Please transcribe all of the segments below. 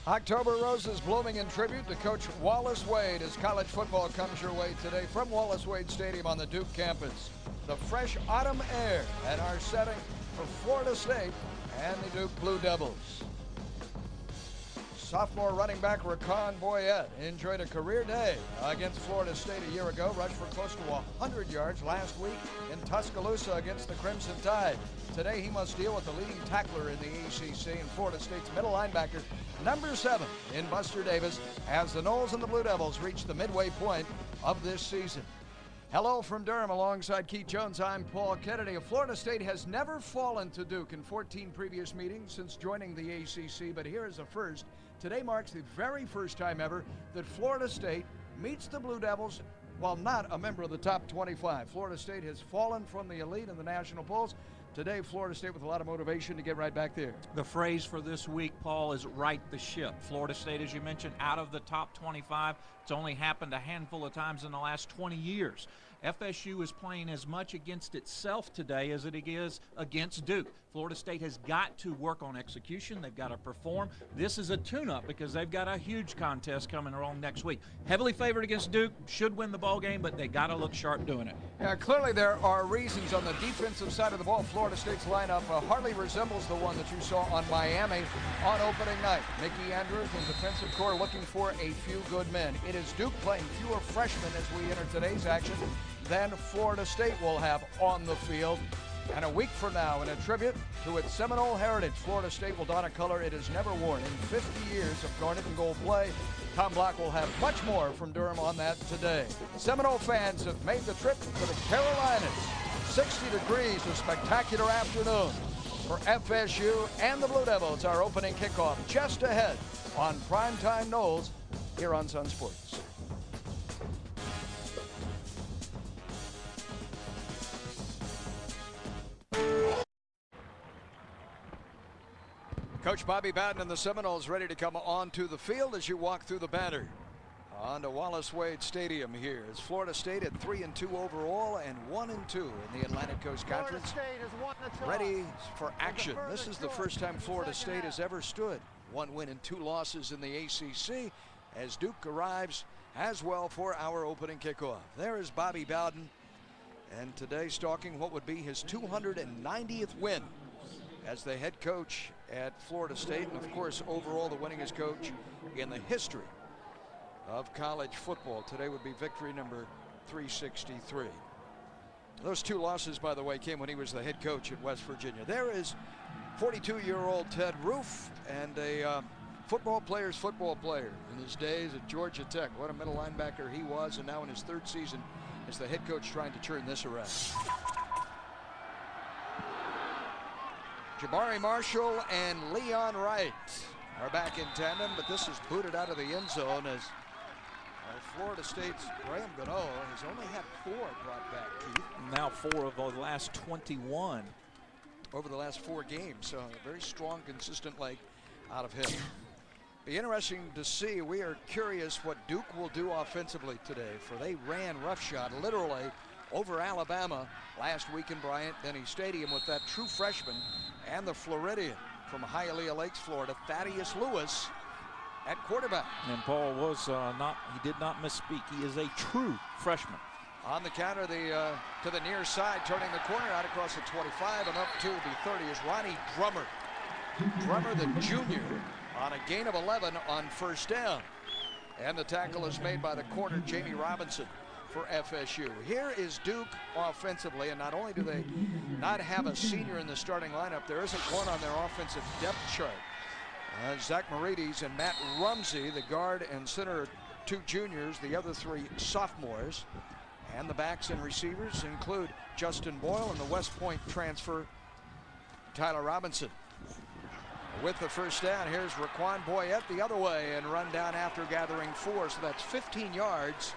October roses blooming in tribute to Coach Wallace Wade as college football comes your way today from Wallace Wade Stadium on the Duke campus. The fresh autumn air at our setting for Florida State and the Duke Blue Devils. Sophomore running back Raquan Boyette enjoyed a career day against Florida State a year ago, rushed for close to 100 yards last week in Tuscaloosa against the Crimson Tide. Today he must deal with the leading tackler in the ACC and Florida State's middle linebacker, number 7 in Buster Davis, as the Noles and the Blue Devils reach the midway point of this season. Hello from Durham, alongside Keith Jones. I'm Paul Kennedy. Florida State has never fallen to Duke in 14 previous meetings since joining the ACC, but here is a first. Today marks the very first time ever that Florida State meets the Blue Devils while not a member of the top 25. Florida State has fallen from the elite in the national polls. Today, Florida State with a lot of motivation to get right back there. The phrase for this week, Paul, is right the ship. Florida State, as you mentioned, out of the top 25. It's only happened a handful of times in the last 20 years. FSU is playing as much against itself today as it is against Duke. Florida State has got to work on execution. They've got to perform. This is a tune-up because they've got a huge contest coming along next week. Heavily favored against Duke, should win the ball game, but they got to look sharp doing it. Yeah, clearly there are reasons on the defensive side of the ball. Florida State's lineup hardly resembles the one that you saw on Miami on opening night. Mickey Andrews and defensive corps looking for a few good men. It is Duke playing fewer freshmen as we enter today's action than Florida State will have on the field. And a week from now, in a tribute to its Seminole heritage, Florida State will don a color it has never worn in 50 years of garnet and gold play. Tom Block will have much more from Durham on that today. Seminole fans have made the trip to the Carolinas. 60 degrees, a spectacular afternoon for FSU and the Blue Devils. Our opening kickoff just ahead on Primetime Noles here on Sun Sports. Coach Bobby Bowden and the Seminoles ready to come onto the field as you walk through the banner onto Wallace Wade Stadium here. It's Florida State at 3-2 overall and 1-2 in the Atlantic Coast Conference. Ready for action. This is the first time Florida State has ever stood 1 win and 2 losses in the ACC as Duke arrives as well for our opening kickoff. There is Bobby Bowden, and today stalking what would be his 290th win as the head coach at Florida State, and of course overall the winningest coach in the history of college football. Today would be victory number 363. Those 2 losses, by the way, came when he was the head coach at West Virginia. There is 42-year-old Ted Roof, and a football player's football player in his days at Georgia Tech. What a middle linebacker he was, and now in his 3rd season as the head coach trying to turn this around. Jabari Marshall and Leon Wright are back in tandem, but this is booted out of the end zone as Florida State's Graham Gano has only had 4 brought back, Keith. Now 4 of the last 21. Over the last 4 games, so a very strong, consistent leg out of him. Be interesting to see. We are curious what Duke will do offensively today, for they ran roughshod literally over Alabama last week in Bryant-Denny Stadium with that true freshman and the Floridian from Hialeah Lakes, Florida, Thaddeus Lewis at quarterback. And Paul was he did not misspeak. He is a true freshman. On the counter, to the near side, turning the corner out across the 25 and up to the 30 is Ronnie Drummer. Drummer, the junior, on a gain of 11 on first down. And the tackle is made by the corner, Jamie Robinson, for FSU. Here is Duke offensively, and not only do they not have a senior in the starting lineup, there isn't one on their offensive depth chart. Zach Merides and Matt Rumsey, the guard and center, 2 juniors, the other 3 sophomores. And the backs and receivers include Justin Boyle and the West Point transfer, Tyler Robinson. With the first down, here's Raquan Boyette the other way and run down after gathering 4, so that's 15 yards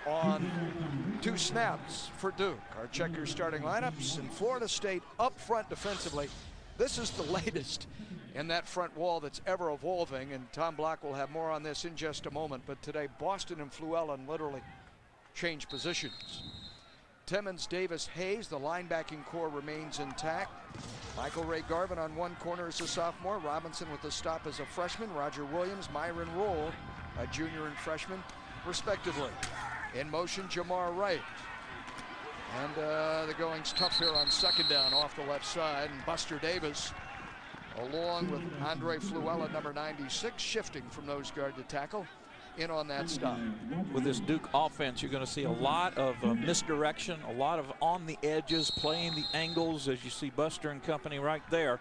on 2 snaps for Duke. Our checker starting lineups, and Florida State up front defensively. This is the latest in that front wall that's ever evolving, and Tom Block will have more on this in just a moment. But today, Boston and Fluellen literally change positions. Timmons, Davis, Hayes. The linebacking core remains intact. Michael Ray Garvin on one corner as a sophomore. Robinson with the stop as a freshman. Roger Williams, Myron Roll, a junior and freshman, respectively. In motion, Jamar Wright. And the going's tough here on second down off the left side. And Buster Davis, along with Andre Fluella, number 96, shifting from nose guard to tackle, in on that stop. With this Duke offense, you're going to see a lot of misdirection, a lot of on the edges, playing the angles, as you see Buster and company right there.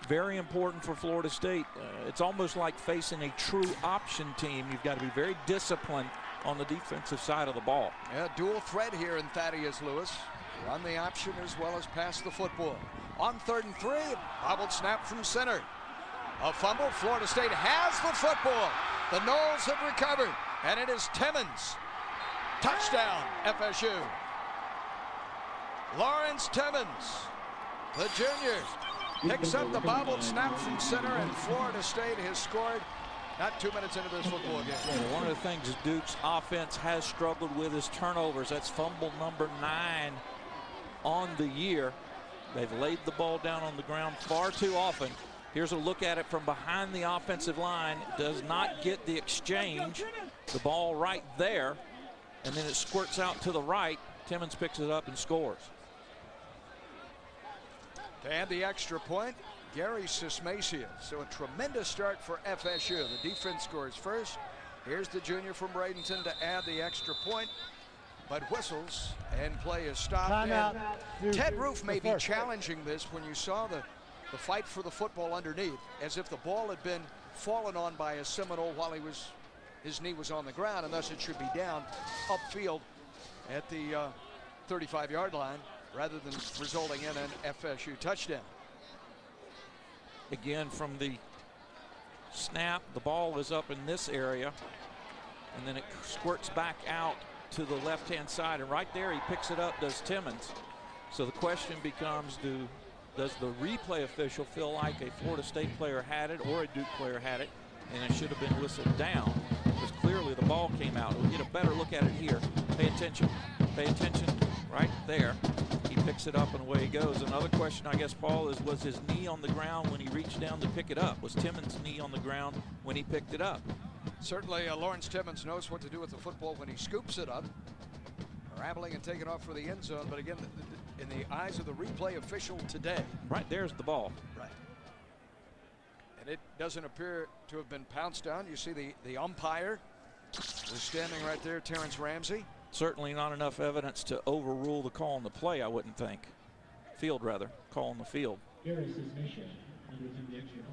Very important for Florida State. It's almost like facing a true option team. You've got to be very disciplined on the defensive side of the ball. Yeah, dual threat here in Thaddeus Lewis. Run the option as well as pass the football. On 3rd and 3, bobbled snap from center. A fumble. Florida State has the football. The Noles have recovered, and it is Timmons. Touchdown, FSU. Lawrence Timmons, the junior, picks up the bobbled snap from center, and Florida State has scored not 2 minutes into this football game. Yeah, one of the things Duke's offense has struggled with is turnovers. That's fumble number 9 on the year. They've laid the ball down on the ground far too often. Here's a look at it from behind the offensive line. Does not get the exchange. The ball right there, and then it squirts out to the right. Timmons picks it up and scores. To add the extra point, Gary Sismacia. So a tremendous start for FSU. The defense scores first. Here's the junior from Bradenton to add the extra point, but whistles and play is stopped. And Ted Roof may be challenging this when you saw the fight for the football underneath, as if the ball had been fallen on by a Seminole while his knee was on the ground, and thus it should be down upfield at the 35-yard line rather than resulting in an FSU touchdown. Again, from the snap, the ball is up in this area, and then it squirts back out to the left-hand side, and right there he picks it up, does Timmons. So the question becomes, does the replay official feel like a Florida State player had it or a Duke player had it, and it should have been whistled down? Because clearly the ball came out. We'll get a better look at it here. Pay attention right there. He picks it up and away he goes. Another question, I guess, Paul, is was his knee on the ground when he reached down to pick it up? Was Timmons' knee on the ground when he picked it up? Certainly Lawrence Timmons knows what to do with the football when he scoops it up, rambling and taking off for the end zone. But again, in the eyes of the replay official today, right there's the ball. Right. And it doesn't appear to have been pounced on. You see the umpire was standing right there, Terrence Ramsey. Certainly not enough evidence to overrule the call on the play, I wouldn't think. Field, rather. Call on the field. We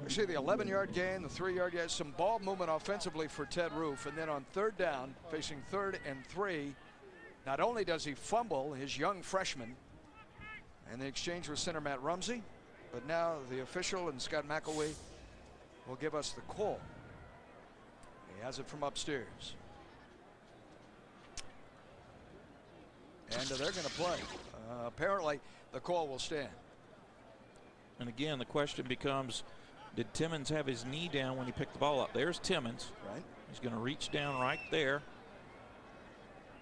see the 11-yard gain, the 3-yard gain, some ball movement offensively for Ted Roof. And then on 3rd down, facing 3rd and 3, not only does he fumble his young freshman, and the exchange with center Matt Rumsey, but now the official and Scott McElwee will give us the call. He has it from upstairs. And they're going to play. Apparently, the call will stand. And again, the question becomes, did Timmons have his knee down when he picked the ball up? There's Timmons. Right. He's going to reach down right there.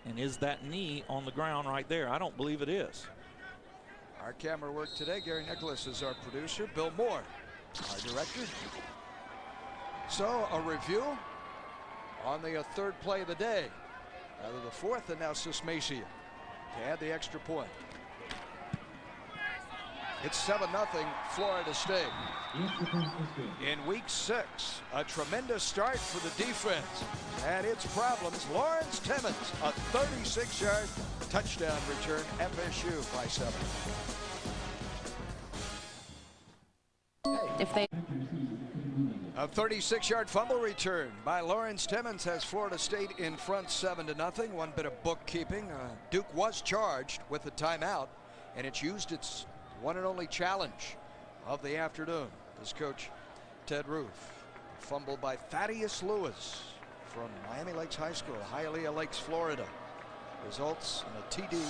And is that knee on the ground right there? I don't believe it is. Our camera work today. Gary Nicholas is our producer. Bill Moore, our director. So a review on the 3rd play of the day. Rather the 4th, and now Sismacia to add the extra point. It's 7-0 Florida State. In week 6, a tremendous start for the defense and its problems. Lawrence Timmons, a 36-yard touchdown return, FSU by 7. A 36-yard fumble return by Lawrence Timmons has Florida State in front 7-0. One bit of bookkeeping. Duke was charged with a timeout, and it's used its one and only challenge of the afternoon. This coach Ted Roof. Fumbled by Thaddeus Lewis from Miami Lakes High School, Hialeah Lakes, Florida. Results in a TD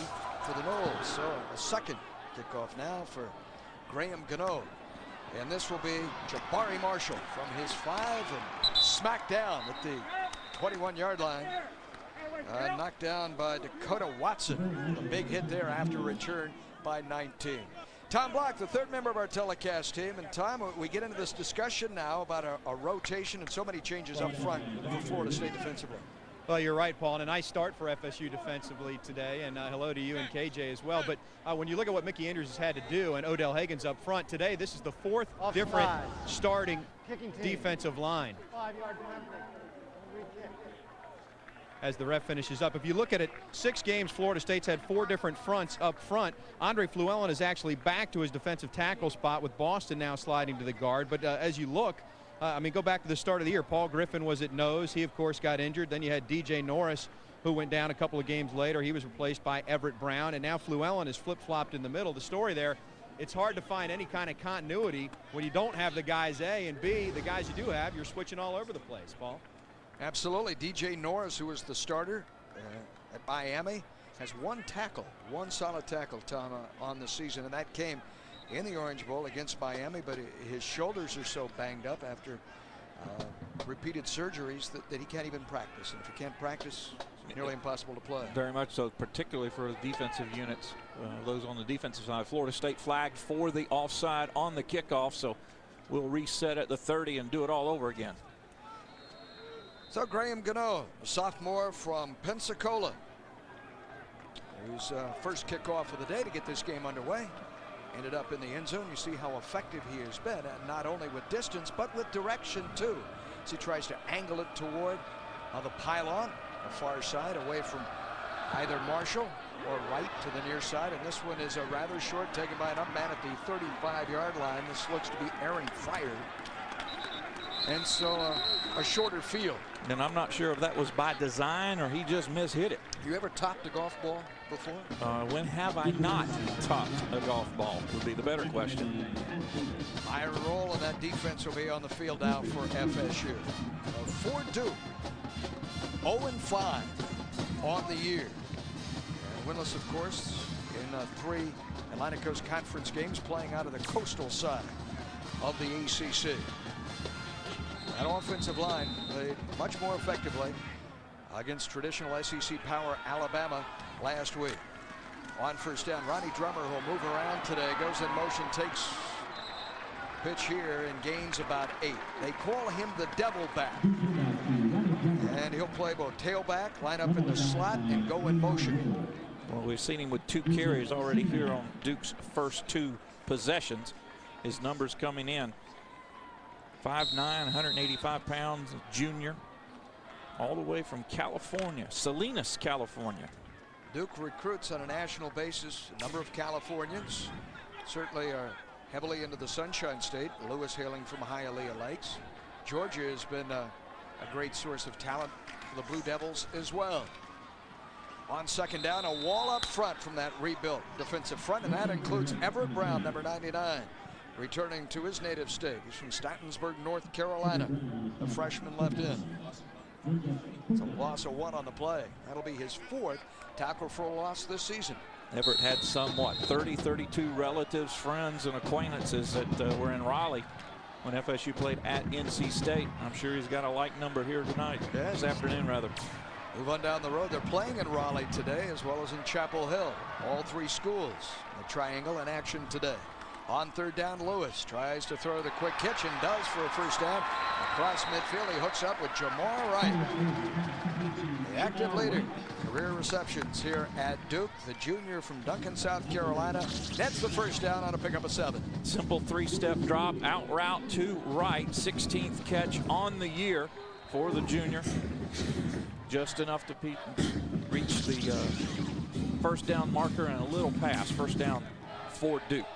for the Noles. So a second kickoff now for Graham Gano. And this will be Jabari Marshall from his 5 and smacked down at the 21-yard line. Knocked down by Dakota Watson. A big hit there after return by 19. Tom Block, the third member of our telecast team. And Tom, we get into this discussion now about a rotation and so many changes up front for Florida State defensively. Well, you're right, Paul, and a nice start for FSU defensively today, and hello to you and KJ as well. But when you look at what Mickey Andrews has had to do, and Odell Hagen's up front today, this is the fourth different starting defensive line. 5-yard penalty. As the ref finishes up, if you look at it, 6 games, Florida State's had 4 different fronts up front. Andre Fluellen is actually back to his defensive tackle spot, with Boston now sliding to the guard. But as you look, I mean, go back to the start of the year. Paul Griffin was at nose. He, of course, got injured. Then you had DJ Norris, who went down a couple of games later. He was replaced by Everett Brown. And now Fluellen is flip-flopped in the middle. The story there, it's hard to find any kind of continuity when you don't have the guys A, and B, the guys you do have, you're switching all over the place, Paul. Absolutely. DJ Norris, who was the starter at Miami, has 1 tackle, 1 solid tackle, Tom, on the season. And that came in the Orange Bowl against Miami, but his shoulders are so banged up after repeated surgeries that he can't even practice. And if you can't practice, it's nearly impossible to play. Very much so, particularly for defensive units, those on the defensive side. Florida State flagged for the offside on the kickoff, so we'll reset at the 30 and do it all over again. So Graham Gano, a sophomore from Pensacola, whose first kickoff of the day to get this game underway. Ended up in the end zone. You see how effective he has been, and not only with distance, but with direction too. As he tries to angle it toward the pylon, the far side, away from either Marshall or right to the near side. And this one is a rather short, taken by an up man at the 35-yard line. This looks to be Aaron Fryer. And so a shorter field. And I'm not sure if that was by design or he just mishit it. You ever topped a golf ball before? When have I not topped a golf ball would be the better question. Higher roll, and that defense will be on the field now for FSU. For Duke, 0-5 on the year. And winless, of course, in 3 Atlantic Coast Conference games, playing out of the coastal side of the ACC. That offensive line played much more effectively against traditional SEC power Alabama last week. On first down, Ronnie Drummer will move around today, goes in motion, takes pitch here and gains about 8. They call him the devil back. And he'll play both tailback, line up in the slot, and go in motion. Well, we've seen him with 2 carries already here on Duke's first 2 possessions. His numbers coming in. 5'9", 185 pounds, junior, all the way from California, Salinas, California. Duke recruits on a national basis a number of Californians. Certainly are heavily into the Sunshine State. Lewis hailing from Hialeah Lakes. Georgia has been a great source of talent for the Blue Devils as well. On second down, a wall up front from that rebuilt defensive front, and that includes Everett Brown, number 99. Returning to his native state. He's from Statonsburg, North Carolina. The freshman left in. It's a loss of 1 on the play. That'll be his 4th tackle for a loss this season. Everett had somewhat 30, 32 relatives, friends, and acquaintances that were in Raleigh when FSU played at NC State. I'm sure he's got a like number here tonight, this afternoon rather. Move on down the road. They're playing in Raleigh today as well as in Chapel Hill. All 3 schools. The triangle in action today. On third down, Lewis tries to throw the quick hitch and does for a first down. Across midfield, he hooks up with Jamar Wright. The active leader, career receptions here at Duke. The junior from Duncan, South Carolina, nets the first down on a pickup of 7. Simple 3-step drop, out route to right. 16th catch on the year for the junior. Just enough to reach the first down marker and a little pass. First down for Duke.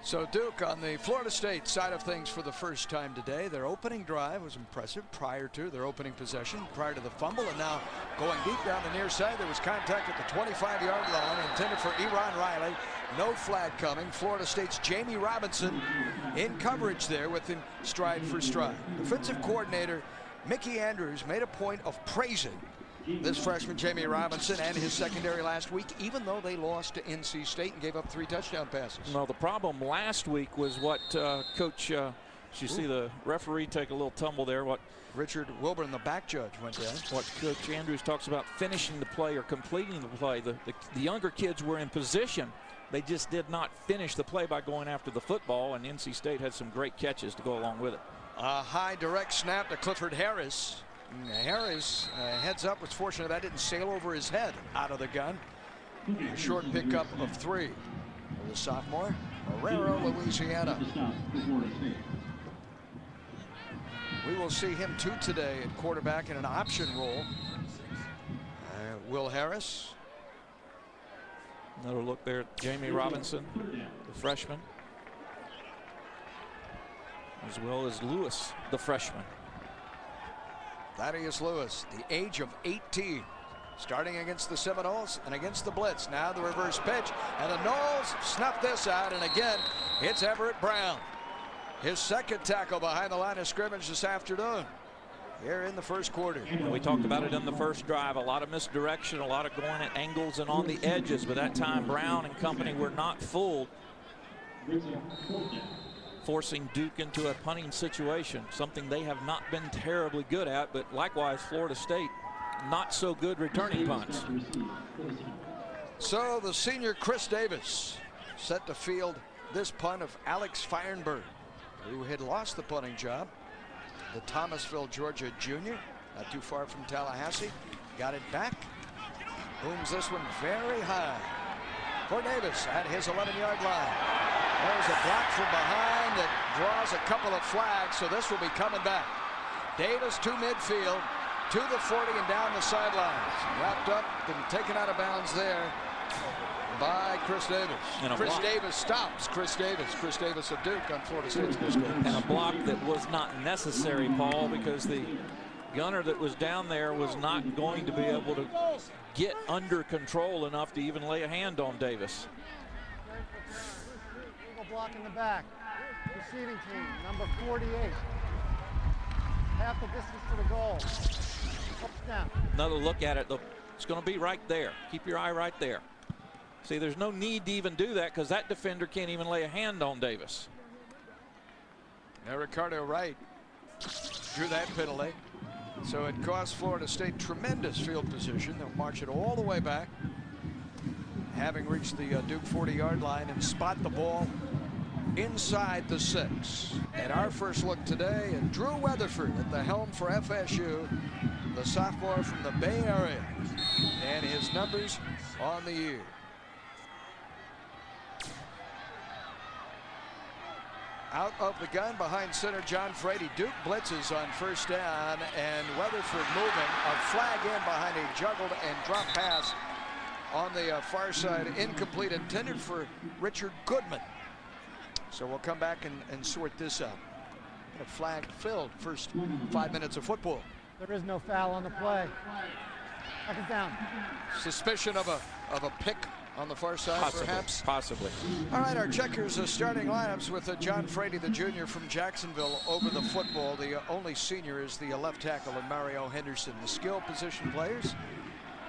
So Duke on the Florida State side of things for the first time today. Their opening drive was impressive prior to their opening possession, prior to the fumble, and now going deep down the near side. There was contact at the 25-yard line intended for Eron Riley. No flag coming. Florida State's Jamie Robinson in coverage there with him stride for stride. Defensive coordinator Mickey Andrews made a point of praising this freshman Jamie Robinson and his secondary last week, even though they lost to NC State and gave up 3 touchdown passes. Well, the problem last week was what Coach Did you see the referee take a little tumble there? What Richard Wilburn, the back judge, went down. What Coach Andrews talks about finishing the play or completing the play. The younger kids were in position. They just did not finish the play by going after the football, and NC State had some great catches to go along with it. A high direct snap to Clifford Harris. Harris heads up. Was fortunate that didn't sail over his head out of the gun. A short pickup of 3 for the sophomore, Marrero, Louisiana. We will see him too today at quarterback in an option role. Will Harris. Another look there at Jamie Robinson, the freshman, as well as Lewis, the freshman. Thaddeus Lewis, the age of 18, starting against the Seminoles and against the Blitz. Now the reverse pitch, and the Noles snuff this out, and again it's Everett Brown. His second tackle behind the line of scrimmage this afternoon here in the first quarter. We talked about it in the first drive. A lot of misdirection, a lot of going at angles and on the edges, but that time Brown and company were not fooled, forcing Duke into a punting situation, something they have not been terribly good at, but likewise Florida State not so good returning punts. So the senior Chris Davis set to field this punt of Alex Feinberg, who had lost the punting job. The Thomasville, Georgia junior, not too far from Tallahassee, got it back. Booms this one very high for Davis at his 11-yard line. There's a block from behind that draws a couple of flags, so this will be coming back. Davis to midfield, to the 40 and down the sidelines. Wrapped up and taken out of bounds there by Chris Davis. Chris Davis stops Chris Davis. Chris Davis of Duke on Florida State's disco. And a block that was not necessary, Paul, because the gunner that was down there was not going to be able to get under control enough to even lay a hand on Davis. Block in the back. Receiving team, number 48. Half the distance to the goal. Down. Another look at it. It's going to be right there. Keep your eye right there. See, there's no need to even do that because that defender can't even lay a hand on Davis. Now Ricardo Wright drew that penalty. So it cost Florida State tremendous field position. They'll march it all the way back, having reached the Duke 40-yard line, and spot the ball inside the 6. And our first look today at Drew Weatherford at the helm for FSU, the sophomore from the Bay Area, and his numbers on the year. Out of the gun behind center John Frady. Duke blitzes on first down, and Weatherford moving. A flag in behind a juggled and drop pass on the far side, incomplete, intended for Richard Goodman. So we'll come back and sort this out. A flag filled first 5 minutes of football. There is no foul on the play. Second down. Suspicion of a pick on the far side, perhaps? Possibly. All right, our checkers starting lineups with John Frady, the junior from Jacksonville, over the football. The only senior is the left tackle, and Mario Henderson. The skill position players.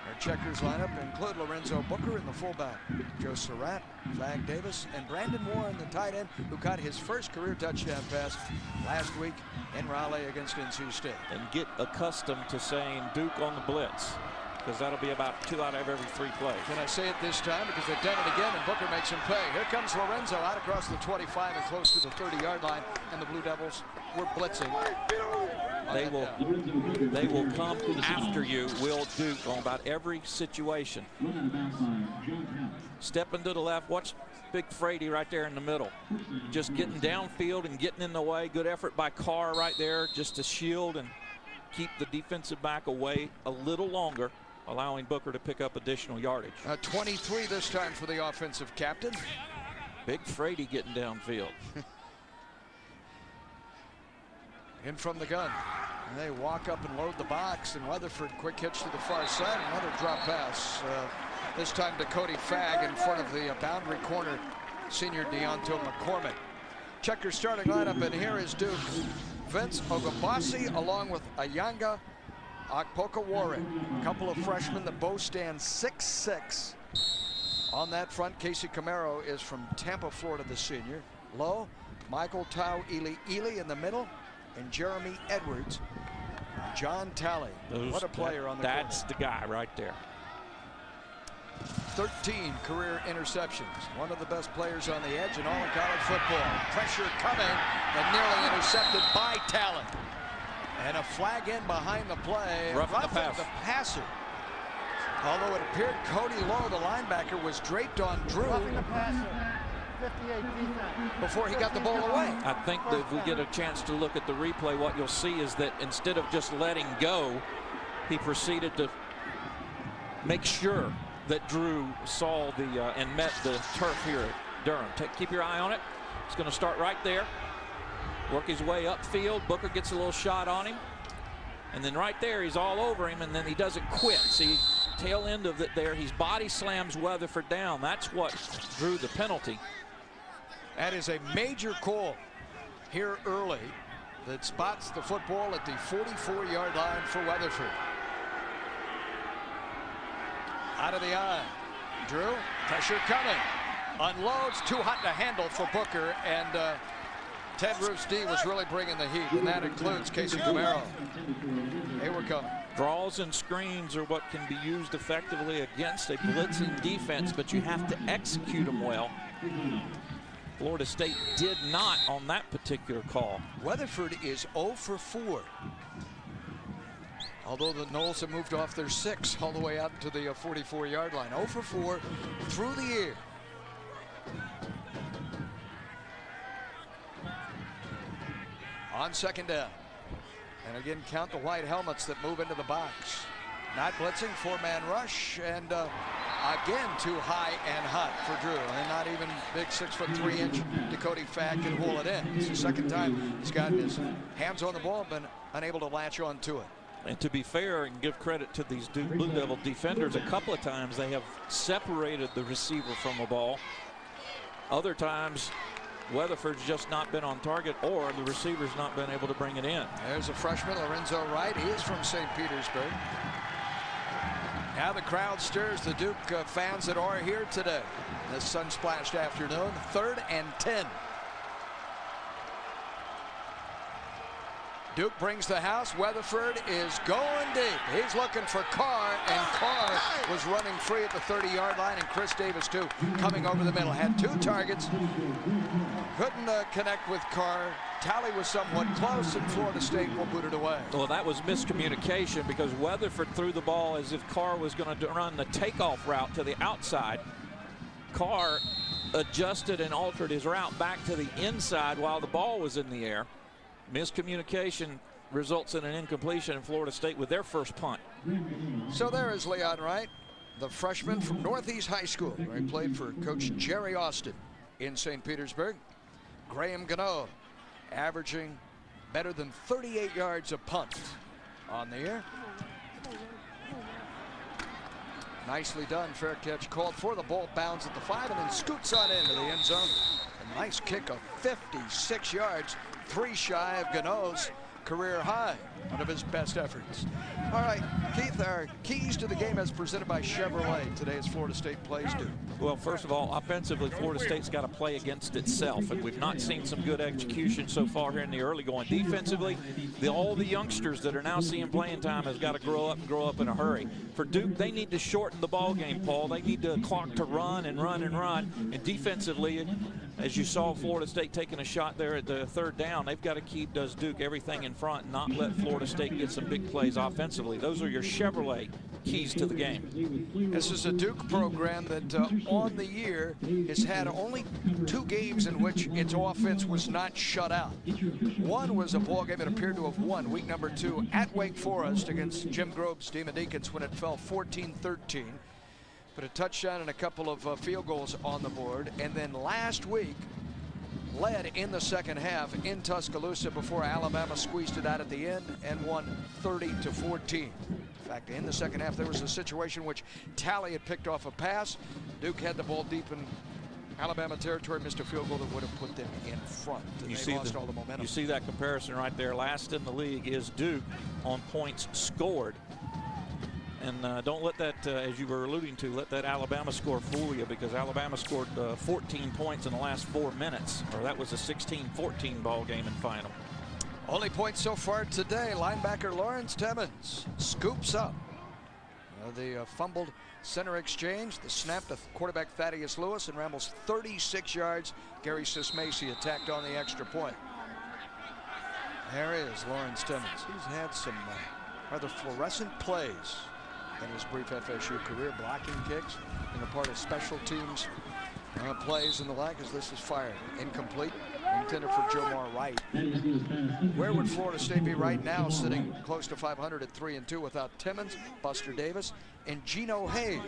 Our checkers lineup include Lorenzo Booker in the fullback, Joe Surratt, Flag Davis, and Brandon Warren, the tight end, who caught his first career touchdown pass last week in Raleigh against NC State. And get accustomed to saying Duke on the blitz, because that'll be about 2 out of every 3 plays. Can I say it this time? Because they've done it again, and Booker makes him pay. Here comes Lorenzo out across the 25 and close to the 30-yard line, and the Blue Devils were blitzing. They will come after you, will Duke, on about every situation. Stepping to the left. Watch Big Frady right there in the middle. Just getting downfield and getting in the way. Good effort by Carr right there just to shield and keep the defensive back away a little longer, allowing Booker to pick up additional yardage. 23 this time for the offensive captain. Big Frady getting downfield. In from the gun. And they walk up and load the box, and Weatherford quick hitch to the far side. Another drop pass. This time to Cody Fagg in front of the boundary corner, senior Deonto McCormick. Checker starting lineup, and here is Duke. Vince Ogabasi along with Ayanga Akpoka-Warren. A couple of freshmen that both stand 6'6". On that front, Casey Camaro is from Tampa, Florida, the senior. Low, Michael Tau Ili in the middle, and Jeremy Edwards. John Talley. What a player on the corner. That's the guy right there. 13 career interceptions. One of the best players on the edge in all of college football. Pressure coming and nearly intercepted by Talley. And a flag in behind the play. Roughing the passer. Although it appeared Cody Lowe, the linebacker, was draped on Drew. Roughing the passer. 58 defense. Before he got the ball away. I think that if we get a chance to look at the replay, what you'll see is that instead of just letting go, he proceeded to make sure that Drew saw the and met the turf here at Durham. Keep your eye on it. It's going to start right there. Work his way upfield. Booker gets a little shot on him. And then right there, he's all over him, and then he doesn't quit. See, tail end of it there, his body slams Weatherford down. That's what drew the penalty. That is a major call here early that spots the football at the 44-yard line for Weatherford. Out of the eye. Drew, pressure coming. Unloads, too hot to handle for Booker, and Ted Roof's D was really bringing the heat, and that includes Casey Camaro. They were coming. Draws and screens are what can be used effectively against a blitzing defense, but you have to execute them well. Florida State did not on that particular call. Weatherford is 0 for 4. Although the Noles have moved off their 6 all the way out to the 44-yard line. 0 for 4 through the air. On second down. And again, count the white helmets that move into the box. Not blitzing, 4-man rush, and again too high and hot for Drew. And not even big 6'3" Dakota Fagg can haul it in. It's the second time he's gotten his hands on the ball, been unable to latch on to it. And to be fair and give credit to these Blue Devil defenders, a couple of times they have separated the receiver from a ball. Other times Weatherford's just not been on target, or the receiver's not been able to bring it in. There's a freshman, Lorenzo Wright. He is from St. Petersburg. Now the crowd stirs the Duke fans that are here today. This sun-splashed afternoon, 3rd and 10. Duke brings the house. Weatherford is going deep. He's looking for Carr, and Carr was running free at the 30-yard line, and Chris Davis, too, coming over the middle. Had 2 targets. Couldn't connect with Carr. Talley was somewhat close, and Florida State will boot it away. Well, that was miscommunication because Weatherford threw the ball as if Carr was going to run the takeoff route to the outside. Carr adjusted and altered his route back to the inside while the ball was in the air. Miscommunication results in an incompletion in Florida State with their first punt. So there is Leon Wright, the freshman from Northeast High School, where he played for Coach Jerry Austin in St. Petersburg. Graham Gano averaging better than 38 yards a punt on the air. Nicely done. Fair catch called for. The ball bounds at the 5 and then scoots on into the end zone. A nice kick of 56 yards. 3 shy of Gano's career high, one of his best efforts. All right, Keith, our keys to the game as presented by Chevrolet today as Florida State plays Duke. Well, first of all, offensively, Florida State's got to play against itself, and we've not seen some good execution so far here in the early going. Defensively, all the youngsters that are now seeing playing time has got to grow up in a hurry. For Duke, they need to shorten the ball game, Paul. They need the clock to run and run and run. And defensively, as you saw Florida State taking a shot there at the 3rd down, they've got to keep Duke everything in front and not let Florida State get some big plays offensively. Those are your Chevrolet keys to the game. This is a Duke program that on the year has had only 2 games in which its offense was not shut out. One was a ball game it appeared to have won week number 2 at Wake Forest against Jim Grobe's Demon Deacons when it fell 14-13. But a touchdown and a couple of field goals on the board. And then last week, led in the second half in Tuscaloosa before Alabama squeezed it out at the end and won 30-14. In fact, in the second half, there was a situation which Talley had picked off a pass. Duke had the ball deep in Alabama territory, missed a field goal that would have put them in front. And they lost all the momentum. You see that comparison right there. Last in the league is Duke on points scored. And don't let that, as you were alluding to, let that Alabama score fool you, because Alabama scored 14 points in the last 4 minutes, or that was a 16-14 ball game and final. Only point so far today. Linebacker Lawrence Timmons scoops up the fumbled center exchange, the snap to quarterback Thaddeus Lewis, and rambles 36 yards. Gary Sismacy attacked on the extra point. There is Lawrence Timmons. He's had some rather fluorescent plays in his brief FSU career, blocking kicks and a part of special teams plays and the like, as this is fired. Incomplete. Intended for Jomar Wright. Where would Florida State be right now, sitting close to 500 at 3-2 without Timmons, Buster Davis, and Geno Hayes,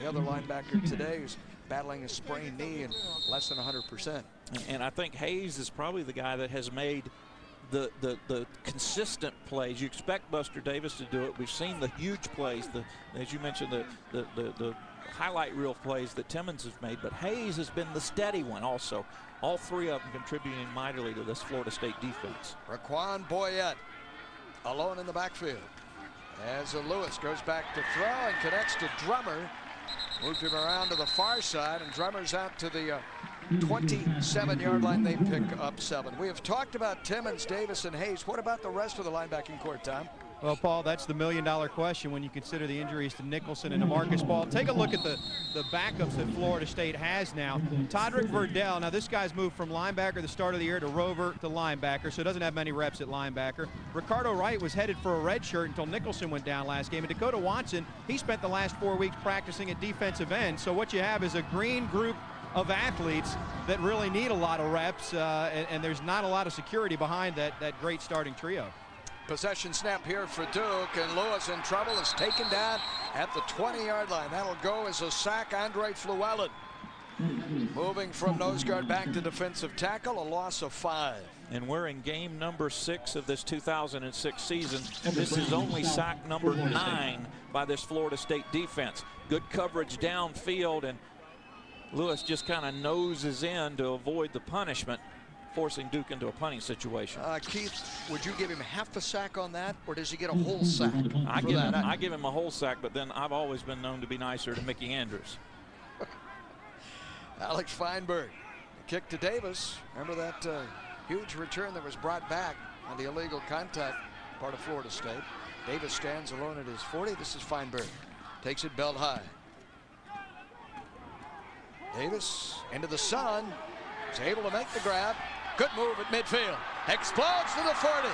the other linebacker today, who's battling a sprained knee and less than 100%. And I think Hayes is probably the guy that has made the consistent plays. You expect Buster Davis to do it. We've seen the huge plays, as you mentioned, the highlight reel plays that Timmons has made, but Hayes has been the steady one also. All three of them contributing mightily to this Florida State defense. Raquan Boyette alone in the backfield as Lewis goes back to throw and connects to Drummer. Moved him around to the far side, and Drummer's out to the 27-yard line. They pick up 7. We have talked about Timmons, Davis, and Hayes. What about the rest of the linebacking core, Tom? Well, Paul, that's the million-dollar question when you consider the injuries to Nicholson and to Marcus Ball. Take a look at the backups that Florida State has now. Todrick Verdell, now this guy's moved from linebacker the start of the year to rover to linebacker, so doesn't have many reps at linebacker. Ricardo Wright was headed for a red shirt until Nicholson went down last game. And Dakota Watson, he spent the last 4 weeks practicing at defensive end. So what you have is a green group of athletes that really need a lot of reps, and there's not a lot of security behind that great starting trio. Possession snap here for Duke, and Lewis in trouble, is taken down at the 20-yard line. That'll go as a sack. Andre Fluellen moving from nose guard back to defensive tackle, a loss of 5. And we're in game number 6 of this 2006 season. This is only sack number 9 by this Florida State defense. Good coverage downfield, and Lewis just kind of noses in to avoid the punishment, forcing Duke into a punting situation. Keith, would you give him half a sack on that, or does he get a whole sack? I give him a whole sack, but then I've always been known to be nicer to Mickey Andrews. Alex Feinberg, the kick to Davis. Remember that huge return that was brought back on the illegal contact part of Florida State. Davis stands alone at his 40. This is Feinberg. Takes it belt high. Davis into the sun. Is able to make the grab. Good move at midfield. Explodes to the 40.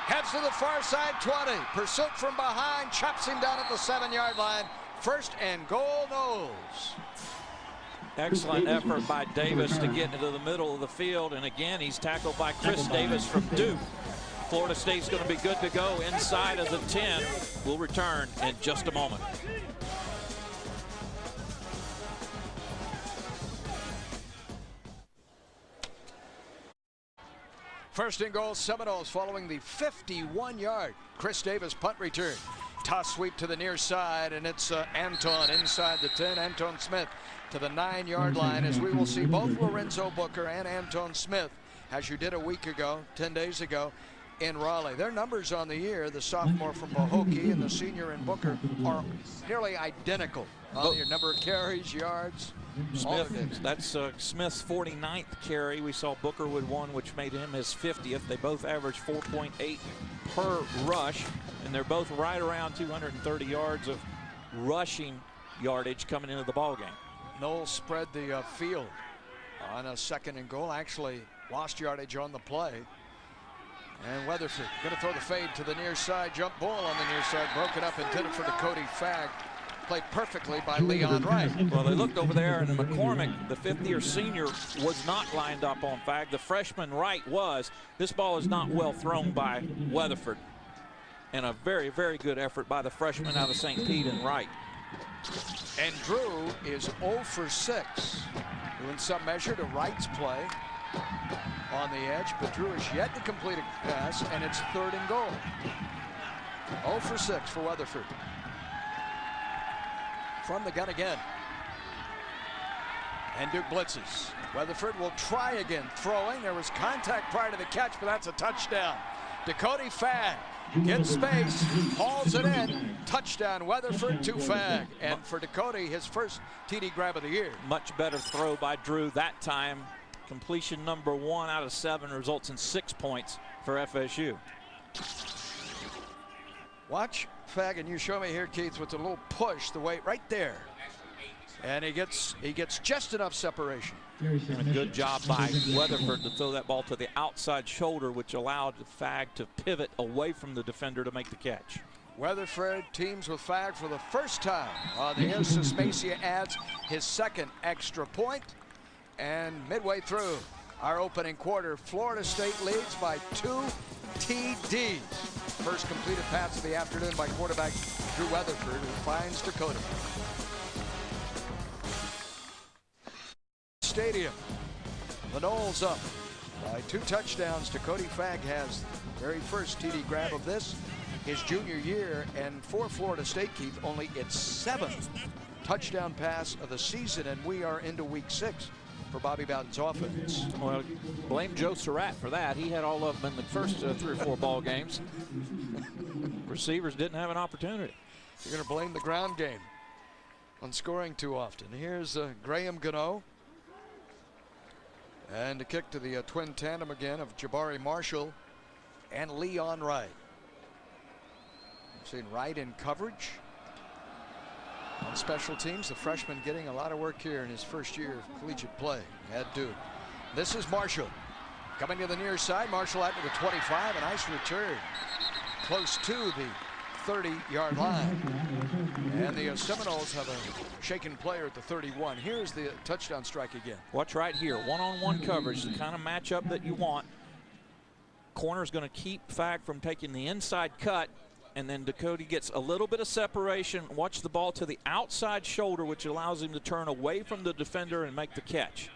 Heads to the far side 20. Pursuit from behind. Chops him down at the 7-yard line. First and goal, Noles. Excellent effort by Davis to get into the middle of the field. And again, he's tackled by Chris Davis from Duke. Florida State's going to be good to go inside of the 10. We'll return in just a moment. First and goal, Seminoles following the 51-yard Chris Davis punt return. Toss sweep to the near side, and it's Anton inside the 10. Anton Smith to the 9-yard line, as we will see both Lorenzo Booker and Anton Smith, as you did a week ago, 10 days ago, in Raleigh. Their numbers on the year, the sophomore from Pahokee and the senior in Booker, are nearly identical on your number of carries, yards. That's Smith's 49th carry. We saw Booker with one, which made him his 50th. They both average 4.8 per rush, and they're both right around 230 yards of rushing yardage coming into the ball game. Noles spread the field on a second and goal. Actually lost yardage on the play. And Weatherford going to throw the fade to the near side. Jump ball on the near side. Broken up, intended for Dakota Fagg. Played perfectly by Leon Wright. Well, they looked over there, and McCormick, the 5th-year senior, was not lined up on Fagg. The freshman Wright was. This ball is not well thrown by Weatherford. And a very, very good effort by the freshman out of St. Pete and Wright. And Drew is 0 for 6. Doing some measure to Wright's play on the edge, but Drew is yet to complete a pass, and it's 3rd and goal. 0 for 6 for Weatherford. From the gun again. And Duke blitzes. Weatherford will try again. Throwing. There was contact prior to the catch, but that's a touchdown. Dakota Fagg Gets space, hauls it in. Touchdown Weatherford to Fag. And for Dakota, his first TD grab of the year. Much better throw by Drew that time. Completion number 1 out of 7 results in 6 points for FSU. Watch Fag, and you show me here, Keith, with a little push, the weight right there. And he gets just enough separation. And a good job by Weatherford to throw that ball to the outside shoulder, which allowed Fag to pivot away from the defender to make the catch. Weatherford teams with Fag for the first time. The Airsus Macia adds his second extra point. And midway through our opening quarter, Florida State leads by 2 TDs. First completed pass of the afternoon by quarterback Drew Weatherford, who finds Dakota. Stadium. The Noles up by 2 touchdowns. Dakota Fag has the very first TD grab of this, his junior year, and for Florida State, Keith, only its 7th touchdown pass of the season, and we are into week 6 for Bobby Bowden's offense. Well, blame Joe Surratt for that. He had all of them in the first 3 or 4 ball games. Receivers didn't have an opportunity. You're going to blame the ground game on scoring too often. Here's Graham Gano. And a kick to the twin tandem again of Jabari Marshall and Leon Wright. We've seen Wright in coverage. On special teams, the freshman getting a lot of work here in his first year of collegiate play. Had to. This is Marshall. Coming to the near side. Marshall out to the 25. A nice return. Close to the 30-yard line. And the Seminoles have a shaken player at the 31. Here's the touchdown strike again. Watch right here. One-on-one coverage, the kind of matchup that you want. Corner's going to keep Fag from taking the inside cut. And then Dakota gets a little bit of separation. Watch the ball to the outside shoulder, which allows him to turn away from the defender and make the catch.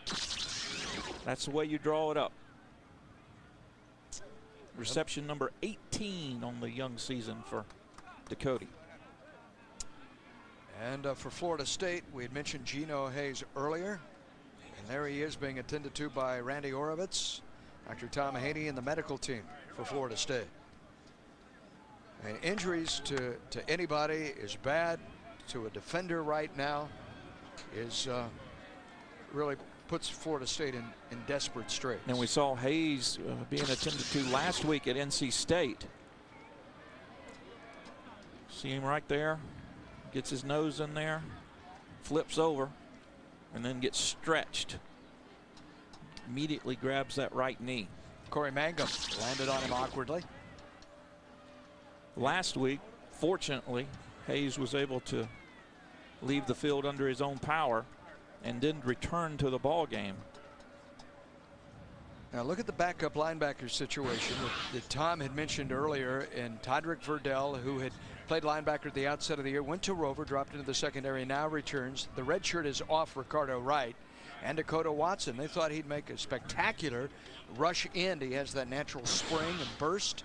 That's the way you draw it up. Reception number 18 on the young season for Dakota. And for Florida State, we had mentioned Geno Hayes earlier. And there he is, being attended to by Randy Orovitz, Dr. Tom Haney, and the medical team for Florida State. And injuries to anybody is bad. To a defender right now is really puts Florida State in desperate straits. And we saw Hayes being attended to last week at NC State. See him right there. Gets his nose in there, flips over, and then gets stretched. Immediately grabs that right knee. Corey Mangum landed on him awkwardly. Last week, fortunately, Hayes was able to leave the field under his own power and didn't return to the ball game. Now look at the backup linebacker situation that Tom had mentioned earlier, and Todrick Verdell, who had played linebacker at the outset of the year, went to Rover, dropped into the secondary, now returns. The red shirt is off Ricardo Wright and Dakota Watson. They thought he'd make a spectacular rush end. He has that natural spring and burst.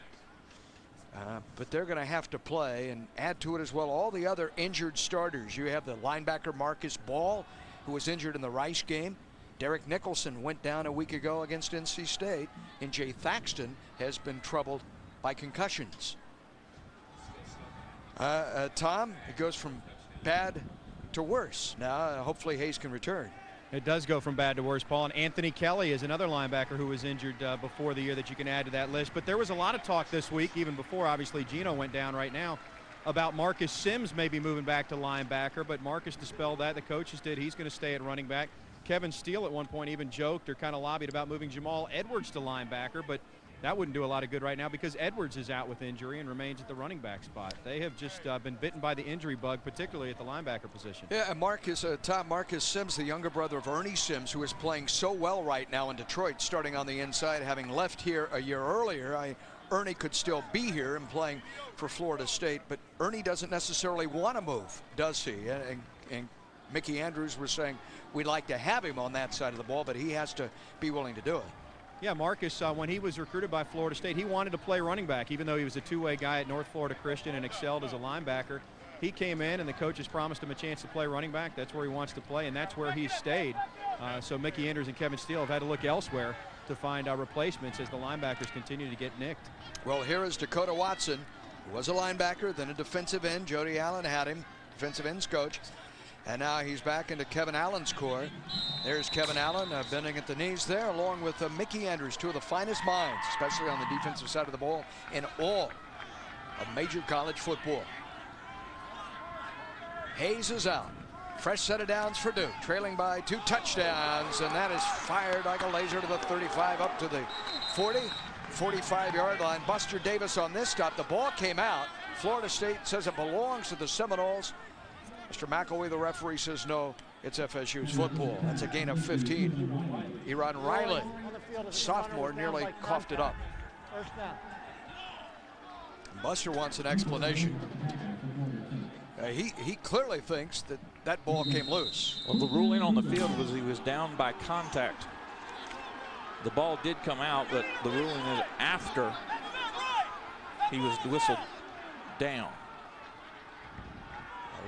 But they're going to have to play and add to it as well all the other injured starters. You have the linebacker Marcus Ball, who was injured in the Rice game. Derek Nicholson went down a week ago against NC State, and Jay Thaxton has been troubled by concussions. Tom, it goes from bad to worse. Now, hopefully Hayes can return. It does go from bad to worse, Paul. And Anthony Kelly is another linebacker who was injured before the year that you can add to that list. But there was a lot of talk this week, even before obviously Geno went down right now, about Marcus Sims maybe moving back to linebacker. But Marcus dispelled that. The coaches did. He's going to stay at running back. Kevin Steele at one point even joked or kind of lobbied about moving Jamal Edwards to linebacker, but that wouldn't do a lot of good right now because Edwards is out with injury and remains at the running back spot. They have just been bitten by the injury bug, particularly at the linebacker position. Yeah, and Marcus Sims, the younger brother of Ernie Sims, who is playing so well right now in Detroit, starting on the inside, having left here a year earlier. Ernie could still be here and playing for Florida State, but Ernie doesn't necessarily want to move, does he? And Mickey Andrews was saying we'd like to have him on that side of the ball, but he has to be willing to do it. Yeah, Marcus, when he was recruited by Florida State, he wanted to play running back, even though he was a two-way guy at North Florida Christian and excelled as a linebacker. He came in, and the coaches promised him a chance to play running back. That's where he wants to play, and that's where he's stayed. So Mickey Andrews and Kevin Steele have had to look elsewhere to find replacements as the linebackers continue to get nicked. Well, here is Dakota Watson Was a linebacker, then a defensive end. Jody Allen had him, defensive ends coach. And now he's back into Kevin Allen's core. There's Kevin Allen bending at the knees there, along with Mickey Andrews, two of the finest minds, especially on the defensive side of the ball, in all of major college football. Hayes is out. Fresh set of downs for Duke, trailing by 2 touchdowns, and that is fired like a laser to the 35, up to the 40, 45-yard line. Buster Davis on this stop. The ball came out. Florida State says it belongs to the Seminoles. Mr. McElwee, the referee, says no, it's FSU's football. That's a gain of 15. Eron Riley, sophomore, nearly coughed it up. First down. Buster wants an explanation. He clearly thinks that that ball came loose. Well, the ruling on the field was he was down by contact. The ball did come out, but the ruling is after he was whistled down.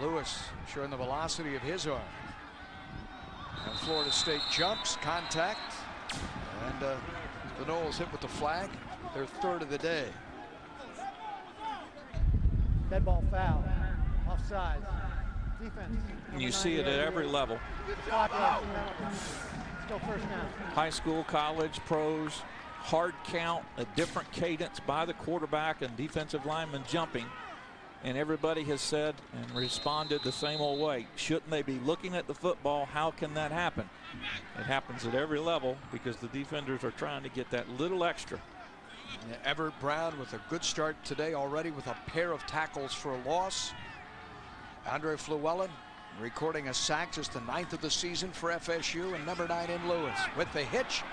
Lewis showing the velocity of his arm. And Florida State jumps, contact, and the Noles hit with the flag, their 3rd of the day. Dead ball foul. Offside. Defense. You see it at every level. Still first down. High school, college, pros, hard count, a different cadence by the quarterback and defensive lineman jumping. And everybody has said and responded the same old way. Shouldn't they be looking at the football? How can that happen? It happens at every level because the defenders are trying to get that little extra. Everett Brown with a good start today already with a pair of tackles for a loss. Andre Fluellen recording a sack, just the 9th of the season for FSU, and number 9 in Lewis with the hitch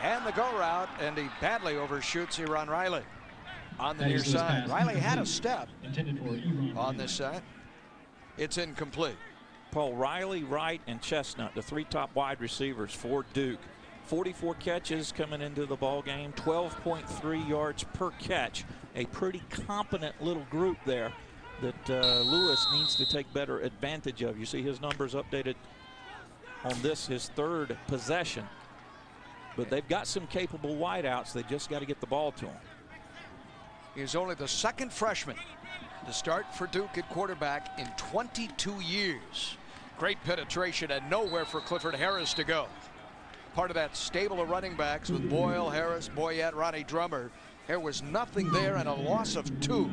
and the go route, and he badly overshoots Eron Riley on the near side. Riley had a step on this side. It's incomplete. Paul, Riley, Wright, and Chestnut, the 3 top wide receivers for Duke. 44 catches coming into the ball game, 12.3 yards per catch. A pretty competent little group there that Lewis needs to take better advantage of. You see his numbers updated on this, his 3rd possession. But they've got some capable wideouts. They just got to get the ball to him. He's only the 2nd freshman to start for Duke at quarterback in 22 years. Great penetration and nowhere for Clifford Harris to go. Part of that stable of running backs with Boyle, Harris, Boyette, Ronnie Drummer. There was nothing there and a loss of 2.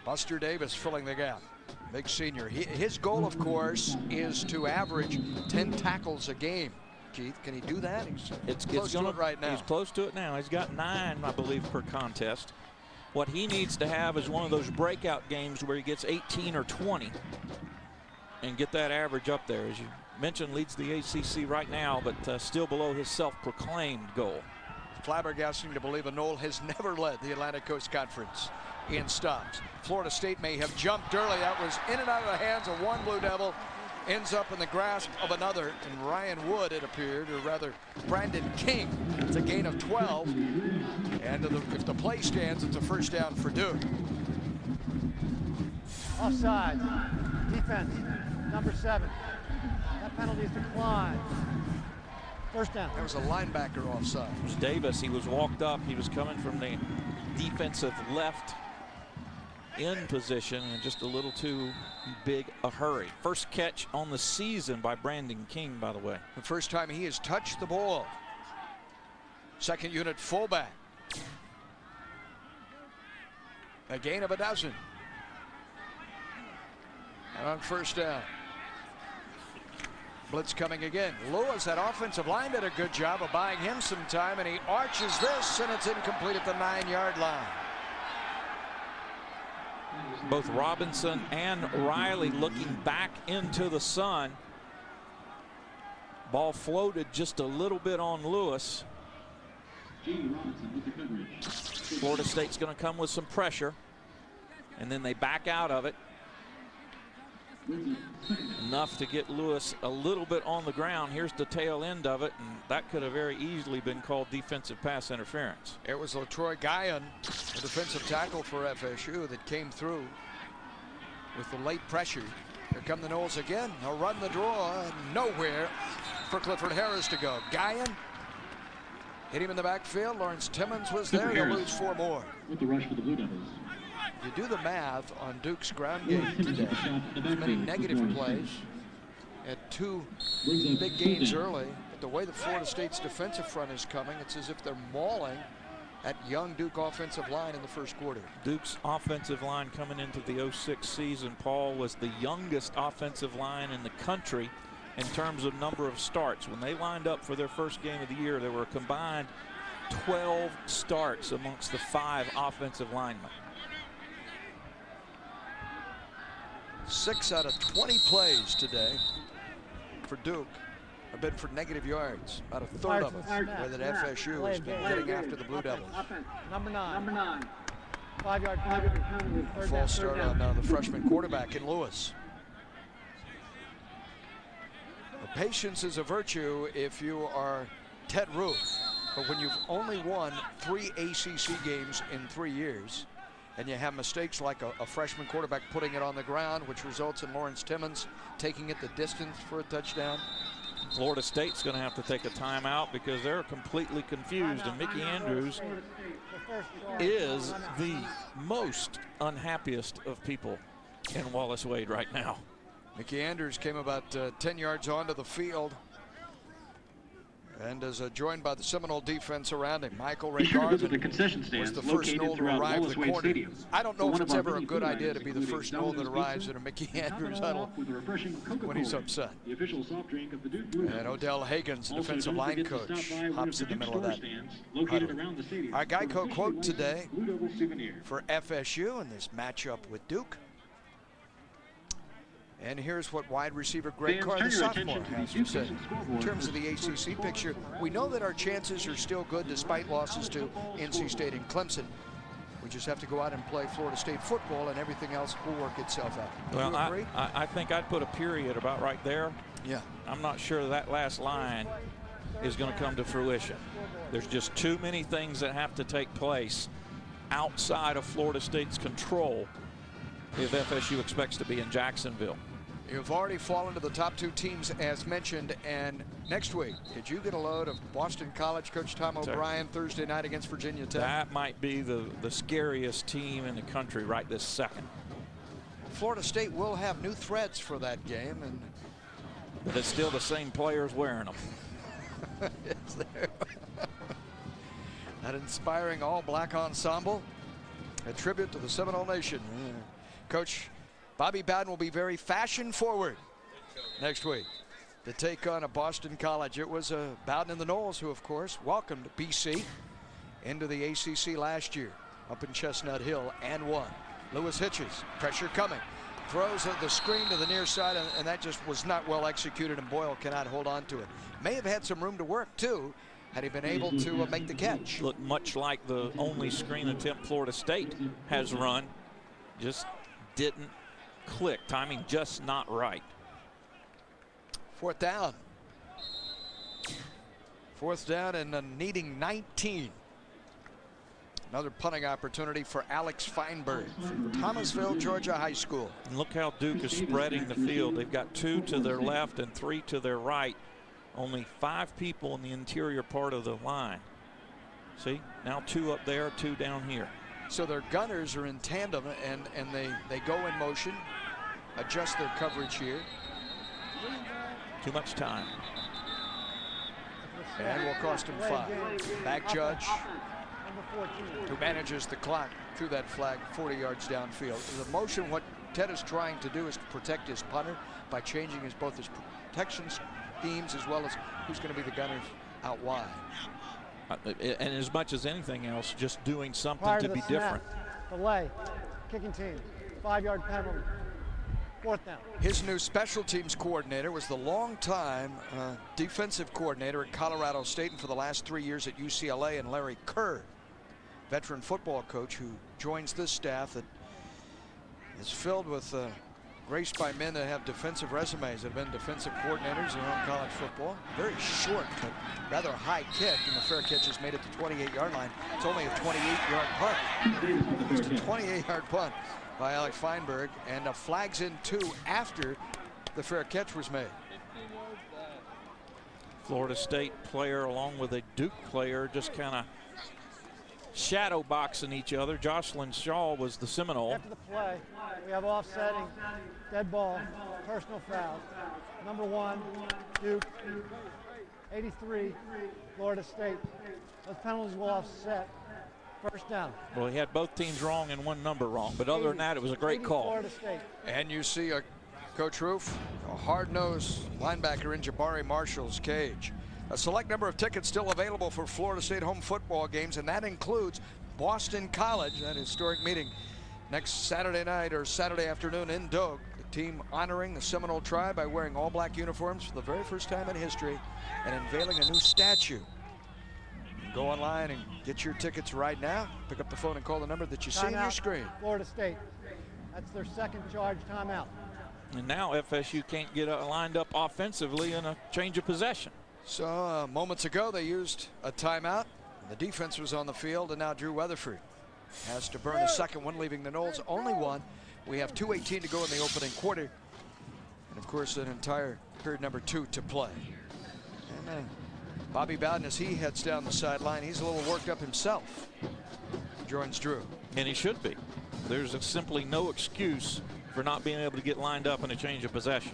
Buster Davis filling the gap. Big senior. His goal, of course, is to average 10 tackles a game. Keith, can he do that? He's close to it right now. He's close to it now. He's got 9, I believe, per contest. What he needs to have is one of those breakout games where he gets 18 or 20 and get that average up there. As you mentioned, leads the ACC right now, but still below his self-proclaimed goal. Flabbergasting to believe a Nole has never led the Atlantic Coast Conference in stops. Florida State may have jumped early. That was in and out of the hands of one Blue Devil. Ends up in the grasp of another, and Ryan Wood, it appeared, or rather Brandon King. It's a gain of 12, and if the play stands, it's a first down for Duke. Offside. Defense. Number 7. That penalty is declined. First down. There was a linebacker offside. It was Davis. He was walked up. He was coming from the defensive left in position and just a little too big a hurry. First catch on the season by Brandon King, by the way. The first time he has touched the ball. Second unit fullback. A gain of 12. And on first down. Blitz coming again. Lewis, that offensive line, did a good job of buying him some time, and he arches this, and it's incomplete at the 9-yard line. Both Robinson and Riley looking back into the sun. Ball floated just a little bit on Lewis. Florida State's going to come with some pressure, and then they back out of it. Enough to get Lewis a little bit on the ground. Here's the tail end of it, and that could have very easily been called defensive pass interference. It was LaTroy Guyon, the defensive tackle for FSU, that came through with the late pressure. Here come the Noles again. They'll run the draw, and nowhere for Clifford Harris to go. Guyon Hit him in the backfield. Lawrence Timmons was there. They'll lose 4 more. With the rush for the Blue Devils. You do the math on Duke's ground game today. As many negative plays. Had 2 big gains early. But the way the Florida State's defensive front is coming, it's as if they're mauling that young Duke offensive line in the first quarter. Duke's offensive line coming into the 06 season, Paul, was the youngest offensive line in the country in terms of number of starts. When they lined up for their first game of the year, there were a combined 12 starts amongst the 5 offensive linemen. 6 out of 20 plays today for Duke have been for negative yards. About a third of them where that FSU has been getting after the Blue Devils. Number 9. 5-yard penalty. False start on the freshman quarterback in Lewis. Well, patience is a virtue if you are Ted Roof. But when you've only won 3 ACC games in 3 years, and you have mistakes like a freshman quarterback putting it on the ground, which results in Lawrence Timmons taking it the distance for a touchdown. Florida State's going to have to take a timeout because they're completely confused, and Mickey Andrews is the most unhappiest of people in Wallace Wade right now. Mickey Andrews came about 10 yards onto the field and is joined by the Seminole defense around him. Michael Ray Garvin was the first Knoll to arrive the corner. I don't know if it's ever a good idea to be the first Knoll that arrives at a Mickey Andrews huddle when he's upset. And Odell Hagens, the defensive line coach, hops in the middle of that huddle. Our Geico quote today for FSU in this matchup with Duke. And here's what wide receiver Greg Carr, the sophomore, has to say. In terms of the ACC picture, we know that our chances are still good despite losses to NC State and Clemson. We just have to go out and play Florida State football, and everything else will work itself out. Well, I think I'd put a period about right there. Yeah. I'm not sure that last line is going to come to fruition. There's just too many things that have to take place outside of Florida State's control if FSU expects to be in Jacksonville. You've already fallen to the top 2 teams as mentioned, and next week, did you get a load of Boston College coach Tom O'Brien Thursday night against Virginia Tech? That might be the scariest team in the country right this second. Florida State will have new threads for that game, and but it's still the same players wearing them. Is there? That inspiring all-black ensemble, a tribute to the Seminole Nation. Coach Bobby Bowden will be very fashion-forward next week to take on a Boston College. It was Bowden and the Knowles who, of course, welcomed BC into the ACC last year up in Chestnut Hill and won. Lewis Hitches, pressure coming, throws the screen to the near side, and that just was not well executed, and Boyle cannot hold on to it. May have had some room to work, too, had he been able to make the catch. Looked much like the only screen attempt Florida State has run. Just didn't click. Timing just not right. 4th down. 4th down and needing 19. Another punting opportunity for Alex Feinberg from Thomasville, Georgia High School. And look how Duke is spreading the field. They've got 2 to their left and 3 to their right. Only 5 people in the interior part of the line. See, now 2 up there, 2 down here. So their gunners are in tandem, and they go in motion, adjust their coverage here. Too much time. And will cost him 5. Back judge, who manages the clock through that flag 40 yards downfield. The motion, what Ted is trying to do is to protect his punter by changing both his protection schemes as well as who's going to be the gunners out wide. And as much as anything else, just doing something to be different. Delay. Kicking team. 5-yard penalty. 4th down. His new special teams coordinator was the longtime defensive coordinator at Colorado State, and for the last 3 years at UCLA, and Larry Kerr, veteran football coach who joins this staff that is filled with graced by men that have defensive resumes, that have been defensive coordinators in college football. Very short but rather high kick, and the fair catch has made it to 28-yard line. It's only a 28-yard punt. It's a 28-yard punt by Alex Feinberg, and flags in 2 after the fair catch was made. Florida State player along with a Duke player just kind of shadow boxing each other. Jocelyn Shaw was the Seminole. After the play, we have offsetting, dead ball, personal foul. Number 1, Duke. 83, Florida State. Those penalties will offset. First down. Well, he had both teams wrong and one number wrong, but other than that, it was a great call. Florida State. And you see Coach Roof, a hard-nosed linebacker in Jabari Marshall's cage. A select number of tickets still available for Florida State home football games, and that includes Boston College, that historic meeting next Saturday night or Saturday afternoon in Doak. The team honoring the Seminole tribe by wearing all black uniforms for the very first time in history and unveiling a new statue. Go online and get your tickets right now. Pick up the phone and call the number that you see on your screen. Florida State. That's their second charge timeout. And now FSU can't get lined up offensively in a change of possession. So moments ago they used a timeout. The defense was on the field, and now Drew Weatherford has to burn a second one, leaving the Noles only one. We have 2:18 to go in the opening quarter, and of course an entire period number 2 to play. And Bobby Bowden, as he heads down the sideline, he's a little worked up himself. Joins Drew. And he should be. There's simply no excuse for not being able to get lined up in a change of possession.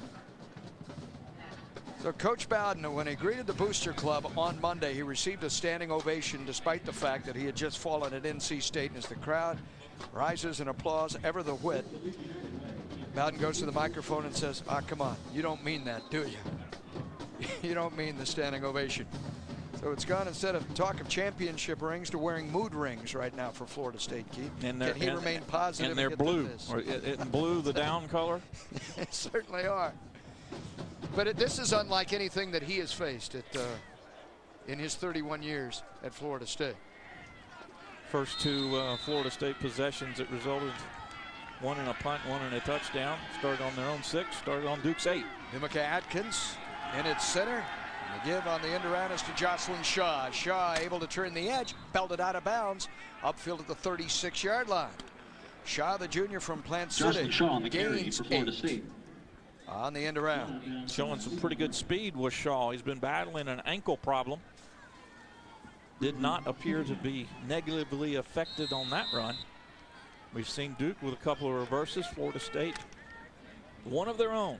So Coach Bowden, when he greeted the Booster Club on Monday, he received a standing ovation despite the fact that he had just fallen at NC State. And as the crowd rises in applause, ever the wit, Bowden goes to the microphone and says, come on, you don't mean that, do you? You don't mean the standing ovation. So it's gone, instead of talk of championship rings, to wearing mood rings right now for Florida State, Keith. And Can he remain positive? And they're blue. Isn't blue the down color? They certainly are. But this is unlike anything that he has faced in his 31 years at Florida State. First 2 Florida State possessions that resulted, one in a punt, one in a touchdown. Started on their own 6, started on Duke's 8. Himika Atkins in its center. And the give on the end around is to Jocelyn Shaw. Shaw able to turn the edge, belted out of bounds, upfield at the 36-yard line. Shaw, the junior from Plant City, Jocelyn Shaw on the carry gains for Florida 8 State. on the end around. Showing some pretty good speed was Shaw. He's been battling an ankle problem. Did not appear to be negatively affected on that run. We've seen Duke with a couple of reverses. Florida State, one of their own.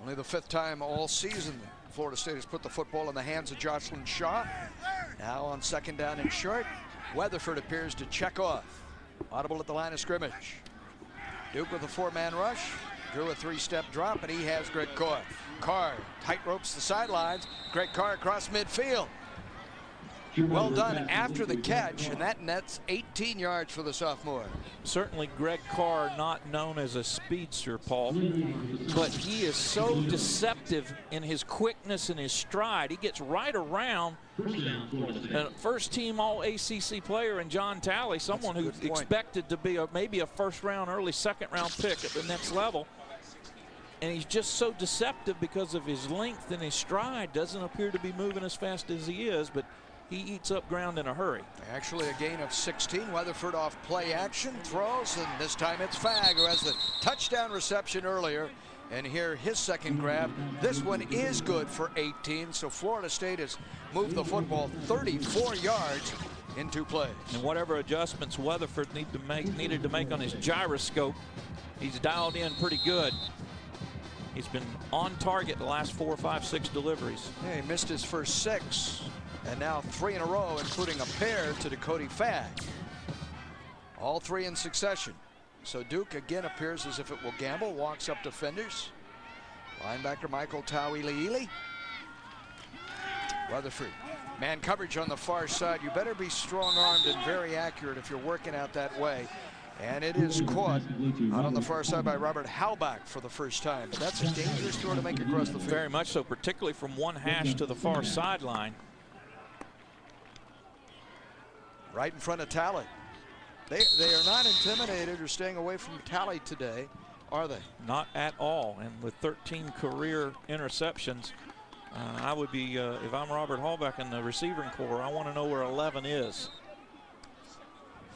Only the 5th time all season Florida State has put the football in the hands of Jocelyn Shaw. Now on 2nd down and short, Weatherford appears to check off. Audible at the line of scrimmage. Duke with a 4-man rush. Drew a 3-step drop, and he has Greg Carr. Carr tight ropes the sidelines. Greg Carr across midfield. Well done after the catch, and that nets 18 yards for the sophomore. Certainly Greg Carr, not known as a speedster, Paul, but he is so deceptive in his quickness and his stride. He gets right around a first-team All-ACC player in John Talley, someone who's expected to be maybe a first-round, early second-round pick at the next level. And he's just so deceptive because of his length and his stride. Doesn't appear to be moving as fast as he is, but he eats up ground in a hurry. Actually a gain of 16. Weatherford off play action, throws, and this time it's Fagg, who has the touchdown reception earlier. And here his second grab. This one is good for 18. So Florida State has moved the football 34 yards in 2 plays. And whatever adjustments Weatherford needed to make on his gyroscope, he's dialed in pretty good. He's been on target the last 4, 5, 6 deliveries. Yeah, he missed his first 6. And now 3 in a row, including a pair to Dakota Fagg. All 3 in succession. So Duke again appears as if it will gamble, walks up defenders. Linebacker Michael Tauiliili. Weatherford. Man coverage on the far side. You better be strong-armed and very accurate if you're working out that way. And it is caught out on the far side by Robert Halbach for the first time. But that's a dangerous throw to make across the field. Very much so, particularly from one hash to the far sideline. Right in front of Talley. They are not intimidated or staying away from Talley today, are they? Not at all. And with 13 career interceptions, I would be, if I'm Robert Halbach in the receiving corps, I want to know where 11 is.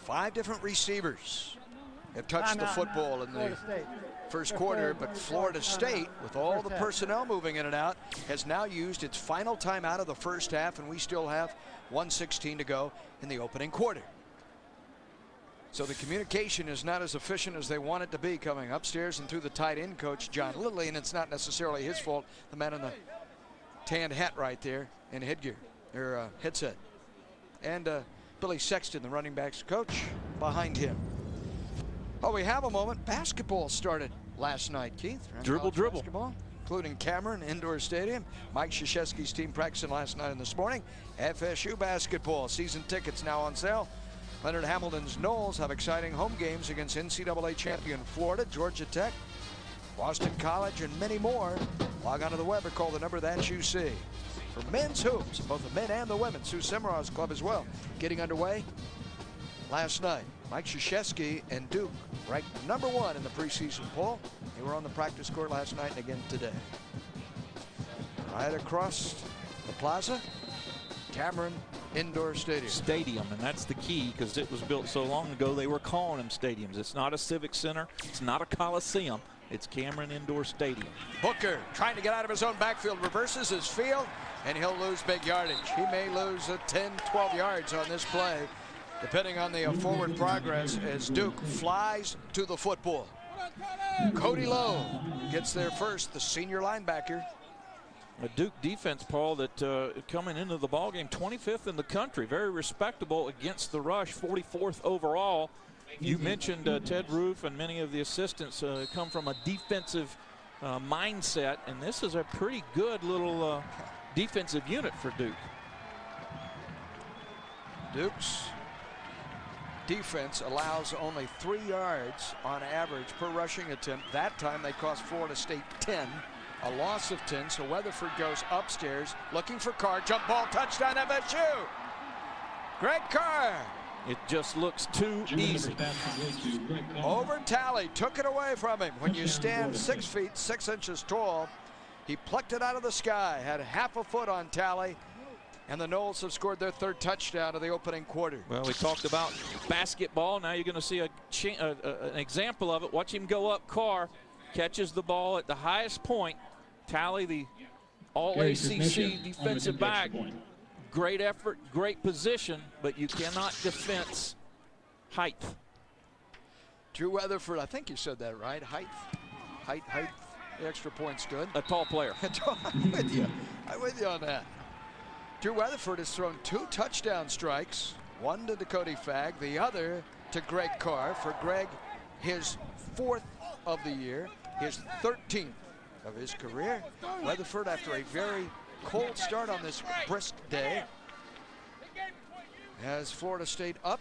5 different receivers have touched the football in the first quarter, but Florida State, with all the personnel moving in and out, has now used its final timeout of the first half, and we still have 1:16 to go in the opening quarter. So the communication is not as efficient as they want it to be coming upstairs and through the tight end coach, John Lilly, and it's not necessarily his fault. The man in the tan hat right there and headgear, or headset. And Billy Sexton, the running backs coach, behind him. Oh, we have a moment. Basketball started last night, Keith. Dribble. Basketball, including Cameron Indoor Stadium. Mike Krzyzewski's team practicing last night and this morning. FSU basketball. Season tickets now on sale. Leonard Hamilton's Knowles have exciting home games against NCAA champion Florida, Georgia Tech, Boston College, and many more. Log on to the web or call the number that you see. For men's hoops, both the men and the women, Sue Semrau's club as well, getting underway last night. Mike Krzyzewski and Duke ranked #1 in the preseason poll. They were on the practice court last night and again today. Right across the plaza, Cameron Indoor Stadium. And that's the key, because it was built so long ago they were calling them stadiums. It's not a civic center. It's not a coliseum. It's Cameron Indoor Stadium. Booker trying to get out of his own backfield, reverses his field, and he'll lose big yardage. He may lose 10, 12 yards on this play, depending on the forward progress as Duke flies to the football. Cody Lowe gets there first, the senior linebacker. A Duke defense, Paul, that coming into the ballgame 25th in the country, very respectable against the rush, 44th overall. You mentioned Ted Roof and many of the assistants come from a defensive mindset, and this is a pretty good little defensive unit for Duke. Duke's defense allows only 3 yards on average per rushing attempt. That time they cost Florida State 10. A loss of 10, so Weatherford goes upstairs looking for Carr. Jump ball, touchdown FSU. Greg Carr. It just looks too easy. Over Talley, took it away from him. When you stand 6 feet 6 inches tall, he plucked it out of the sky, had half a foot on Talley, and the Noles have scored their 3rd touchdown of the opening quarter. Well, we talked about basketball. Now you're going to see an example of it. Watch him go up. Carr catches the ball at the highest point. Talley, the all-ACC defensive back. Great effort, great position, but you cannot defense height. Drew Weatherford, I think you said that right. Height. The extra point's good. A tall player. I'm with you. I'm with you on that. Drew Weatherford has thrown 2 touchdown strikes, one to Dakota Fagg, the other to Greg Carr. For Greg, his 4th of the year, his 13th of his career. Weatherford, after a very cold start on this brisk day, has Florida State up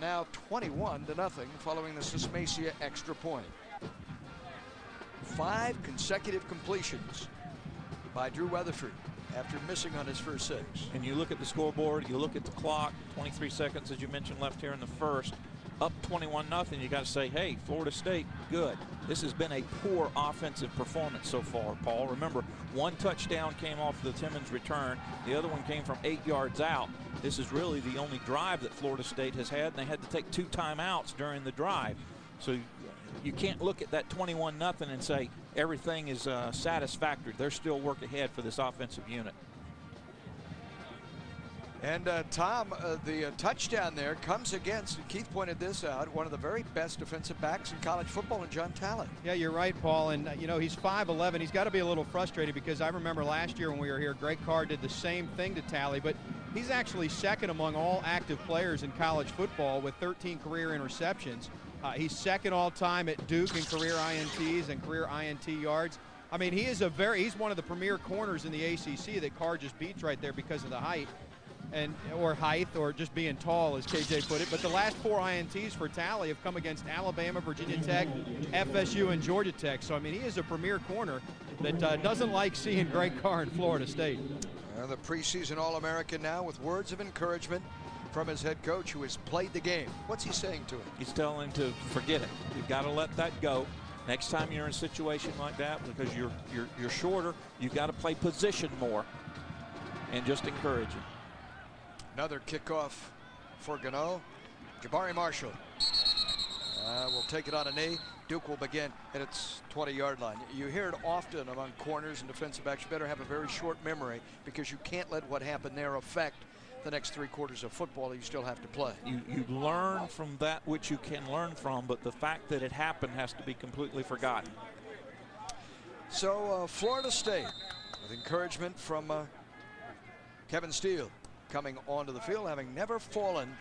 now 21-0 following the Sismacia extra point. 5 consecutive completions by Drew Weatherford after missing on his first 6. And you look at the scoreboard, you look at the clock, 23 seconds, as you mentioned, left here in the first. Up 21-0, you got to say, hey, Florida State, good. This has been a poor offensive performance so far, Paul. Remember, 1 touchdown came off the Timmons return. The other one came from 8 yards out. This is really the only drive that Florida State has had, and they had to take 2 timeouts during the drive. So you can't look at that 21-0 and say everything is satisfactory. There's still work ahead for this offensive unit. And Tom, the touchdown there comes against, and Keith pointed this out, one of the very best defensive backs in college football, in John Talley. Yeah, you're right, Paul. And, you know, he's 5'11". He's got to be a little frustrated because I remember last year when we were here, Greg Carr did the same thing to Talley, but he's actually second among all active players in college football with 13 career interceptions. He's second all time at Duke in career INTs and career INT yards. I mean, he's one of the premier corners in the ACC that Carr just beats right there because of the height. Or height, or just being tall, as KJ put it. But the last 4 INTs for Talley have come against Alabama, Virginia Tech, FSU, and Georgia Tech. So, I mean, he is a premier corner that doesn't like seeing Greg Carr in Florida State. The preseason All-American now with words of encouragement from his head coach, who has played the game. What's he saying to him? He's telling him to forget it. You've got to let that go. Next time you're in a situation like that, because you're shorter, you've got to play position more and just encourage him. Another kickoff for Gano. Jabari Marshall will take it on a knee. Duke will begin at its 20-yard line. You hear it often among corners and defensive backs. You better have a very short memory because you can't let what happened there affect the next 3 quarters of football that you still have to play. You learn from that which you can learn from, but the fact that it happened has to be completely forgotten. So Florida State, with encouragement from Kevin Steele, coming onto the field, having never fallen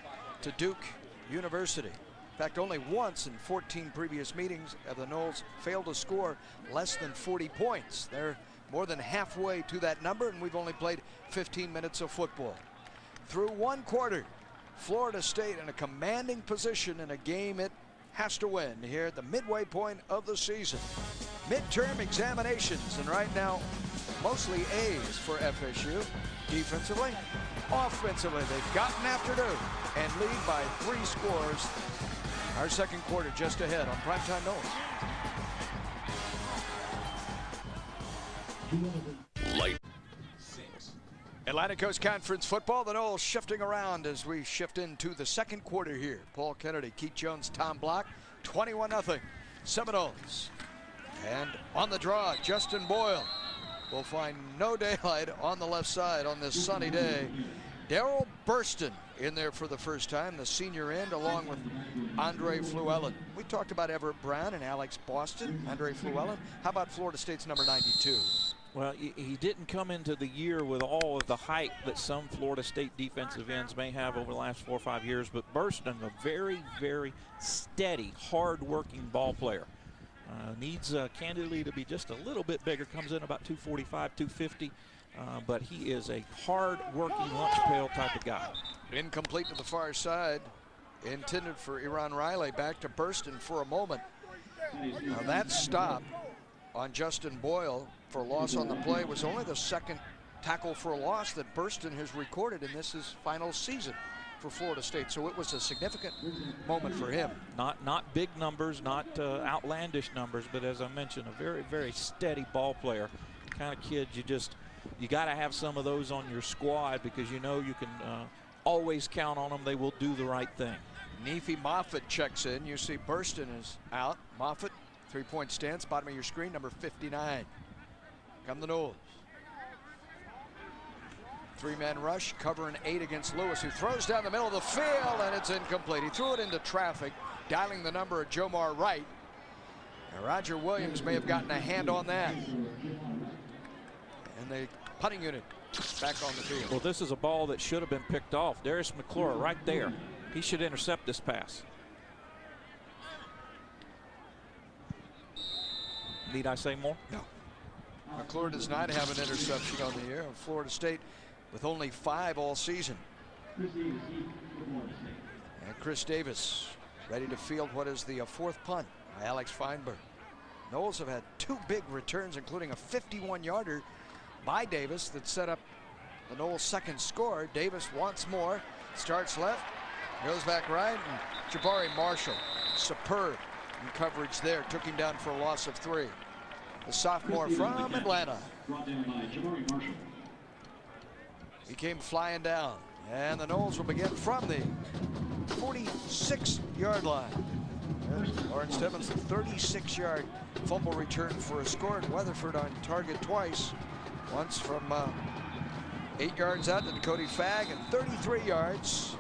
to Duke University. In fact, only once in 14 previous meetings have the Noles failed to score less than 40 points. They're more than halfway to that number, and we've only played 15 minutes of football. Through 1 quarter, Florida State in a commanding position in a game it has to win here at the midway point of the season. Midterm examinations, and right now, mostly A's for FSU. Defensively, offensively, they've gotten after Duke and lead by 3 scores. Our second quarter just ahead on Primetime Noles. Light. Atlantic Coast Conference football, the Noles shifting around as we shift into the second quarter here. Paul Kennedy, Keith Jones, Tom Block, 21-0 Seminoles. And on the draw, Justin Boyle will find no daylight on the left side on this sunny day. Darrell Burston in there for the first time, the senior end, along with Andre Fluellen. We talked about Everett Brown and Alex Boston, Andre Fluellen. How about Florida State's number 92? Well, he didn't come into the year with all of the hype that some Florida State defensive ends may have over the last 4 or 5 years, but Burston, a very, very steady, hard-working ball player. Needs candidly to be just a little bit bigger, comes in about 245, 250, but he is a hard-working lunch pail type of guy. Incomplete to the far side, intended for Eron Riley. Back to Burston for a moment. Now that stop on Justin Boyle for a loss on the play was only the second tackle for a loss that Burston has recorded in this his final season for Florida State, so it was a significant moment for him. Not big numbers, not outlandish numbers, but as I mentioned, a very, very steady ball player. Kind of kid you got to have some of those on your squad because you know you can always count on them. They will do the right thing. Nefi Moffitt checks in. You see Burston is out. Moffitt, 3-point stance, bottom of your screen, number 59. Come the Noles. 3-man rush, covering 8 against Lewis, who throws down the middle of the field, and it's incomplete. He threw it into traffic, dialing the number of Jomar Wright. Now, Roger Williams may have gotten a hand on that. And the punting unit back on the field. Well, this is a ball that should have been picked off. Darius McClure right there. He should intercept this pass. Need I say more? No. McClure does not have an interception on the year. Florida State with only 5 all season. And Chris Davis ready to field what is the 4th punt by Alex Feinberg. Noles have had 2 big returns, including a 51-yarder by Davis that set up the Noles' second score. Davis once more starts left, goes back right, and Jabari Marshall, superb in coverage there, took him down for a loss of 3. The sophomore from Atlanta. Brought down by Jabari Marshall. He came flying down, and the Noles will begin from the 46-yard line. Lawrence Timmons, the 36-yard fumble return for a score, and Weatherford on target twice. Once from 8 yards out to Cody Fagg, and 33 yards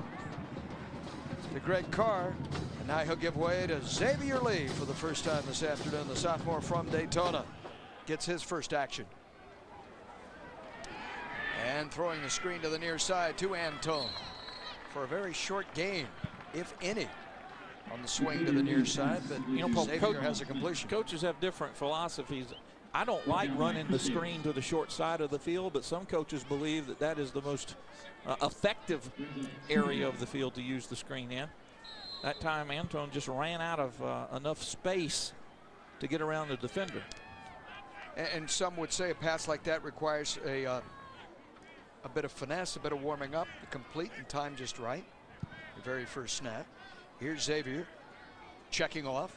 to Greg Carr. And now he'll give way to Xavier Lee for the first time this afternoon. The sophomore from Daytona gets his first action. And throwing the screen to the near side to Antone for a very short gain, if any, on the swing to the near side. But You know, Paul, Xavier has a completion. Coaches have different philosophies. I don't like running the screen to the short side of the field, but some coaches believe that that is the most effective area of the field to use the screen in. That time, Antone just ran out of enough space to get around the defender. And some would say a pass like that requires a bit of finesse, a bit of warming up to complete and time just right. The very first snap. Here's Xavier checking off.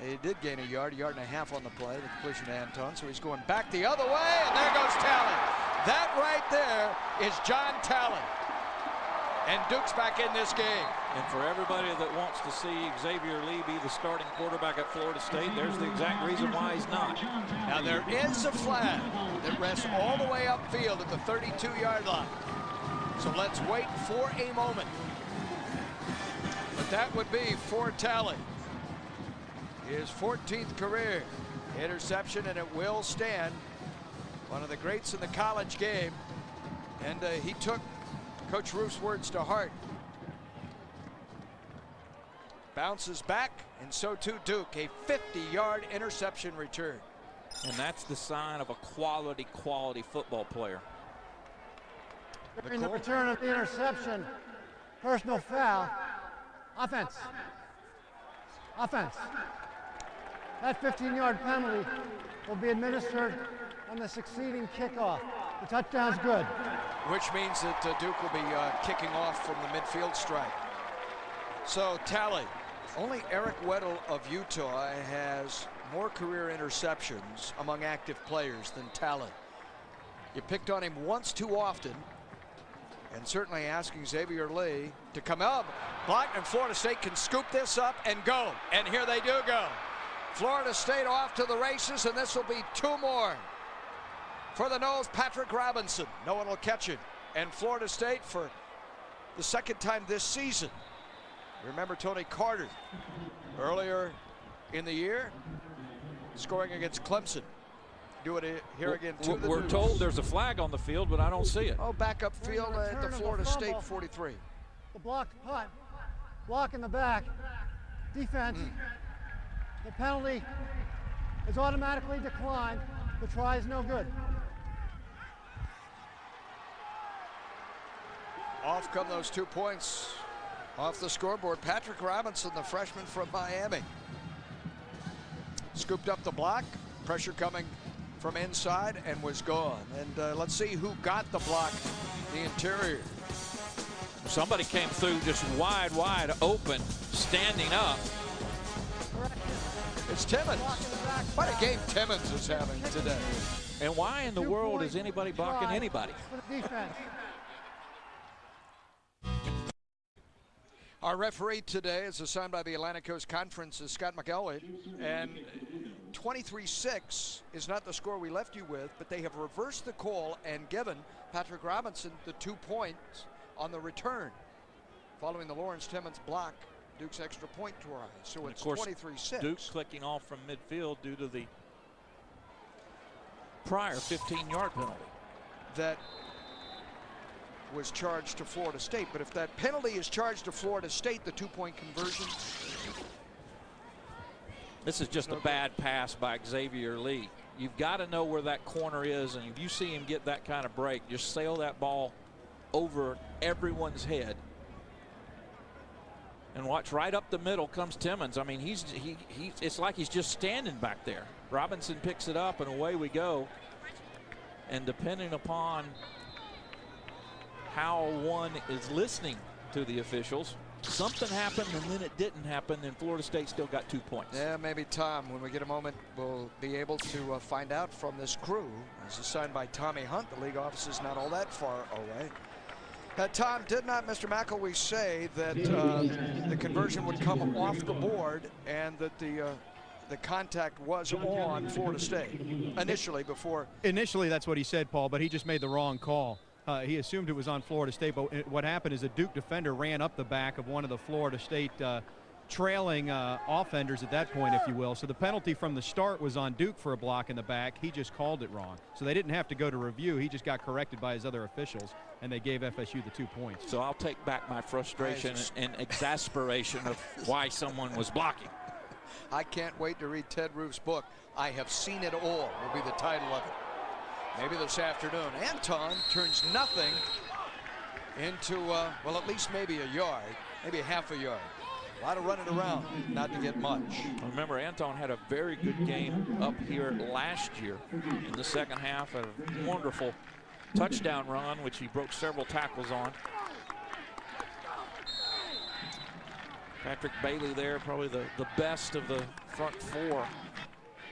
He did gain a yard and a half on the play, the completion to Antone. So he's going back the other way, and there goes Talon. That right there is John Talon. And Duke's back in this game. And for everybody that wants to see Xavier Lee be the starting quarterback at Florida State, there's the exact reason why he's not. Now there is a flag that rests all the way upfield at the 32-yard line. So let's wait for a moment. But that would be for Talley. His 14th career interception, and it will stand. One of the greats in the college game. And he took Coach Roof's words to heart. Bounces back, and so too Duke. A 50-yard interception return. And that's the sign of a quality football player. During the return of the interception, personal foul, offense. Offense. That 15-yard penalty will be administered on the succeeding kickoff. The touchdown's good. Which means that Duke will be kicking off from the midfield strike. So Talley, only Eric Weddle of Utah has more career interceptions among active players than Talley. You picked on him once too often, and certainly asking Xavier Lee to come up. Blocked, and Florida State can scoop this up and go. And here they do go. Florida State off to the races, and this will be two more. For the nose, Patrick Robinson. No one will catch him. And Florida State, for the second time this season. Remember Tony Carter earlier in the year, scoring against Clemson. Do it here again. We're told there's a flag on the field, but I don't see it. Oh, back up field at the Florida State 43. The blocked punt, block in the back, defense. The penalty is automatically declined. The try is no good. Off come those 2 points off the scoreboard. Patrick Robinson, the freshman from Miami. Scooped up the block, pressure coming from inside, and was gone. And let's see who got the block, the interior. Somebody came through just wide open, standing up. It's Timmons. What a game Timmons is having today. And why in the world is anybody blocking anybody? Our referee today is assigned by the Atlantic Coast Conference is Scott McElway, and 23-6 is not the score we left you with, but they have reversed the call and given Patrick Robinson the 2 points on the return following the Lawrence Timmons block, Duke's extra point try. So it's 23-6. Duke clicking off from midfield due to the prior 15-yard penalty that was charged to Florida State. But if that penalty is charged to Florida State, the 2-point conversion. This is just a bad pass by Xavier Lee. You've got to know where that corner is, and if you see him get that kind of break, just sail that ball over everyone's head. And watch, right up the middle comes Timmons. I mean, it's like he's just standing back there. Robinson picks it up, and away we go. And depending upon how one is listening to the officials, something happened and then it didn't happen, and Florida State still got 2 points. Yeah, maybe Tom, when we get a moment, we'll be able to find out from this crew. As assigned by Tommy Hunt, the league office is not all that far away. Tom, did not Mr. McElwee say that the conversion would come off the board and that the contact was on Florida State initially before? Initially, that's what he said, Paul, but he just made the wrong call. He assumed it was on Florida State, but what happened is a Duke defender ran up the back of one of the Florida State trailing offenders at that point, if you will. So the penalty from the start was on Duke for a block in the back. He just called it wrong. So they didn't have to go to review. He just got corrected by his other officials, and they gave FSU the 2 points. So I'll take back my frustration and exasperation of why someone was blocking. I can't wait to read Ted Roof's book. I Have Seen It All will be the title of it. Maybe this afternoon. Anton turns nothing into, well, at least maybe a yard, maybe a half a yard. A lot of running around, not to get much. Remember, Anton had a very good game up here last year in the second half. A wonderful touchdown run, which he broke several tackles on. Patrick Bailey there, probably the best of the front four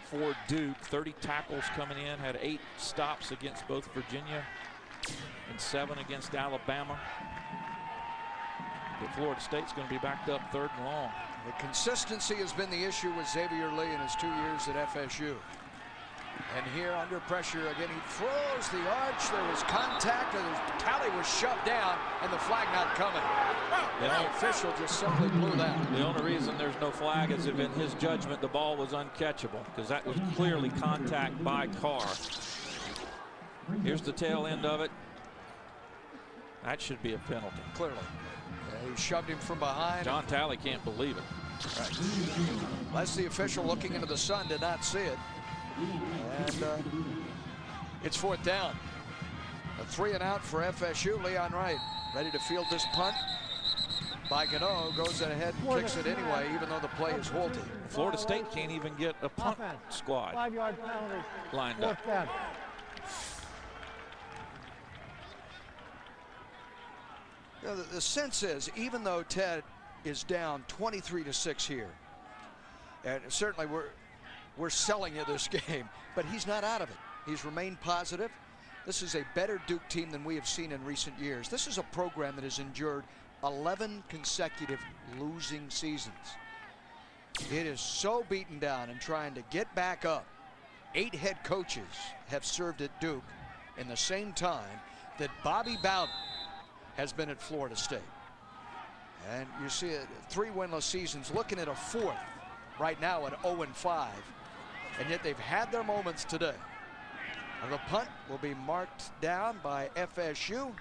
for Duke. 30 tackles coming in, had 8 stops against both Virginia and 7 against Alabama. Florida State's going to be backed up 3rd and long. The consistency has been the issue with Xavier Lee in his 2 years at FSU. And here under pressure again, he throws the arch. There was contact, and Talley was shoved down, and the flag not coming. The official just simply blew that. The only reason there's no flag is if in his judgment the ball was uncatchable, because that was clearly contact by Carr. Here's the tail end of it. That should be a penalty. Clearly. Yeah, he shoved him from behind. John Talley can't believe it. Right. Unless the official looking into the sun did not see it. And it's 4th down. A 3 and out for FSU. Leon Wright ready to field this punt. Gano goes ahead and kicks it anyway, even though the play is halted. Florida State can't even get a punt squad 5-yard penalty. lined up. 4th down. You know, the sense is, even though Ted is down 23-6 here, and certainly we're selling you this game, but he's not out of it. He's remained positive. This is a better Duke team than we have seen in recent years. This is a program that has endured 11 consecutive losing seasons. It is so beaten down and trying to get back up. 8 head coaches have served at Duke in the same time that Bobby Bowden has been at Florida State. And you see 3 winless seasons, looking at a 4th right now at 0-5. And yet they've had their moments today. And the punt will be marked down by FSU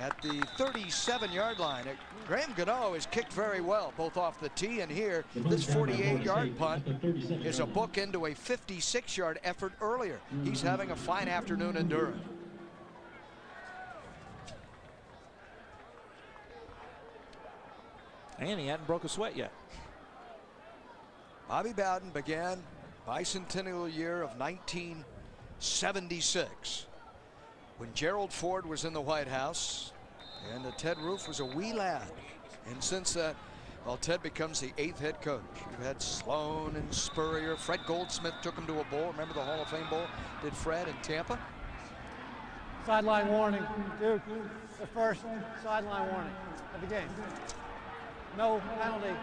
at the 37-yard line. Graham Gano has kicked very well, both off the tee and here. This 48-yard punt is a book into a 56-yard effort earlier. He's having a fine afternoon in Durham. And he hadn't broke a sweat yet. Bobby Bowden began bicentennial year of 1976 when Gerald Ford was in the White House and Ted Roof was a wee lad. And since that, well, Ted becomes the 8th head coach. You've had Sloan and Spurrier. Fred Goldsmith took him to a bowl. Remember the Hall of Fame bowl? Did Fred in Tampa? Sideline warning. Duke, the first sideline warning of the game. No penalty.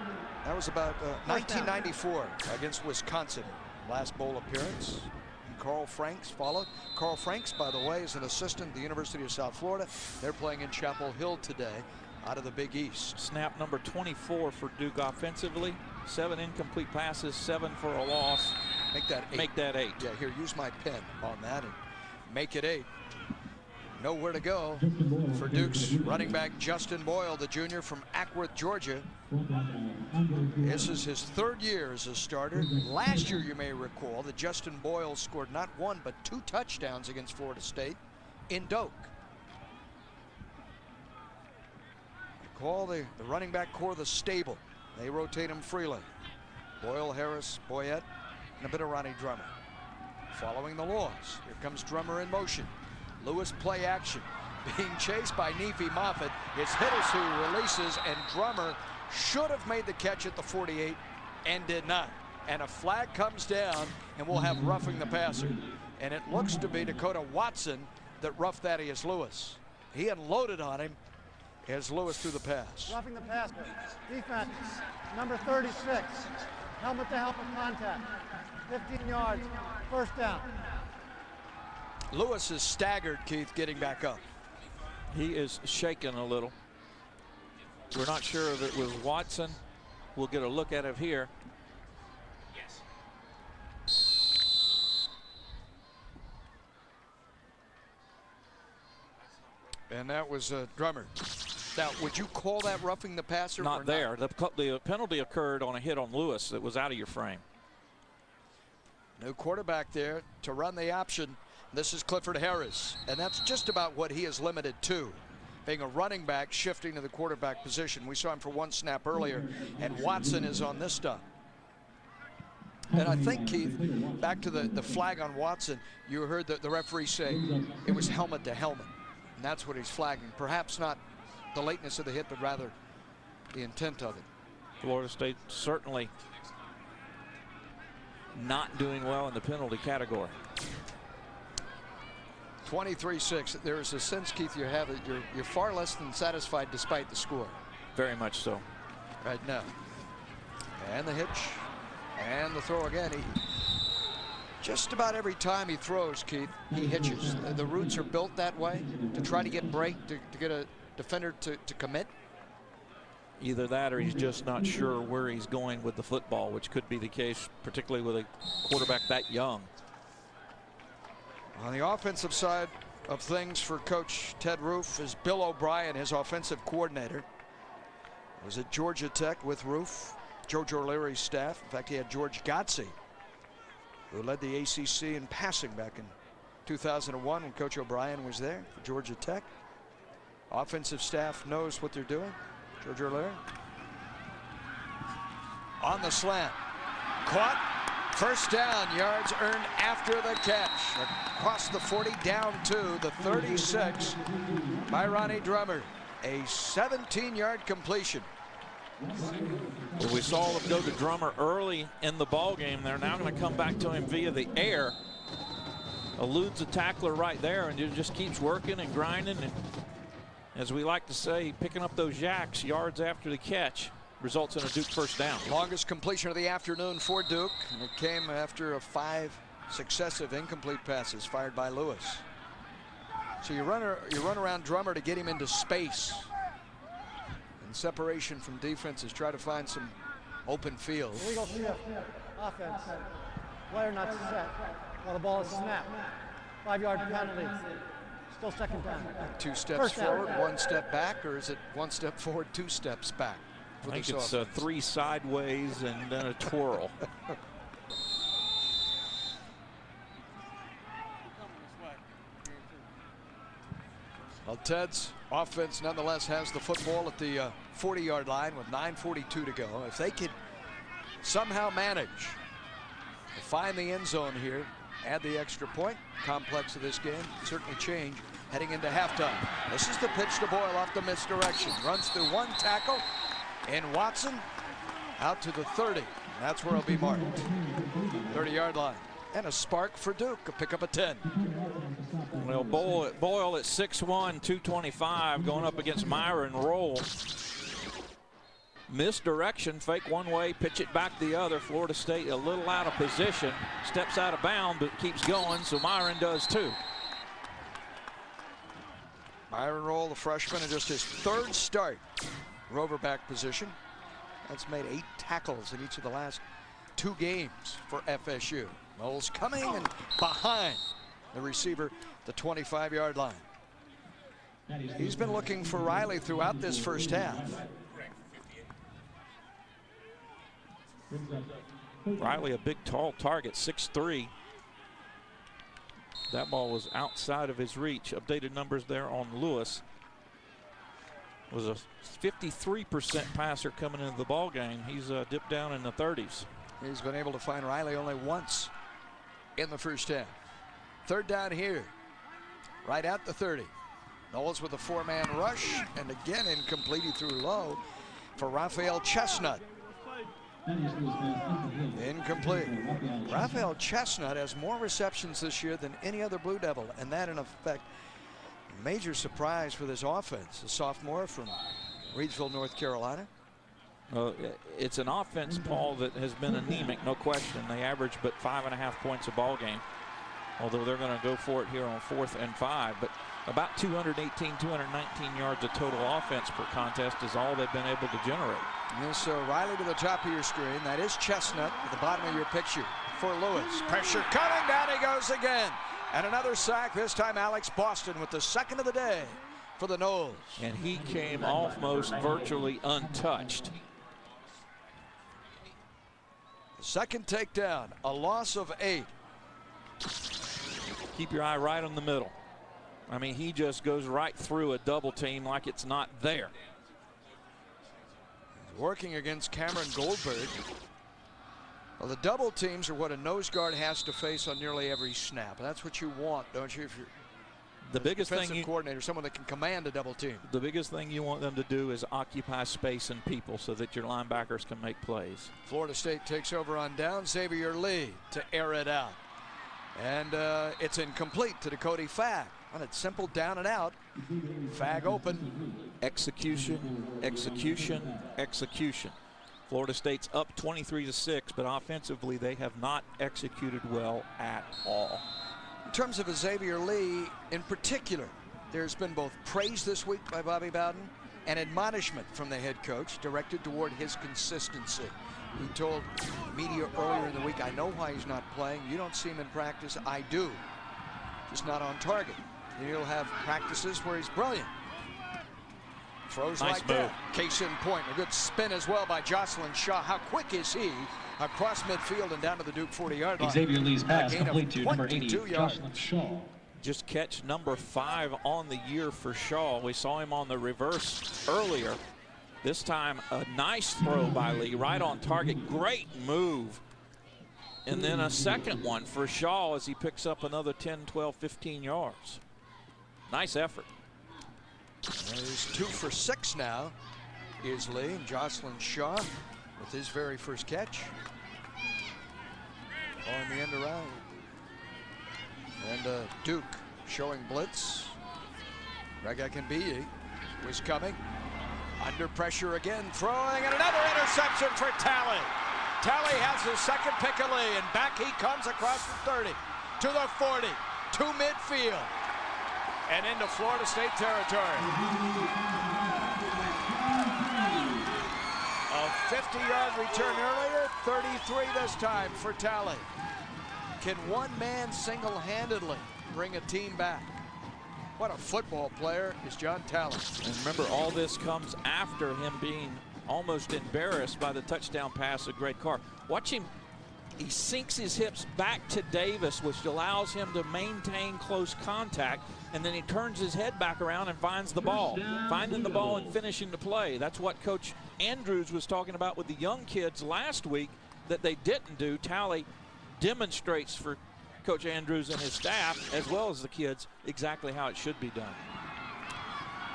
That was about 1994 against Wisconsin. Last bowl appearance. And Carl Franks followed. Carl Franks, by the way, is an assistant at the University of South Florida. They're playing in Chapel Hill today out of the Big East. Snap number 24 for Duke offensively. 7 incomplete passes, 7 for a loss. Make that 8. Make that 8. Yeah, here, use my pen on that and make it 8. Nowhere to go for Duke's running back Justin Boyle, the junior from Ackworth, Georgia. This is his 3rd year as a starter. Last year, you may recall that Justin Boyle scored not 1 but 2 touchdowns against Florida State in Doak. They call the running back core the stable. They rotate him freely. Boyle, Harris, Boyette, and a bit of Ronnie Drummer. Following the laws, here comes Drummer in motion. Lewis play action, being chased by Nefi Moffitt. It's Hiddles who releases, and Drummer should have made the catch at the 48 and did not. And a flag comes down, and we'll have roughing the passer. And it looks to be Dakota Watson that roughed Thaddeus Lewis. He unloaded on him as Lewis threw the pass. Roughing the passer. Defense, number 36. Helmet to helmet contact. 15 yards. 1st down. Lewis is staggered, Keith, getting back up. He is shaken a little. We're not sure if it was Watson. We'll get a look at it here. And that was Drummer. Now, would you call that roughing the passer? Not there. The penalty occurred on a hit on Lewis that was out of your frame. No quarterback there to run the option. This is Clifford Harris, and that's just about what he is limited to, being a running back shifting to the quarterback position. We saw him for 1 snap earlier, and Watson is on this stop. And I think, Keith, back to the flag on Watson, you heard the referee say it was helmet to helmet, and that's what he's flagging. Perhaps not the lateness of the hit, but rather the intent of it. Florida State certainly not doing well in the penalty category. 23-6. There is a sense, Keith, you have that you're far less than satisfied despite the score. Very much so. Right now. And the hitch. And the throw again. Just about every time he throws, Keith, he hitches. The roots are built that way to try to get break, to get a defender to commit. Either that or he's just not sure where he's going with the football, which could be the case, particularly with a quarterback that young. On the offensive side of things for Coach Ted Roof is Bill O'Brien, his offensive coordinator. Was at Georgia Tech with Roof, George O'Leary's staff. In fact, he had George Godsey, who led the ACC in passing back in 2001 when Coach O'Brien was there for Georgia Tech. Offensive staff knows what they're doing. George O'Leary. On the slant. Caught. First down. Yards earned after the catch. Across the 40, down to the 36 by Ronnie Drummer. A 17-yard completion. Well, we saw them go to Drummer early in the ball game. They're now going to come back to him via the air. Eludes a tackler right there and just keeps working and grinding. And as we like to say, picking up those yaks yards after the catch results in a Duke first down. Longest completion of the afternoon for Duke. And it came after 5 successive incomplete passes fired by Lewis. So you run around Drummer to get him into space. And separation from defenses. Try to find some open field. Illegal shift. Offense. Player not set while the ball is snapped. 5-yard penalty. Still second down. 2 steps forward, 1 step back, or is it 1 step forward, 2 steps back? I think it's 3 sideways and then a twirl. Well, Ted's offense nonetheless has the football at the 40-yard line with 9:42 to go. If they could somehow manage to find the end zone here, add the extra point, complex of this game certainly change heading into halftime. This is the pitch to Boyle off the misdirection. Runs through 1 tackle, and Watson out to the 30. That's where he'll be marked. 30-yard line. And a spark for Duke, a pickup of 10. Well, Boyle at 6'1", 225, going up against Myron Roll. Misdirection, fake one way, pitch it back the other. Florida State a little out of position, steps out of bounds, but keeps going, so Myron does too. Myron Roll, the freshman, in just his 3rd start. Rover back position. That's made 8 tackles in each of the last 2 games for FSU. Knowles coming and behind the receiver, the 25-yard line. He's been looking for Riley throughout this first half. Riley, a big, tall target, 6'3". That ball was outside of his reach. Updated numbers there on Lewis. Was a 53% passer coming into the ball game. He's dipped down in the 30s. He's been able to find Riley only once in the first half. 3rd down here, right at the 30. Knowles with a 4-man rush, and again incomplete. He threw low for Raphael Chestnut. Incomplete. Raphael Chestnut has more receptions this year than any other Blue Devil, and that in effect major surprise for this offense. A sophomore from Reidsville, North Carolina. It's an offense, Paul, that has been anemic, no question. They average but 5.5 points a ball game, although they're going to go for it here on 4th and 5. But about 218, 219 yards of total offense per contest is all they've been able to generate. And so Riley to the top of your screen. That is Chestnut at the bottom of your picture for Lewis. Pressure coming, down he goes again. And another sack, this time Alex Boston with the 2nd of the day for the Noles. And he came almost virtually untouched. Second takedown, a loss of 8. Keep your eye right on the middle. I mean, he just goes right through a double team like it's not there. Working against Cameron Goldberg. Well, the double teams are what a nose guard has to face on nearly every snap. That's what you want, don't you? If you're the biggest defensive coordinator, someone that can command a double team. The biggest thing you want them to do is occupy space and people so that your linebackers can make plays. Florida State takes over on down. Xavier Lee to air it out. And it's incomplete to Dakota Fag. On it, simple down and out. Fag open. Execution, execution, execution. Florida State's up 23-6, but offensively they have not executed well at all. In terms of Xavier Lee in particular, there's been both praise this week by Bobby Bowden and admonishment from the head coach directed toward his consistency. He told media earlier in the week, I know why he's not playing. You don't see him in practice. I do. Just not on target. And he'll have practices where he's brilliant. Throws Nice like move. that. Case in point. A good spin as well by Jocelyn Shaw. How quick is he across midfield and down to the Duke 40-yard line? Xavier Lee's pass gain of complete to number 22 80, yards. Jocelyn Shaw. Just catch number 5 on the year for Shaw. We saw him on the reverse earlier. This time a nice throw by Lee, right on target. Great move. And then a second one for Shaw as he picks up another 10, 12, 15 yards. Nice effort. He's 2 for 6 now, is Lee. And Jocelyn Shaw with his very first catch on the end around. And Duke showing blitz. Greg Akinbiyi was coming. Under pressure again, throwing, and another interception for Talley. Talley has his second pick of Lee, and back he comes across the 30 to the 40 to midfield and into Florida State territory. A 50-yard return earlier, 33 this time for Talley. Can one man single-handedly bring a team back? What a football player is John Talley. And remember, all this comes after him being almost embarrassed by the touchdown pass of Greg Carr. Watch him. He sinks his hips back to Davis, which allows him to maintain close contact, and then he turns his head back around and finds the ball. Finding the ball and finishing the play. That's what Coach Andrews was talking about with the young kids last week that they didn't do. Talley demonstrates for Coach Andrews and his staff, as well as the kids, exactly how it should be done.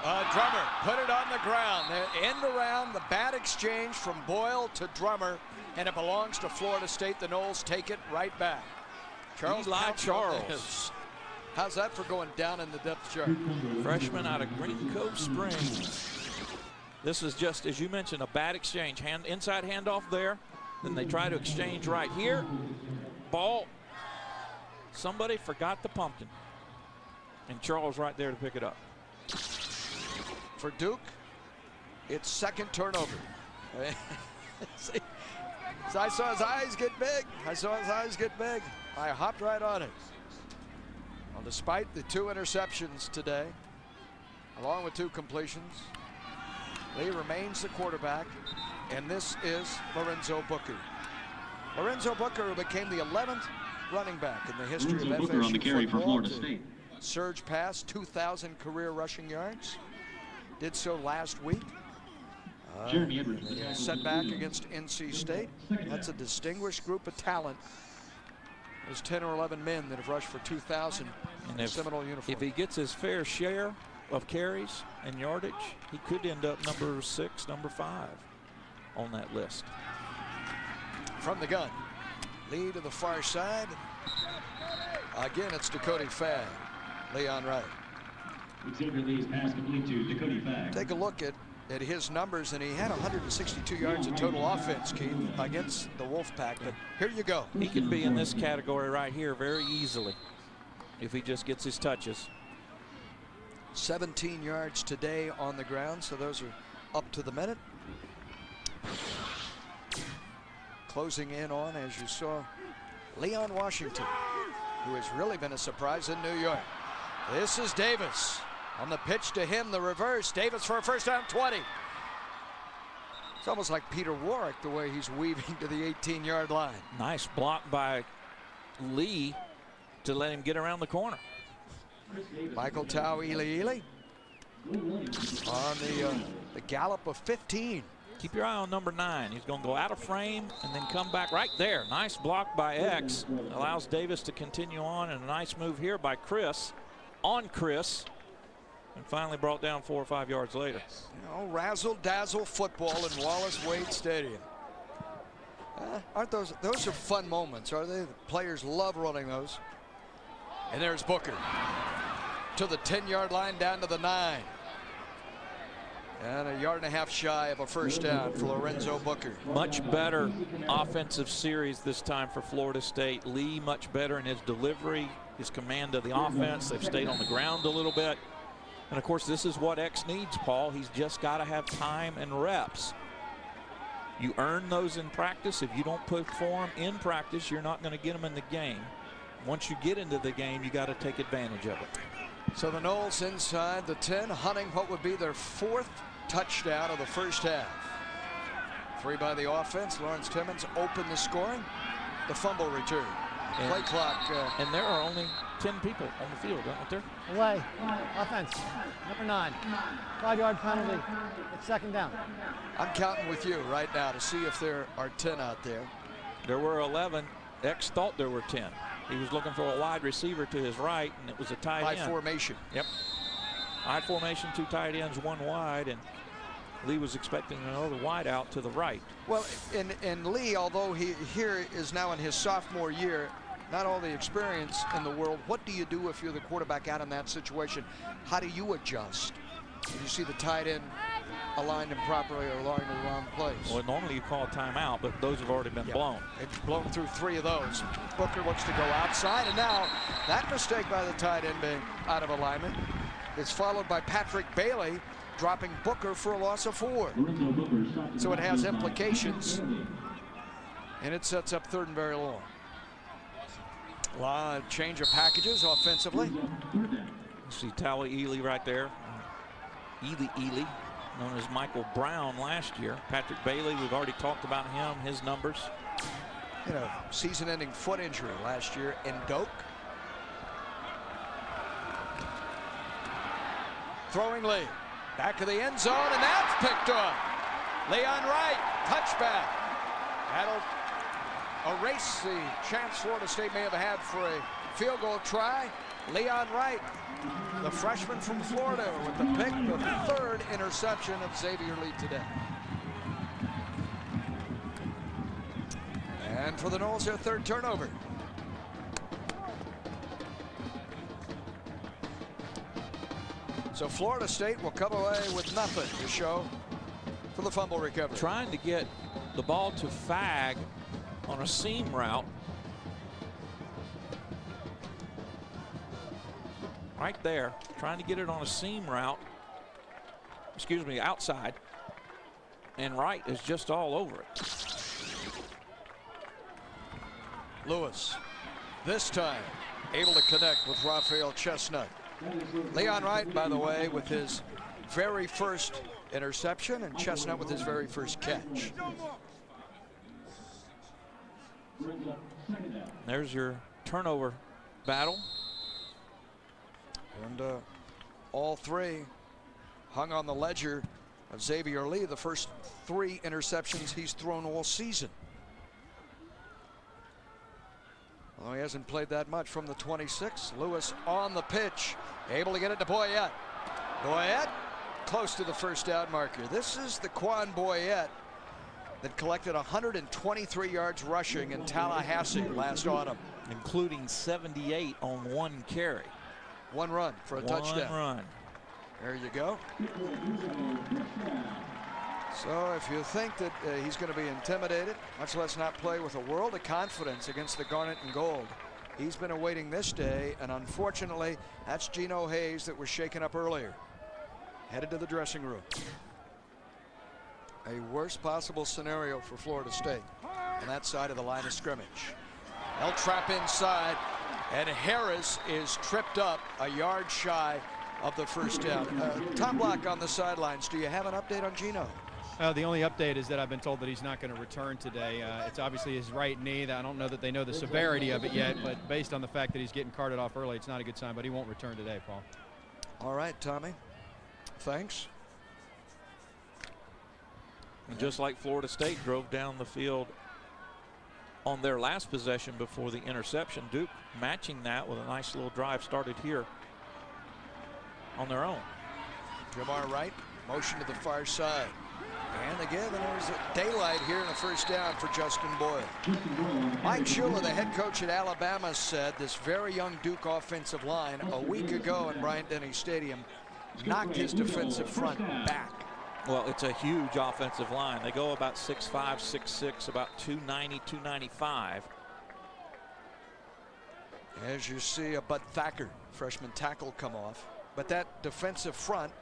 Drummer put it on the ground. The end around, the bad exchange from Boyle to Drummer, and it belongs to Florida State. The Noles take it right back. Eli Charles. How's that for going down in the depth chart? Freshman out of Green Cove Springs. This is just, as you mentioned, a bad exchange. Inside handoff there. Then they try to exchange right here. Ball. Somebody forgot the pumpkin. And Charles right there to pick it up. For Duke, it's second turnover. See, so I saw his eyes get big. I hopped right on it. Well, despite the 2 interceptions today, along with 2 completions, Lee remains the quarterback, and this is Lorenzo Booker. Lorenzo Booker, who became the 11th running back in the history Lorenzo of Booker on the FSU carry for football Florida to State. surge past 2,000 career rushing yards. Did so last week. Jeremy Edwards. The setback against NC State. That's a distinguished group of talent. There's 10 or 11 men that have rushed for 2,000 in a Seminole uniform. If he gets his fair share of carries and yardage, he could end up number 6, number 5 on that list. From the gun, Lee to the far side. Again, it's Dakota Fagg. Leon Wright. Xavier Lee's pass complete to Dakota Fagg. Take a look at his numbers, and he had 162 yards of total offense, Keith, against the Wolfpack. But here you go. He can be in this category right here very easily if he just gets his touches. 17 yards today on the ground, so those are up to the minute. Closing in on, as you saw, Leon Washington, who has really been a surprise in New York. This is Davis. On the pitch to him, the reverse. Davis for a first down, 20. It's almost like Peter Warwick, the way he's weaving to the 18-yard line. Nice block by Lee to let him get around the corner. Michael Tau'ili on the gallop of 15. Keep your eye on number 9. He's going to go out of frame and then come back right there. Nice block by X. Allows Davis to continue on, and a nice move here by Chris. On Chris. And finally brought down 4 or 5 yards later. You know, razzle-dazzle football in Wallace Wade Stadium. Aren't those are fun moments, are they? The players love running those. And there's Booker to the 10-yard line, down to the 9. And a 1.5 yards shy of a first down for Lorenzo Booker. Much better offensive series this time for Florida State. Lee much better in his delivery, his command of the offense. They've stayed on the ground a little bit. And of course, this is what X needs, Paul. He's just got to have time and reps. You earn those in practice. If you don't perform in practice, you're not going to get them in the game. Once you get into the game, you got to take advantage of it. So the Noles inside the 10, hunting what would be their 4th touchdown of the first half. 3 by the offense. Lawrence Timmons opened the scoring. The fumble return. Play clock. And there are only 10 people on the field, aren't there? Away. Offense. Number 9. 5-yard penalty. It's 2nd down. I'm counting with you right now to see if there are 10 out there. There were 11. X thought there were 10. He was looking for a wide receiver to his right, and it was a tight end. High formation. Yep. High formation, 2 tight ends, 1 wide, and Lee was expecting another wide out to the right. Well, and Lee, although he here is now in his sophomore year, not all the experience in the world. What do you do if you're the quarterback out in that situation? How do you adjust? Did you see the tight end aligned improperly or aligned in the wrong place? Well, normally you call a timeout, but those have already been blown. They've blown through 3 of those. Booker looks to go outside, and now that mistake by the tight end being out of alignment is followed by Patrick Bailey dropping Booker for a loss of 4. So it has implications, and it sets up 3rd and very long. A lot of change of packages offensively. You see Tally Ely right there. Ely, known as Michael Brown last year. Patrick Bailey, we've already talked about him, his numbers. You know, season-ending foot injury last year in Doak. Throwing Lee. Back of the end zone, and that's picked up. Leon Wright, touchback. That'll erase the chance Florida State may have had for a field goal try. Leon Wright, the freshman from Florida, with the pick, the 3rd interception of Xavier Lee today. And for the Noles, their 3rd turnover. So Florida State will come away with nothing to show for the fumble recovery. Trying to get the ball to Fag on a seam route. Right there, trying to get it on a seam route. Excuse me, outside. And Wright is just all over it. Lewis, this time, able to connect with Raphael Chestnut. Leon Wright, by the way, with his very first interception, and Chestnut with his very first catch. There's your turnover battle. And all 3 hung on the ledger of Xavier Lee, the first 3 interceptions he's thrown all season. Well, he hasn't played that much from the 26. Lewis on the pitch, able to get it to Boyette. Boyette close to the first down marker. This is the Quan Boyette that collected 123 yards rushing in Tallahassee last autumn, including 78 on 1 carry. 1 run for a touchdown. 1 run. There you go. So if you think that he's going to be intimidated, much less not play with a world of confidence against the Garnet and Gold, he's been awaiting this day, and unfortunately, that's Geno Hayes that was shaken up earlier. Headed to the dressing room. A worst possible scenario for Florida State on that side of the line of scrimmage. They'll trap inside, and Harris is tripped up a yard shy of the first down. Tom Block on the sidelines. Do you have an update on Geno? The only update is that I've been told that he's not going to return today. It's obviously his right knee. I don't know that they know the severity of it yet, but based on the fact that he's getting carted off early, it's not a good sign, but he won't return today, Paul. All right, Tommy. Thanks. And just like Florida State drove down the field on their last possession before the interception, Duke matching that with a nice little drive started here on their own. Jamar Wright, motion to the far side. And again, there's a daylight here in the first down for Justin Boyle. Mike Shula, the head coach at Alabama, said this very young Duke offensive line a week ago in Bryant-Denny Stadium knocked his defensive front back. Well, it's a huge offensive line. They go about 6'5", 6'6", about 290, 295. As you see a Bud Thacker, freshman tackle, come off. But that defensive front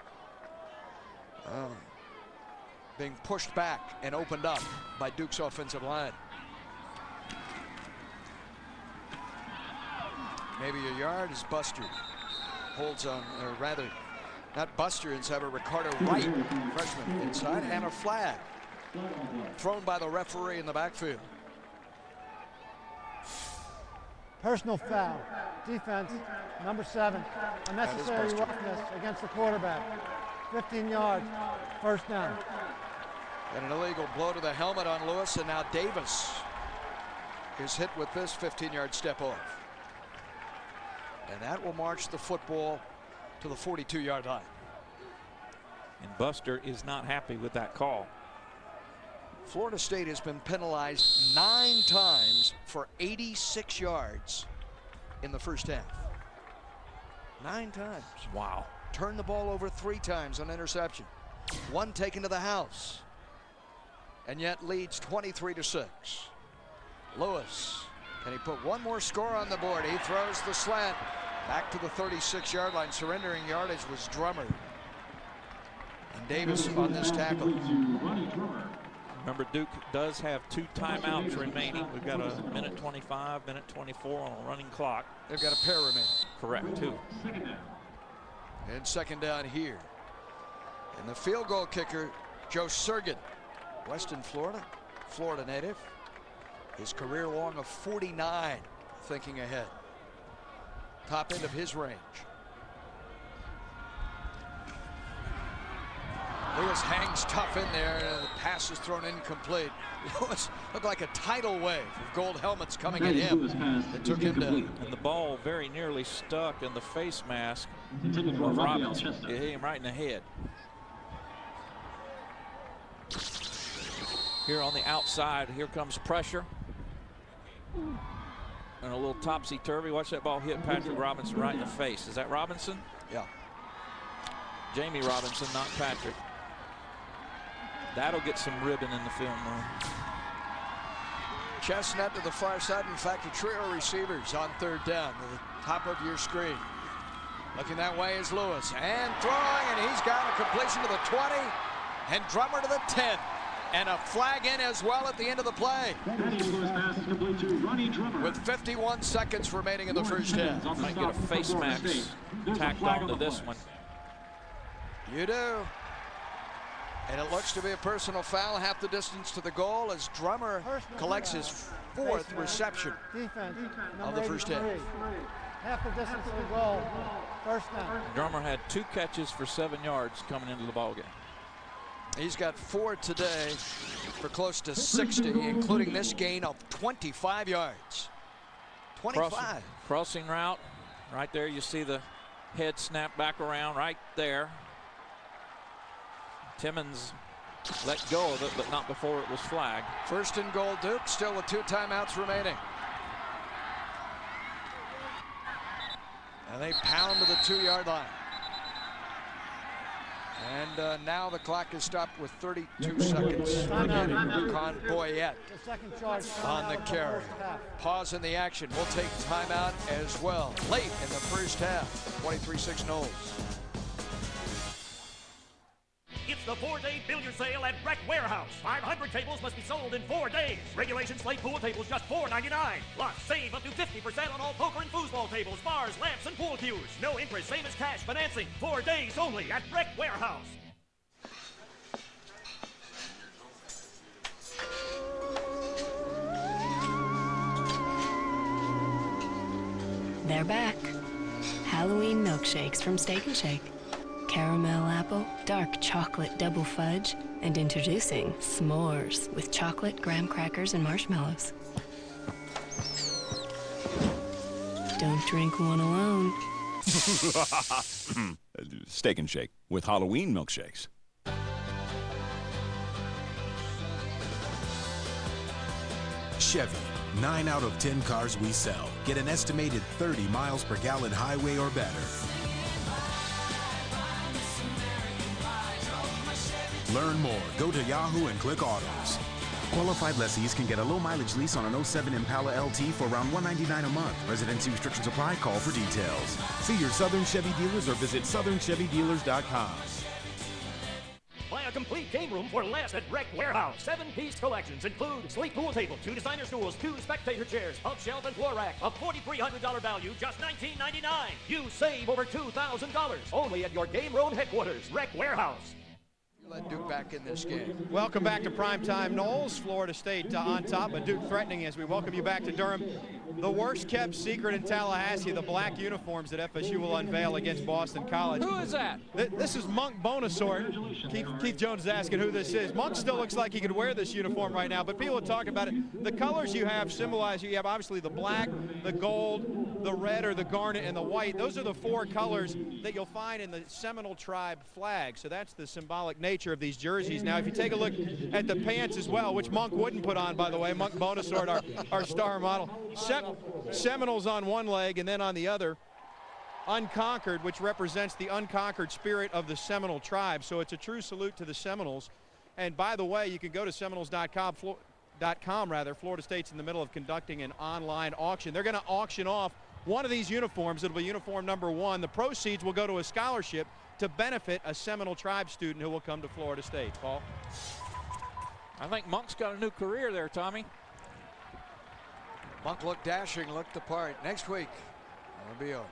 being pushed back and opened up by Duke's offensive line. Maybe a yard as Buster holds on, or rather, not Buster inside, but Ricardo Wright, freshman, inside, and a flag thrown by the referee in the backfield. Personal foul. Defense, number 7. Unnecessary roughness against the quarterback. 15 yards, first down. And an illegal blow to the helmet on Lewis, and now Davis is hit with this 15-yard step off. And that will march the football to the 42-yard line. And Buster is not happy with that call. Florida State has been penalized 9 times for 86 yards in the first half. 9 times. Wow. Turned the ball over 3 times on interception. 1 taken to the house. And yet leads 23-6. Lewis, can he put one more score on the board? He throws the slant back to the 36-yard line. Surrendering yardage was Drummer. And Davis on this tackle. Remember, Duke does have 2 timeouts remaining. We've got a minute 25, minute 24 on a running clock. They've got a pair remaining. Correct, 2. And second down here. And the field goal kicker, Joe Surgin, Western Florida, Florida native. His career long of 49, thinking ahead. Top end of his range. Lewis hangs tough in there, and the pass is thrown incomplete. Lewis looked like a tidal wave of gold helmets coming at him that took him down. And the ball very nearly stuck in the face mask of Robinson. It hit him right in the head. Here on the outside, here comes pressure. And a little topsy-turvy. Watch that ball hit Patrick Robinson right in the face. Is that Robinson? Yeah. Jamie Robinson, not Patrick. That'll get some ribbon in the film room. Chestnut to the far side. In fact, a trio of receivers on third down to the top of your screen. Looking that way is Lewis. And throwing, and he's got a completion to the 20. And Drummer to the 10. And a flag in as well at the end of the play. With 51 seconds remaining in the first half. Might get a face mask tacked onto this one. You do. And it looks to be a personal foul, half the distance to the goal as Drummer collects his 4th reception of the first half. Half the distance to the goal, first down. Drummer had 2 catches for 7 yards coming into the ballgame. He's got 4 today for close to 60, including this gain of 25 yards. 25. Crossing route. Right there, you see the head snap back around right there. Timmons let go of it, but not before it was flagged. First and goal, Duke, still with 2 timeouts remaining. And they pound to the 2-yard line. And now the clock is stopped with 32 seconds remaining. Con Boyette on the carry. Pause in the action. We'll take timeout as well. Late in the first half. 23-6 Knowles. It's the 4-day billiard sale at Rec Warehouse. 500 tables must be sold in 4 days. Regulation slate pool tables just $4.99. Plus, save up to 50% on all poker and foosball tables, bars, lamps, and pool cues. No interest, same as cash financing. 4 days only at Rec Warehouse. They're back. Halloween milkshakes from Steak 'n Shake. Caramel apple, dark chocolate double fudge, and introducing s'mores with chocolate, graham crackers, and marshmallows. Don't drink one alone. Steak 'n Shake with Halloween milkshakes. Chevy. 9 out of 10 cars we sell get an estimated 30 miles per gallon highway or better. Learn more. Go to Yahoo and click Autos. Qualified lessees can get a low-mileage lease on an 07 Impala LT for around $199 a month. Residency restrictions apply. Call for details. See your Southern Chevy dealers or visit southernchevydealers.com. Buy a complete game room for less at Rec Warehouse. 7-piece collections include sleep pool table, 2 designer stools, 2 spectator chairs, pump shelf and floor rack. A $4,300 value, just $19.99. You save over $2,000 only at your game room headquarters, Rec Warehouse. Let Duke back in this game. Welcome back to Primetime Knowles. Florida State on top, but Duke threatening as we welcome you back to Durham. The worst kept secret in Tallahassee, the black uniforms that FSU will unveil against Boston College. Who is that? This is Monk Bonasort. Keith Jones is asking who this is. Monk still looks like he could wear this uniform right now, but people are talking about it. The colors you have symbolize, you have obviously the black, the gold, the red or the garnet, and the white. Those are the 4 colors that you'll find in the Seminole tribe flag. So that's the symbolic nature of these jerseys. Now, if you take a look at the pants as well, which Monk wouldn't put on, by the way, Monk Bonasort, our star model. Seminoles on one leg, and then on the other, Unconquered, which represents the unconquered spirit of the Seminole tribe. So it's a true salute to the Seminoles. And by the way, you can go to Seminoles.com. Florida State's in the middle of conducting an online auction. They're going to auction off one of these uniforms. It'll be uniform number 1. The proceeds will go to a scholarship to benefit a Seminole tribe student who will come to Florida State. Paul? I think Monk's got a new career there, Tommy. Monk looked dashing, looked the part. Next week, it'll be a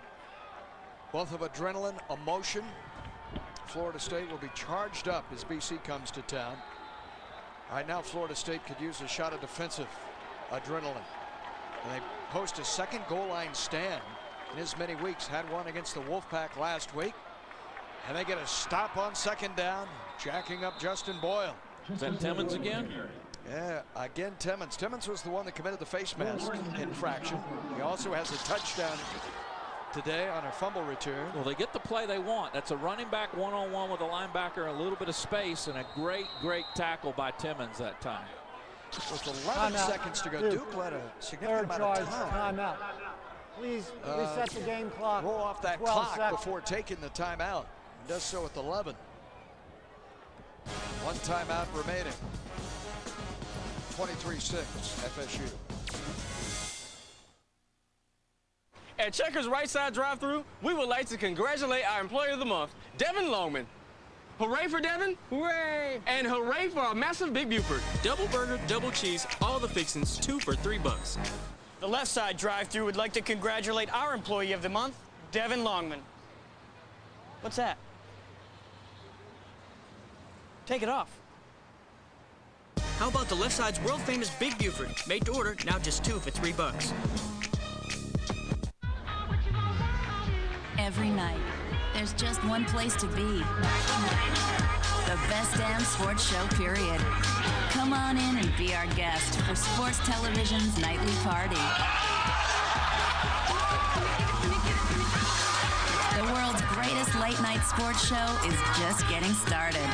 wealth of adrenaline, emotion. Florida State will be charged up as BC comes to town. Right now, Florida State could use a shot of defensive adrenaline. And they post a second goal line stand in as many weeks. Had one against the Wolfpack last week. And they get a stop on second down, jacking up Justin Boyle. Is that Timmons again? Yeah, again Timmons. Timmons was the one that committed the face mask infraction. He also has a touchdown today on a fumble return. Well, they get the play they want. That's a running back one-on-one with a linebacker, a little bit of space, and a great tackle by Timmons that time. With 11 seconds to go, Duke led a significant amount of time. Timeout. Please reset the game clock. Roll off that 12 clock seconds. before taking the timeout. And does so with 11. 1 timeout remaining. 23-6 FSU. At Checkers Right Side Drive-Thru, we would like to congratulate our Employee of the Month, Devin Longman. Hooray for Devin! Hooray! And hooray for our massive Big Buford. Double burger, double cheese, all the fixings, 2 for $3. The Left Side Drive-Thru would like to congratulate our Employee of the Month, Devin Longman. What's that? Take it off. How about the Left Side's world-famous Big Buford? Made to order, now just 2 for $3. Every night, there's just one place to be. The best damn sports show, period. Come on in and be our guest for Sports Television's nightly party. The world's greatest late-night sports show is just getting started.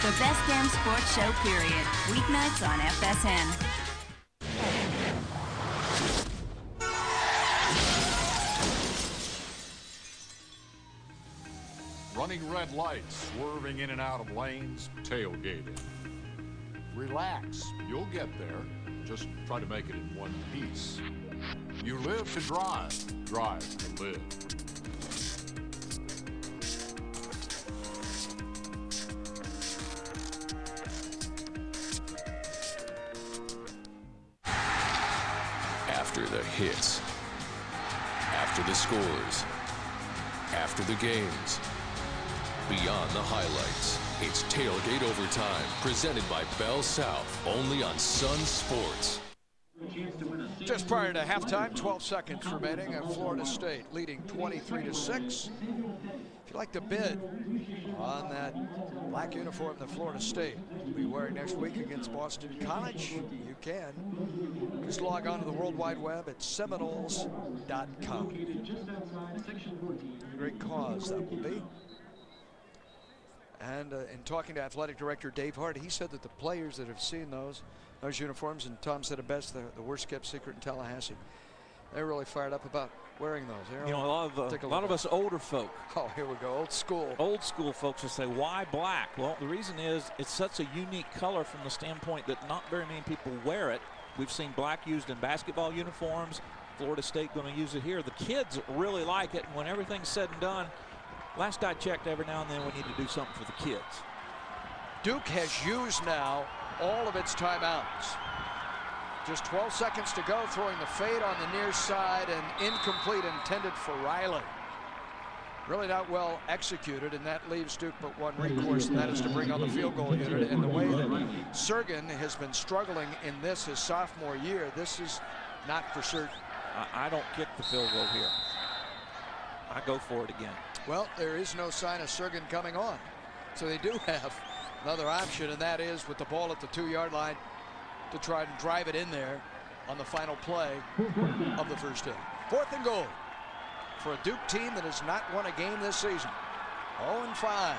The best damn sports show, period. Weeknights on FSN. Running red lights, swerving in and out of lanes, tailgating. Relax, you'll get there. Just try to make it in one piece. You live to drive, drive to live. After the hits, after the scores, after the games, beyond the highlights, it's Tailgate Overtime, presented by Bell South, only on Sun Sports. Just prior to halftime, 12 seconds remaining, and Florida State leading 23-6. If you'd like to bid on that black uniform that Florida State will be wearing next week against Boston College, you can. Just log on to the World Wide Web at Seminoles.com. Great cause that will be. And in talking to athletic director Dave Hart, he said that the players that have seen those uniforms, and Tom said it best, the worst kept secret in Tallahassee, They're really fired up about wearing those. You know, a lot of us older folk. Oh, here we go, old school. Old school folks will say, why black? Well, the reason is it's such a unique color from the standpoint that not very many people wear it. We've seen black used in basketball uniforms. Florida State going to use it here. The kids really like it, and when everything's said and done, last I checked, every now and then we need to do something for the kids. Duke has used now all of its timeouts. Just 12 seconds to go, throwing the fade on the near side and incomplete, intended for Riley. Really not well executed, and that leaves Duke but one recourse, and that is to bring on the field goal unit. And the way that Sergin has been struggling in this his sophomore year, this is not for certain. I don't kick the field goal here. I go for it again. Well, there is no sign of Sergin coming on. So they do have another option, and that is with the ball at the 2-yard line to try and drive it in there on the final play of the first half. 4th and goal for a Duke team that has not won a game this season. 0-5.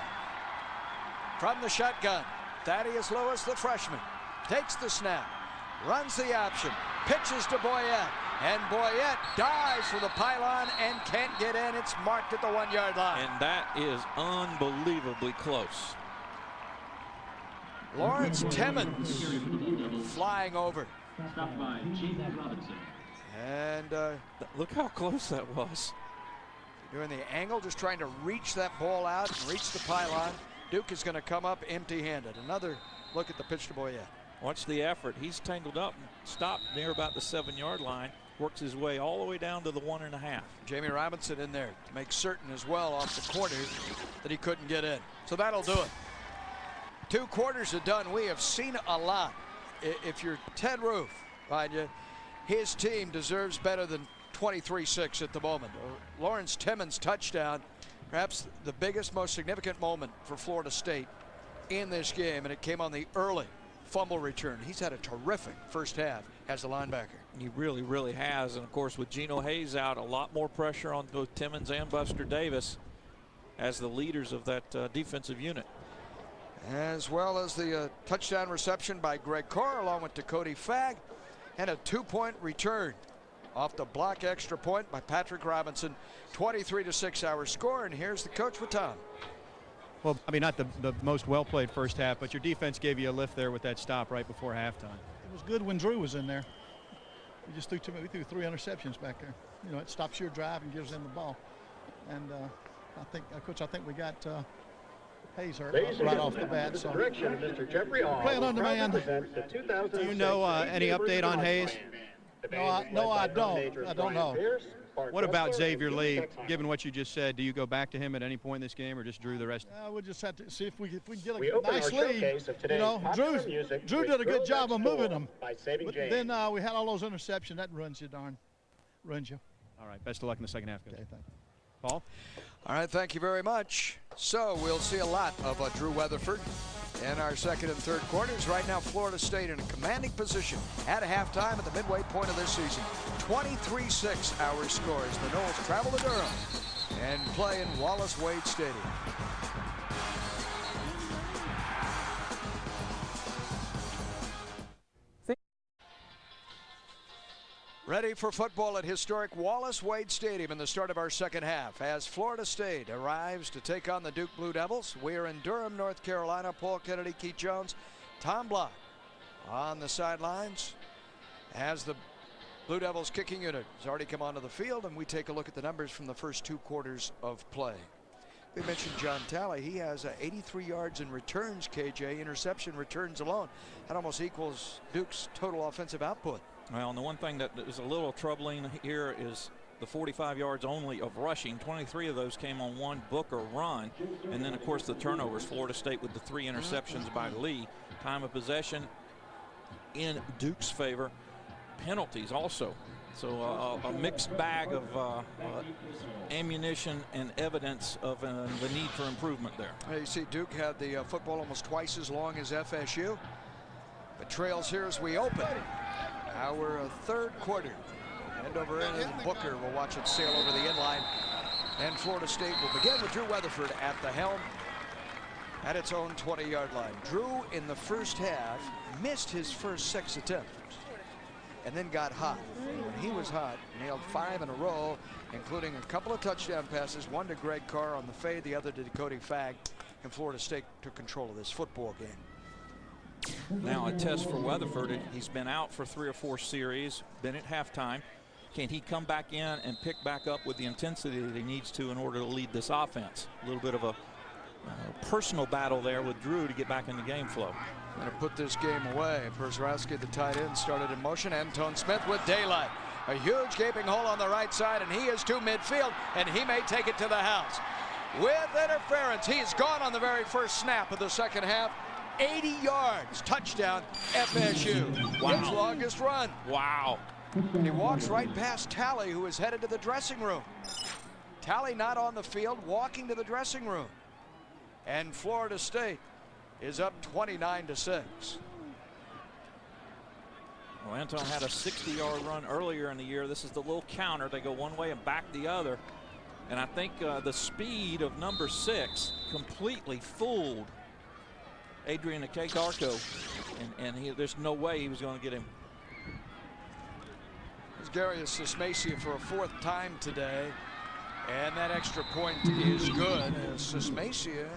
From the shotgun, Thaddeus Lewis, the freshman, takes the snap, runs the option, pitches to Boyette, and Boyette dives for the pylon and can't get in. It's marked at the 1-yard line. And that is unbelievably close. Lawrence Timmons flying over. And look how close that was. Doing the angle, just trying to reach that ball out and reach the pylon. Duke is going to come up empty-handed. Another look at the pitch to Boyette. Watch the effort. He's tangled up and stopped near about the 7-yard line. Works his way all the way down to the 1.5. Jamie Robinson in there to make certain as well off the corner that he couldn't get in. So that'll do it. 2 quarters are done. We have seen a lot. If you're Ted Roof, his team deserves better than 23-6 at the moment. Lawrence Timmons' touchdown, perhaps the biggest, most significant moment for Florida State in this game, and it came on the early fumble return. He's had a terrific first half as a linebacker. He really, really has. And of course, with Geno Hayes out, a lot more pressure on both Timmons and Buster Davis as the leaders of that defensive unit. As well as the touchdown reception by Greg Carr along with Dakota Fagg, and a 2-point return off the block extra point by Patrick Robinson. 23-6 our score, and here's the coach with Tom. Well, I mean, not the most well-played first half, but your defense gave you a lift there with that stop right before halftime. It was good when Drew was in there. We just threw 3 interceptions back there. You know, it stops your drive and gives them the ball. And I think, Coach, we got Hayes hurt right off the bat. So direction of Mr. Jeffrey Hall, playing on demand. Do you know any update on Hayes? No, I don't. I don't know. What about Xavier Lee? Given what you just said, do you go back to him at any point in this game, or just Drew the rest? We'll just have to see if we can get a nice lead. You know, Drew did a good job of moving them. But then we had all those interceptions. That runs you. All right. Best of luck in the second half. Okay, thanks. Paul? All right, thank you very much. So we'll see a lot of Drew Weatherford in our second and third quarters. Right now, Florida State in a commanding position at halftime at the midway point of this season. 23-6 our scores. The Noles travel to Durham and play in Wallace Wade Stadium. Ready for football at historic Wallace Wade Stadium in the start of our second half as Florida State arrives to take on the Duke Blue Devils. We are in Durham, North Carolina. Paul Kennedy, Keith Jones, Tom Block on the sidelines as the Blue Devils kicking unit has already come onto the field, and we take a look at the numbers from the first 2 quarters of play. We mentioned John Talley. He has 83 yards in returns, KJ. Interception returns alone. That almost equals Duke's total offensive output. Well, and the one thing that is a little troubling here is the 45 yards only of rushing. 23 of those came on one Booker run. And then, of course, the turnovers. Florida State with the 3 interceptions by Lee. Time of possession in Duke's favor. Penalties also. So a mixed bag of ammunition and evidence of the need for improvement there. You see Duke had the football almost twice as long as FSU. But trails here as we open our third quarter. End over end, and Booker will watch it sail over the end line. And Florida State will begin with Drew Weatherford at the helm at its own 20-yard line. Drew in the first half missed his first 6 attempts. and then got hot. When he was hot, nailed 5 in a row, including a couple of touchdown passes, one to Greg Carr on the fade, the other to Dakota Fagg, and Florida State took control of this football game. Now a test for Weatherford. He's been out for 3 or 4 series, been at halftime. Can he come back in and pick back up with the intensity that he needs to in order to lead this offense? A little bit of a personal battle there with Drew to get back in the game flow. Going to put this game away. Perzrowski, the tight end, started in motion. Antone Smith with daylight. A huge gaping hole on the right side, and he is to midfield, and he may take it to the house. With interference, he's gone on the very first snap of the second half. 80 yards, touchdown, FSU. Wow. His longest run. Wow. And he walks right past Talley, who is headed to the dressing room. Talley not on the field, walking to the dressing room. And Florida State is up 29-6. Well, Antone had a 60-yard run earlier in the year. This is the little counter. They go one way and back the other. And I think the speed of number 6 completely fooled Adrian Akedarko. And there's no way he was going to get him. Garius Sismacia for a 4th time today, and that extra point is good. Sismacia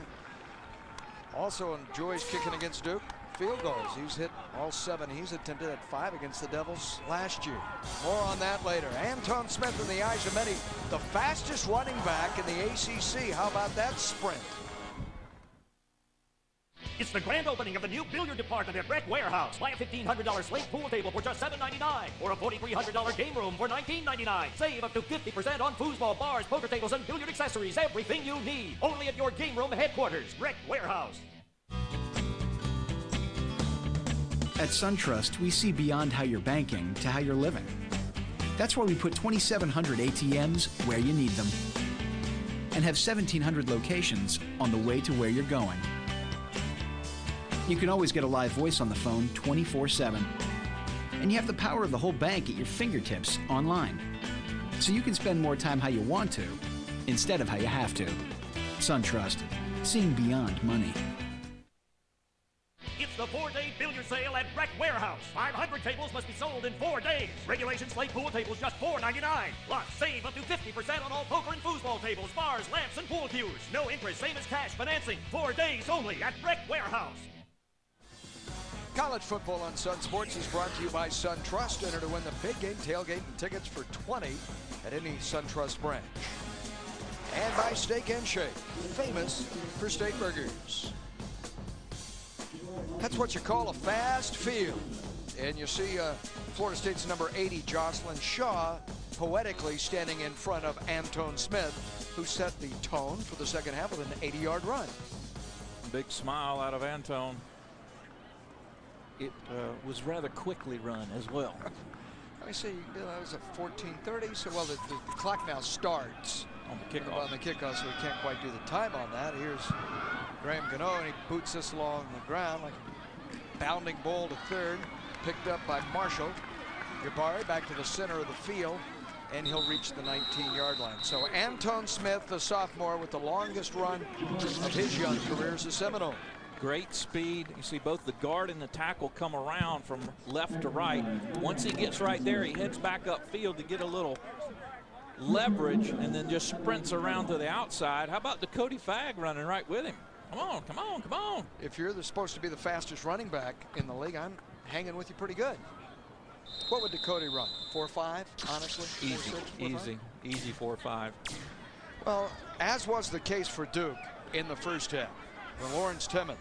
also enjoys kicking against Duke. Field goals, he's hit all 7 he's attempted, at 5 against the Devils last year. More on that later. Antone Smith, in the eyes of many, the fastest running back in the ACC. How about that sprint? It's the grand opening of the new billiard department at Rec Warehouse. Buy a $1,500 slate pool table for just $7.99 or a $4,300 game room for $19.99. Save up to 50% on foosball, bars, poker tables, and billiard accessories. Everything you need. Only at your game room headquarters. Rec Warehouse. At SunTrust, we see beyond how you're banking to how you're living. That's why we put 2,700 ATMs where you need them and have 1,700 locations on the way to where you're going. You can always get a live voice on the phone 24/7. And you have the power of the whole bank at your fingertips online. So you can spend more time how you want to instead of how you have to. SunTrust, seeing beyond money. It's the 4-day billiard sale at Rec Warehouse. 500 tables must be sold in 4 days. Regulation slate pool tables just $4.99. Plus, save up to 50% on all poker and foosball tables, bars, lamps, and pool cues. No interest, same as cash financing. 4 days only at Rec Warehouse. College football on Sun Sports is brought to you by SunTrust. Enter to win the big game tailgate and tickets for $20 at any SunTrust branch. And by Steak and Shake, famous for steak burgers. That's what you call a fast field. And you see Florida State's number 80, Jocelyn Shaw, poetically standing in front of Antone Smith, who set the tone for the second half with an 80-yard run. Big smile out of Antone. It was rather quickly run as well. I say that was a 14:30. So well, the clock now starts on the kickoff. On the kickoff, so we can't quite do the time on that. Here's Graham Gano, and he boots this along the ground like a bounding ball to third, picked up by Marshall. Jabari back to the center of the field, and he'll reach the 19-yard line. So Antone Smith, the sophomore, with the longest run of his young career as a Seminole. Great speed. You see both the guard and the tackle come around from left to right. Once he gets right there, he heads back upfield to get a little leverage and then just sprints around to the outside. How about Dakota Fagg running right with him? Come on, come on, come on. If you're supposed to be the fastest running back in the league, I'm hanging with you pretty good. What would Dakota run? 4.5, honestly? Easy, 4.6, easy 4.5. Well, as was the case for Duke in the first half, when Lawrence Timmons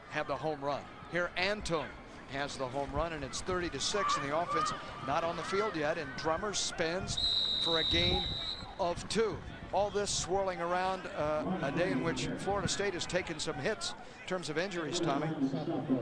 had the home run. Here Antone has the home run, and it's 30-6, and the offense not on the field yet, and Drummer spins for a gain of 2. All this swirling around a day in which Florida State has taken some hits in terms of injuries, Tommy.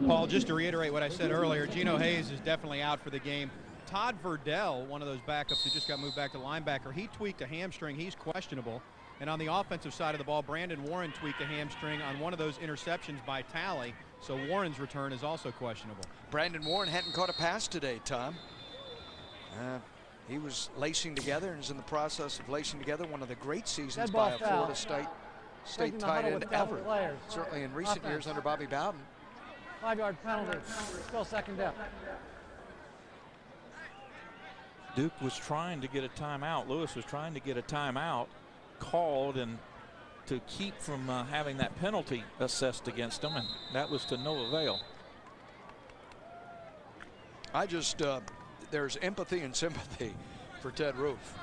Paul, just to reiterate what I said earlier, Geno Hayes is definitely out for the game. Todd Verdell, one of those backups who just got moved back to linebacker, he tweaked a hamstring. He's questionable. And on the offensive side of the ball, Brandon Warren tweaked a hamstring on one of those interceptions by Talley. So Warren's return is also questionable. Brandon Warren hadn't caught a pass today, Tom. He was lacing together and is in the process of lacing together one of the great seasons by a Florida State tight end ever. Certainly in recent years under Bobby Bowden. 5-yard penalty. Still second down. Duke was trying to get a timeout. Lewis was trying to get a timeout called and to keep from having that penalty assessed against him, and that was to no avail. I just, there's empathy and sympathy for Ted Roof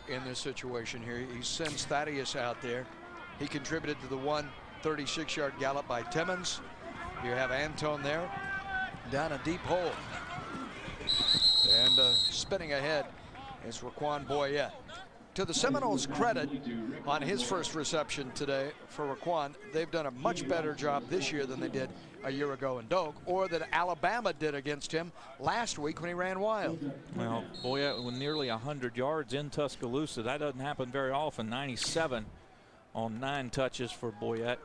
in this situation here. He sends Thaddeus out there. He contributed to the 136-yard gallop by Timmons. You have Antone there down a deep hole. And spinning ahead is Raquan Boyette. To the Seminoles' credit on his first reception today for Raquan, they've done a much better job this year than they did a year ago in Doak, or that Alabama did against him last week when he ran wild. Well, Boyette with nearly 100 yards in Tuscaloosa. That doesn't happen very often. 97 on 9 touches for Boyette.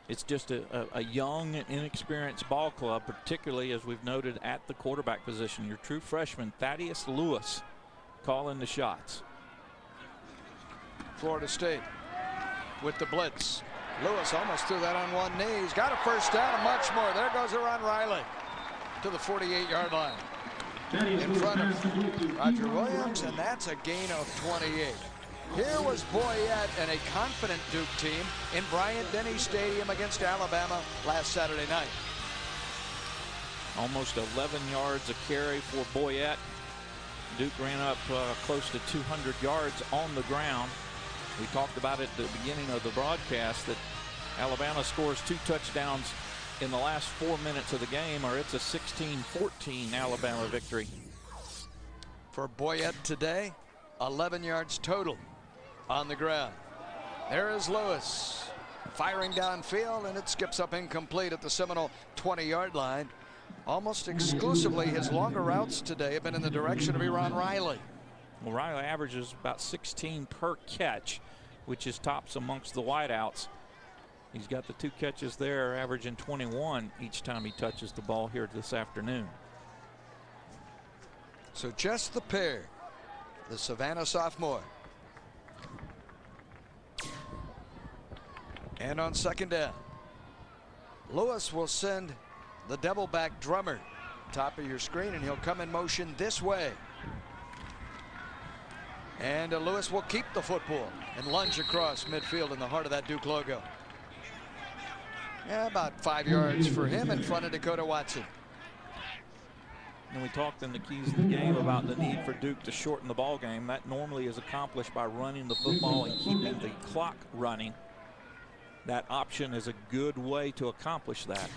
It's just a young and inexperienced ball club, particularly as we've noted at the quarterback position. Your true freshman, Thaddeus Lewis, calling the shots. Florida State with the blitz. Lewis almost threw that on one knee. He's got a first down and much more. There goes Ron Riley to the 48-yard line in front of Roger Williams, and that's a gain of 28. Here was Boyette and a confident Duke team in Bryant-Denny Stadium against Alabama last Saturday night. Almost 11 yards a carry for Boyette. Duke ran up close to 200 yards on the ground. We talked about it at the beginning of the broadcast that Alabama scores 2 touchdowns in the last 4 minutes of the game, or it's a 16-14 Alabama victory. For Boyette today, 11 yards total on the ground. There is Lewis firing downfield, and it skips up incomplete at the Seminole 20-yard line. Almost exclusively his longer routes today have been in the direction of Ron Riley. Well, Riley averages about 16 per catch, which is tops amongst the wideouts. He's got the 2 catches there, averaging 21 each time he touches the ball here this afternoon. So just the pair, the Savannah sophomore. And on second down, Lewis will send the double back Drummer top of your screen, and he'll come in motion this way. And Lewis will keep the football and lunge across midfield in the heart of that Duke logo. Yeah, about 5 yards for him in front of Dakota Watson. And we talked in the keys of the game about the need for Duke to shorten the ball game. That normally is accomplished by running the football and keeping the clock running. That option is a good way to accomplish that.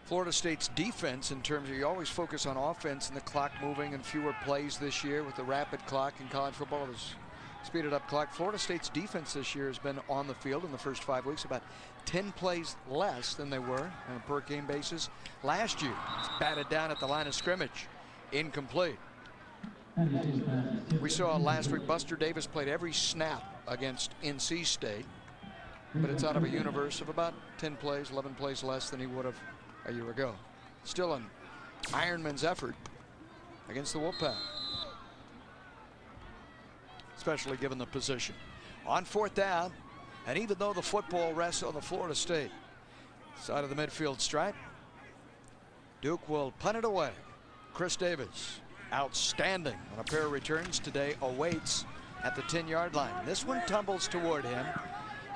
Florida State's defense, in terms of, you always focus on offense and the clock moving and fewer plays this year with the rapid clock in college football, this speeded up clock. Florida State's defense this year has been on the field in the first 5 weeks about 10 plays less than they were on a per game basis last year. It's batted down at the line of scrimmage, incomplete. We saw last week Buster Davis played every snap against NC State, but it's out of a universe of about 10 plays, 11 plays less than he would have a year ago. Still an Ironman's effort against the Wolfpack, especially given the position. On fourth down, and even though the football rests on the Florida State side of the midfield stripe, Duke will punt it away. Chris Davis, outstanding on a pair of returns today, awaits at the 10-yard line. This one tumbles toward him.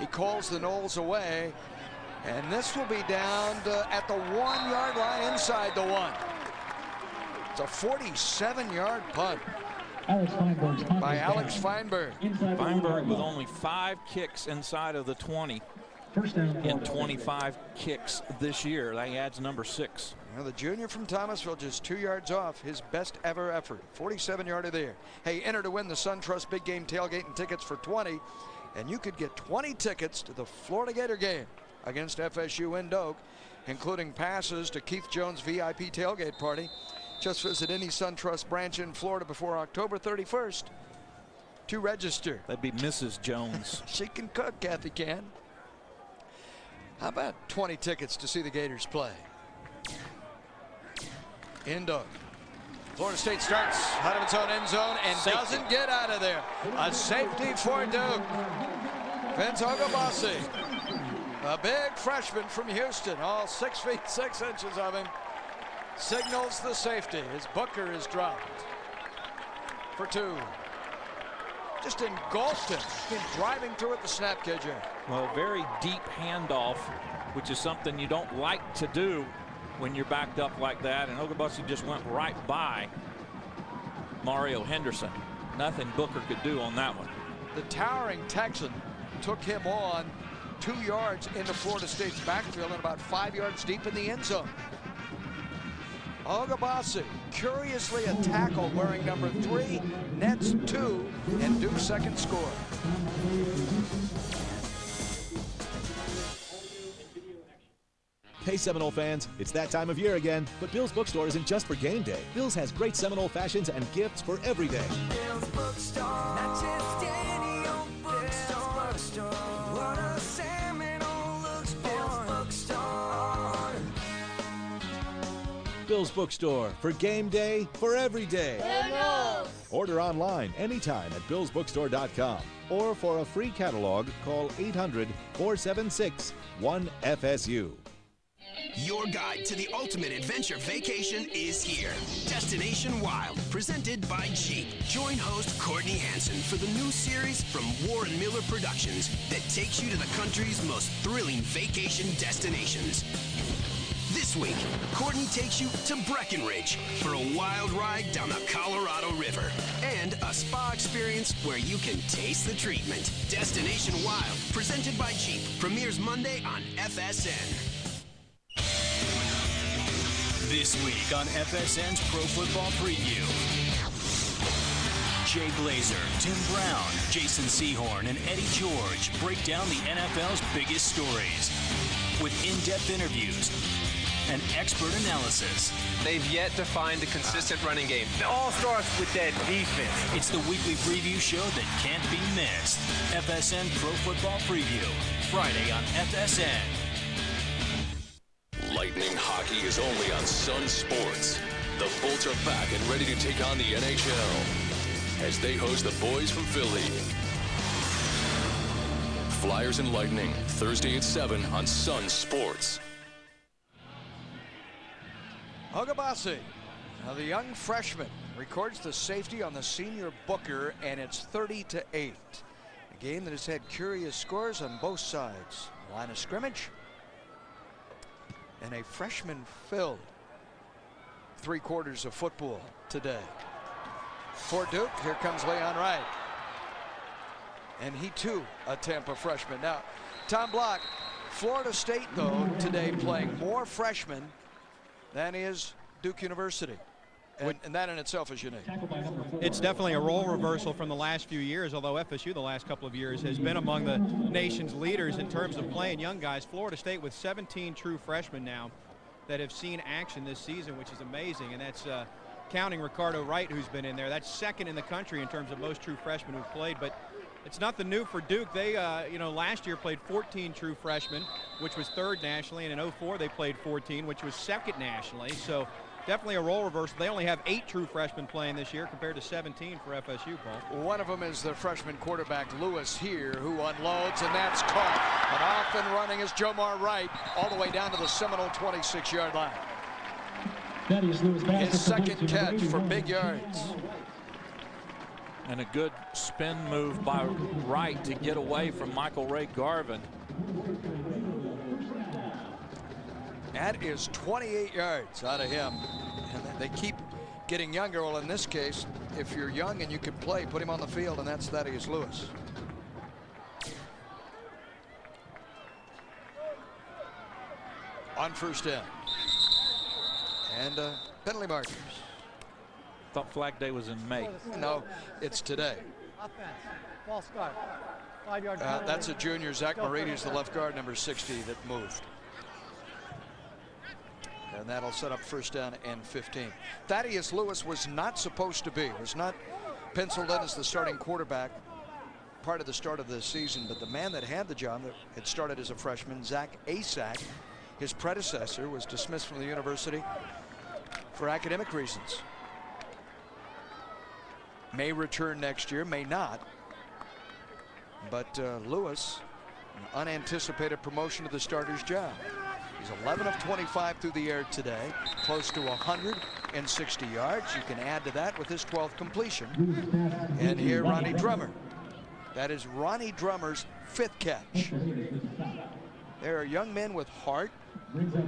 He calls the Noles away, and this will be down at the 1-yard line inside the 1. It's a 47-yard punt by Alex Feinberg. Feinberg with only 5 kicks inside of the 20 in 25 kicks this year. That adds number 6. Well, the junior from Thomasville just 2 yards off his best ever effort. 47-yarder there. Hey, enter to win the SunTrust Big Game Tailgate and tickets for 20, and you could get 20 tickets to the Florida Gator game against FSU in Doak, including passes to Keith Jones' VIP tailgate party. Just visit any SunTrust branch in Florida before October 31st to register. That'd be Mrs. Jones. She can cook, Kathy can. How about 20 tickets to see the Gators play? In Doak. Florida State starts out of its own end zone and doesn't get out of there. A safety for Duke. Vince Ogobasi, a big freshman from Houston, all 6 feet 6 inches of him. Signals the safety as Booker is dropped for 2. Just engulfed him. Came driving through at the snap, KJ. Well, very deep handoff, which is something you don't like to do when you're backed up like that. And Ogabussi just went right by Mario Henderson. Nothing Booker could do on that one. The towering Texan took him on 2 yards into Florida State's backfield and about 5 yards deep in the end zone. Ogabussi, curiously a tackle wearing number 3, nets 2, and Duke's second score. Hey Seminole fans, it's that time of year again, but Bill's Bookstore isn't just for game day. Bill's has great Seminole fashions and gifts for every day. Bill's Bookstore, not just any old bookstore. What a Seminole looks for. Bill's Bookstore. Bill's Bookstore, for game day, for every day. Seminoles! Order online anytime at billsbookstore.com, or for a free catalog, call 800-476-1FSU. Your guide to the ultimate adventure vacation is here. Destination Wild, presented by Jeep. Join host Courtney Hansen for the new series from Warren Miller Productions that takes you to the country's most thrilling vacation destinations. This week, Courtney takes you to Breckenridge for a wild ride down the Colorado River and a spa experience where you can taste the treatment. Destination Wild, presented by Jeep, premieres Monday on FSN. This week on FSN's Pro Football Preview. Jay Glazer, Tim Brown, Jason Sehorn, and Eddie George break down the NFL's biggest stories with in-depth interviews and expert analysis. They've yet to find a consistent running game. It all starts with that defense. It's the weekly preview show that can't be missed. FSN Pro Football Preview, Friday on FSN. Lightning hockey is only on Sun Sports. The Bolts are back and ready to take on the NHL as they host the boys from Philly. Flyers and Lightning, Thursday at 7 on Sun Sports. Ogabussi, now the young freshman, records the safety on the senior Booker, and it's 30-8. A game that has had curious scores on both sides. Line of scrimmage. And a freshman-filled 3 quarters of football today. For Duke, here comes Leon Wright. And he too, a Tampa freshman. Now, Tom Block, Florida State though today playing more freshmen than is Duke University. And that in itself is unique. It's definitely a role reversal from the last few years, although FSU the last couple of years has been among the nation's leaders in terms of playing young guys. Florida State with 17 true freshmen now that have seen action this season, which is amazing, and that's counting Ricardo Wright, who's been in there. That's second in the country in terms of most true freshmen who've played, but it's nothing new for Duke. They, last year played 14 true freshmen, which was third nationally, and in 04 they played 14, which was second nationally. So definitely a role reversal. They only have 8 true freshmen playing this year compared to 17 for FSU, Paul. One of them is the freshman quarterback Lewis here, who unloads, and that's caught. And off and running is Jomar Wright all the way down to the Seminole 26-yard line. His second catch for big yards. And a good spin move by Wright to get away from Michael Ray Garvin. That is 28 yards out of him. And they keep getting younger. Well, in this case, if you're young and you can play, put him on the field, and that's Thaddeus Lewis. On first down. And penalty markers. Thought Flag Day was in May. No, it's today. Offense, false start, 5-yard penalty. That's a junior. Zach Morady is the left guard, number 60, that moved. And that'll set up first down and 15. Thaddeus Lewis was not supposed to be, was not penciled in as the starting quarterback part of the start of the season, but the man that had the job that had started as a freshman, Zach Asak, his predecessor, was dismissed from the university for academic reasons. May return next year, may not. But Lewis, an unanticipated promotion to the starter's job. He's 11 of 25 through the air today, close to 160 yards. You can add to that with his 12th completion. And here, Ronnie Drummer. That is Ronnie Drummer's 5th catch. There are young men with heart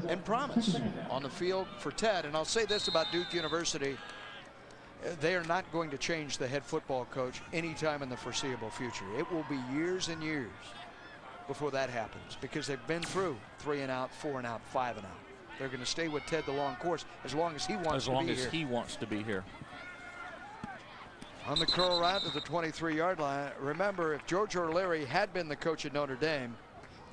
and promise on the field for Ted. And I'll say this about Duke University. They are not going to change the head football coach anytime in the foreseeable future. It will be years and years before that happens, because they've been through 3 and out, 4 and out, 5 and out. They're going to stay with Ted the long course as long as he wants to be here. As long as he wants to be here. On the curl route to the 23-yard line. Remember, if George O'Leary had been the coach at Notre Dame,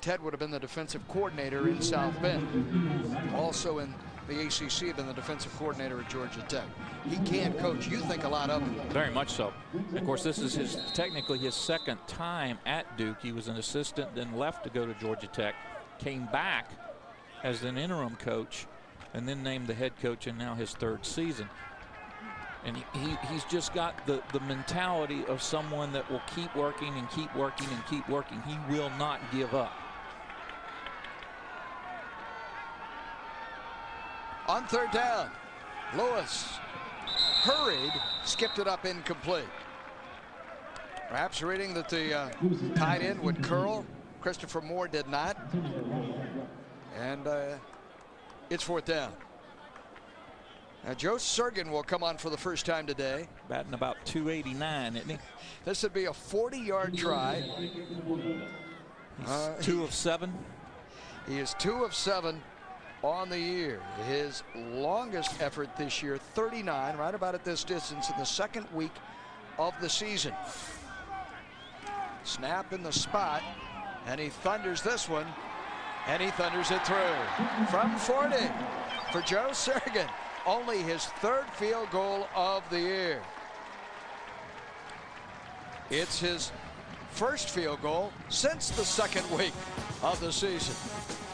Ted would have been the defensive coordinator in South Bend. Also in the ACC, been the defensive coordinator at Georgia Tech. He can coach. You think a lot of him. Very much so. Of course, this is technically his 2nd time at Duke. He was an assistant, then left to go to Georgia Tech, came back as an interim coach, and then named the head coach in now his 3rd season. And he's just got the mentality of someone that will keep working and keep working and keep working. He will not give up. On 3rd down, Lewis hurried, skipped it up incomplete. Perhaps reading that the tight end would curl. Christopher Moore did not. And it's 4th down. Now Joe Surgin will come on for the first time today. Batting about 289, isn't he? This would be a 40-yard try. He's 2 of 7. He is 2 of 7 on the year. His longest effort this year, 39, right about at this distance in the 2nd week of the season. Snap in the spot, and he thunders this one, and he thunders it through. From 40 for Joe Surgin. Only his 3rd field goal of the year. It's his 1st field goal since the 2nd week of the season.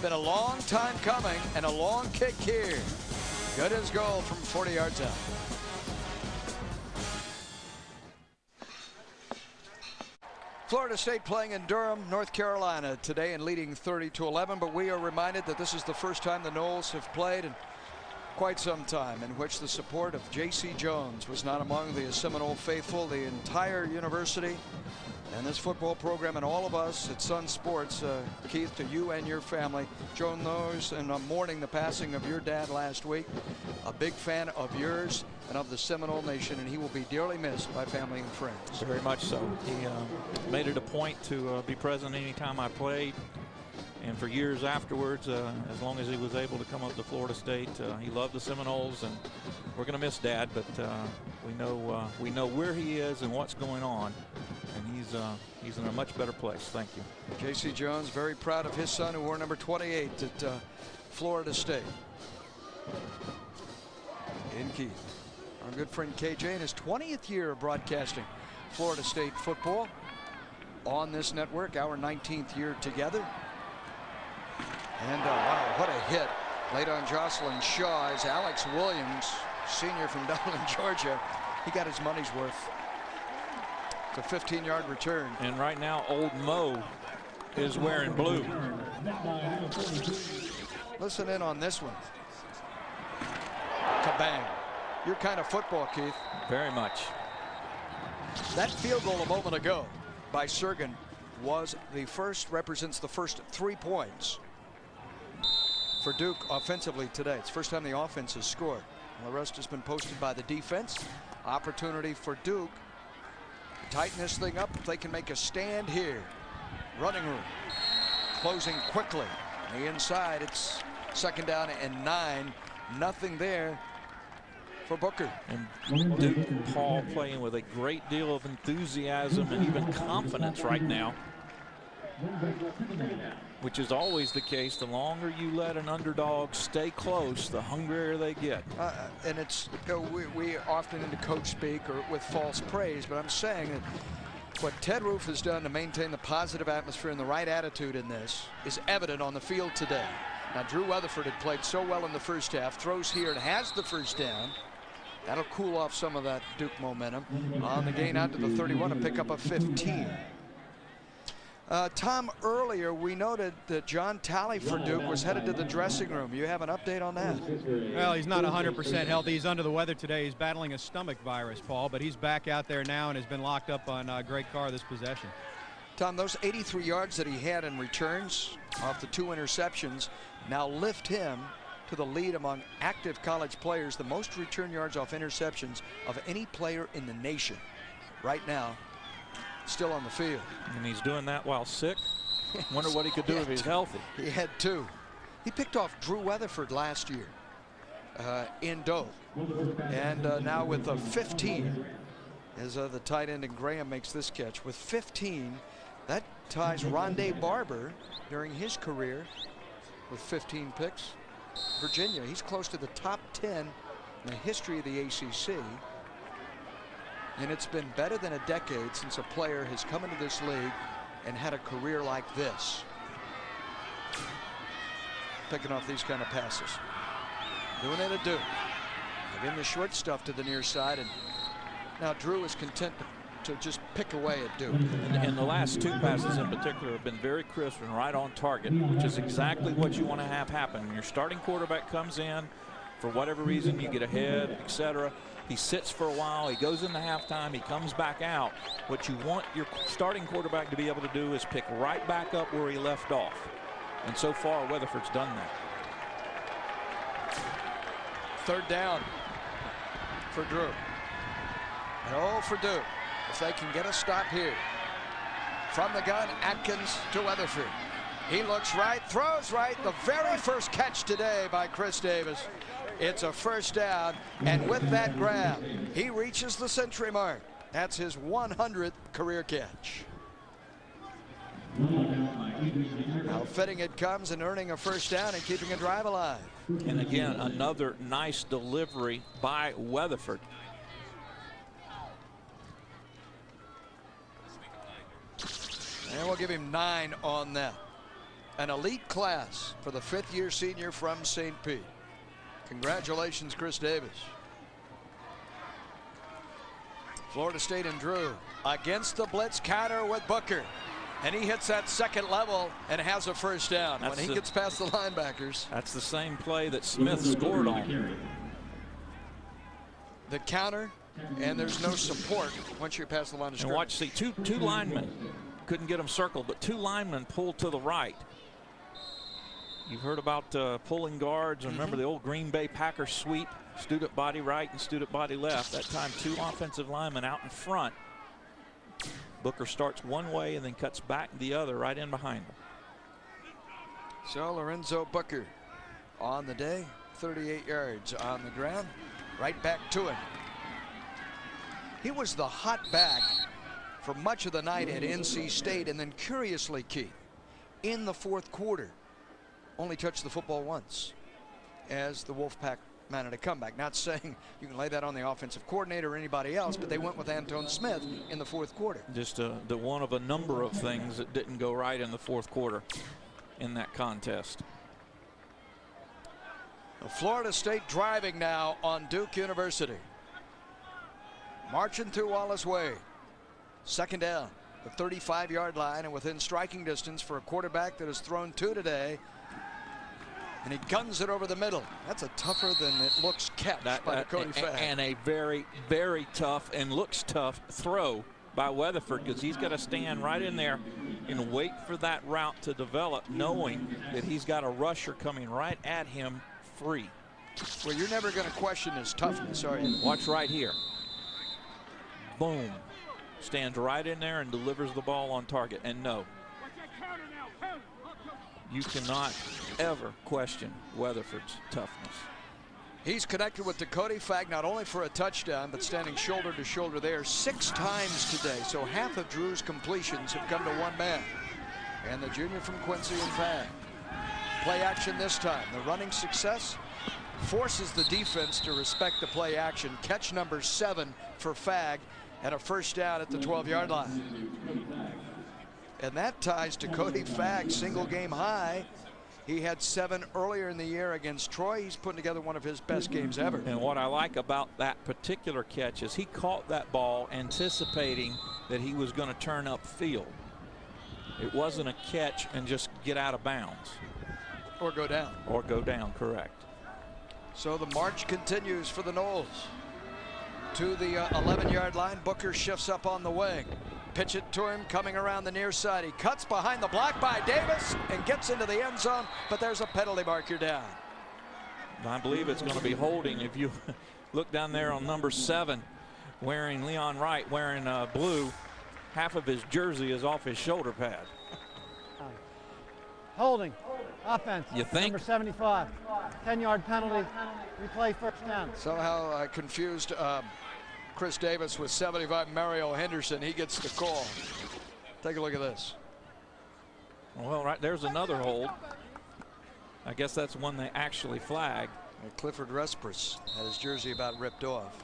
Been a long time coming, and a long kick here. Good as goal from 40 yards out. Florida State playing in Durham, North Carolina today and leading 30-11, but we are reminded that this is the first time the Noles have played in quite some time in which the support of J.C. Jones was not among the Seminole faithful. The entire university and this football program and all of us at Sun Sports, Keith, to you and your family. Joe knows, and I'm mourning the passing of your dad last week. A big fan of yours and of the Seminole Nation, and he will be dearly missed by family and friends. Very much so. He made it a point to be present anytime I played. And for years afterwards, as long as he was able to come up to Florida State, he loved the Seminoles, and we're going to miss Dad, but we know where he is and what's going on, and he's in a much better place. Thank you. J.C. Jones, very proud of his son, who wore number 28 at Florida State. In Keith, our good friend KJ, in his 20th year of broadcasting Florida State football on this network, our 19th year together. And wow, what a hit laid on Jocelyn Shaw as Alex Williams, senior from Dublin, Georgia. He got his money's worth. It's a 15-yard return. And right now, old Mo is wearing blue. Listen in on this one. Kabang. Your kind of football, Keith. Very much. That field goal a moment ago by Surgin represents the first 3 points for Duke offensively today. It's the first time the offense has scored. The rest has been posted by the defense. Opportunity for Duke to tighten this thing up if they can make a stand here. Running room closing quickly. On the inside, it's 2nd down and 9. Nothing there for Booker. And Duke and Paul playing with a great deal of enthusiasm and even confidence right now, which is always the case. The longer you let an underdog stay close, the hungrier they get. And it's, we often into coach speak or with false praise, but I'm saying that what Ted Roof has done to maintain the positive atmosphere and the right attitude in this is evident on the field today. Now, Drew Weatherford had played so well in the first half, throws here and has the first down. That'll cool off some of that Duke momentum on the gain out to the 31 to pick up a 15. Tom, earlier we noted that John Talley for Duke was headed to the dressing room. You have an update on that? Well, he's not 100% healthy. He's under the weather today. He's battling a stomach virus, Paul, but he's back out there now and has been locked up on Greg Carr this possession. Tom, those 83 yards that he had in returns off the 2 interceptions now lift him to the lead among active college players, the most return yards off interceptions of any player in the nation right now. Still on the field. And he's doing that while sick. Wonder what he could do if he's healthy. He had 2. He picked off Drew Weatherford last year in Doe. And now with 15, as the tight end and Graham makes this catch. With 15, that ties Rondé Barber during his career with 15 picks. Virginia, he's close to the top 10 in the history of the ACC. And it's been better than a decade since a player has come into this league and had a career like this. Picking off these kind of passes. Doing it at Duke. Again, the short stuff to the near side. And now Drew is content to just pick away at Duke. And the last 2 passes in particular have been very crisp and right on target, which is exactly what you want to have happen. When your starting quarterback comes in, for whatever reason, you get ahead, etc. He sits for a while, he goes into halftime, he comes back out. What you want your starting quarterback to be able to do is pick right back up where he left off. And so far, Weatherford's done that. 3rd down for Drew. And for Duke, if they can get a stop here. From the gun, Atkins to Weatherford. He looks right, throws right. The very first catch today by Chris Davis. It's a 1st down, and with that grab, he reaches the century mark. That's his 100th career catch. How fitting it comes in earning a 1st down and keeping a drive alive. And again, another nice delivery by Weatherford. And we'll give him 9 on that. An elite class for the 5th-year senior from St. Pete. Congratulations, Chris Davis. Florida State and Drew against the blitz counter with Booker. And he hits that 2nd level and has a 1st down. When he gets past the linebackers. That's the same play that Smith scored on. The counter, and there's no support once you're past the line of scrimmage. And watch, see, two linemen. Couldn't get him circled, but 2 linemen pulled to the right. You've heard about pulling guards. Remember the old Green Bay Packers sweep? Student body right and student body left. That time 2 offensive linemen out in front. Booker starts one way and then cuts back the other right in behind him. So Lorenzo Booker on the day, 38 yards on the ground. Right back to him. He was the hot back for much of the night at NC State, and then curiously, Keith, in the 4th quarter, only touched the football once as the Wolfpack mounted a comeback. Not saying you can lay that on the offensive coordinator or anybody else, but they went with Antone Smith in the 4th quarter. Just the one of a number of things that didn't go right in the 4th quarter in that contest. Florida State driving now on Duke University. Marching through Wallace Way. 2nd down, the 35-yard line, and within striking distance for a quarterback that has thrown 2 today. And he guns it over the middle. That's a tougher than it looks catch by Cody Fagg. And a very, very tough and looks tough throw by Weatherford, because he's got to stand right in there and wait for that route to develop, knowing that he's got a rusher coming right at him free. Well, you're never going to question his toughness, are you? Watch right here. Boom. Stands right in there and delivers the ball on target. And no, you cannot ever question Weatherford's toughness. He's connected with Cody Fagg not only for a touchdown, but standing shoulder to shoulder there 6 times today. So half of Drew's completions have come to one man. And the junior from Quincy and Fagg. Play action this time. The running success forces the defense to respect the play action. Catch number 7 for Fagg and a 1st down at the 12-yard line. And that ties to Cody Fagg's single game high. He had 7 earlier in the year against Troy. He's putting together one of his best games ever. And what I like about that particular catch is he caught that ball anticipating that he was going to turn upfield. It wasn't a catch and just get out of bounds. Or go down. Or go down, correct. So the march continues for the Noles. To the 11-yard line, Booker shifts up on the wing. Pitch it to him, coming around the near side. He cuts behind the block by Davis and gets into the end zone, but there's a penalty marker down. I believe it's going to be holding. If you look down there on number 7, wearing Leon Wright, wearing blue, half of his jersey is off his shoulder pad. Holding. Offense. You think? Number 75. 10-yard penalty. Replay first down. Somehow I confused Chris Davis with 75 Mario Henderson. He gets the call. Take a look at this. Well, right there's another hold. I guess that's one they actually flagged. And Clifford Respers had his jersey about ripped off.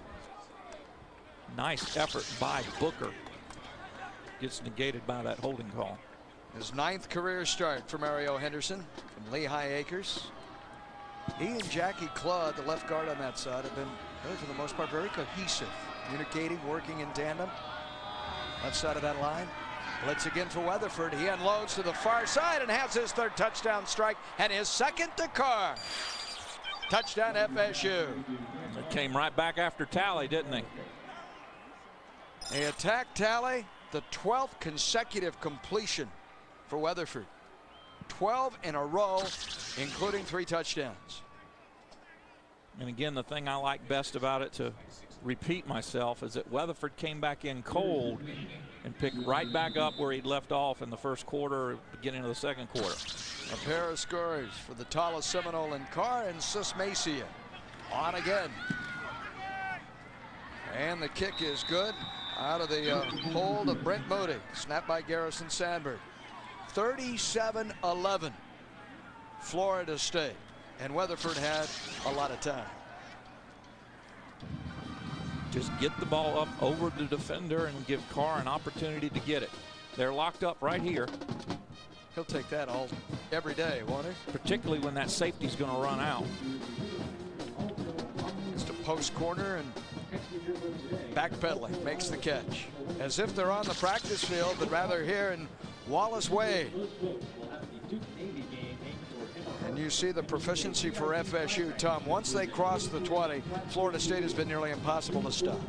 Nice effort by Booker. Gets negated by that holding call. His 9th career start for Mario Henderson from Lehigh Acres. He and Jackie Claude, the left guard on that side, have been, really, for the most part, very cohesive, communicating, working in tandem. Left side of that line. Blitz again for Weatherford. He unloads to the far side and has his 3rd touchdown strike and his 2nd to Carr. Touchdown FSU. It came right back after Talley, didn't he? They attacked Talley, the 12th consecutive completion for Weatherford. 12 in a row, including 3 touchdowns. And again, the thing I like best about it, to repeat myself, is that Weatherford came back in cold and picked right back up where he'd left off in the first quarter, beginning of the second quarter. A pair of scores for the tallest Seminole in Carr, and Sismacia on again. And the kick is good out of the hold of Brent Moody. Snapped by Garrison Sandberg. 37-11 Florida State, and Weatherford had a lot of time. Just get the ball up over the defender and give Carr an opportunity to get it. They're locked up right here. He'll take that every day, won't he? Particularly when that safety's going to run out. Just a post corner and backpedaling, makes the catch. As if they're on the practice field, but rather here in Wallace Wade. And you see the proficiency for FSU, Tom. Once they cross the 20, Florida State has been nearly impossible to stop.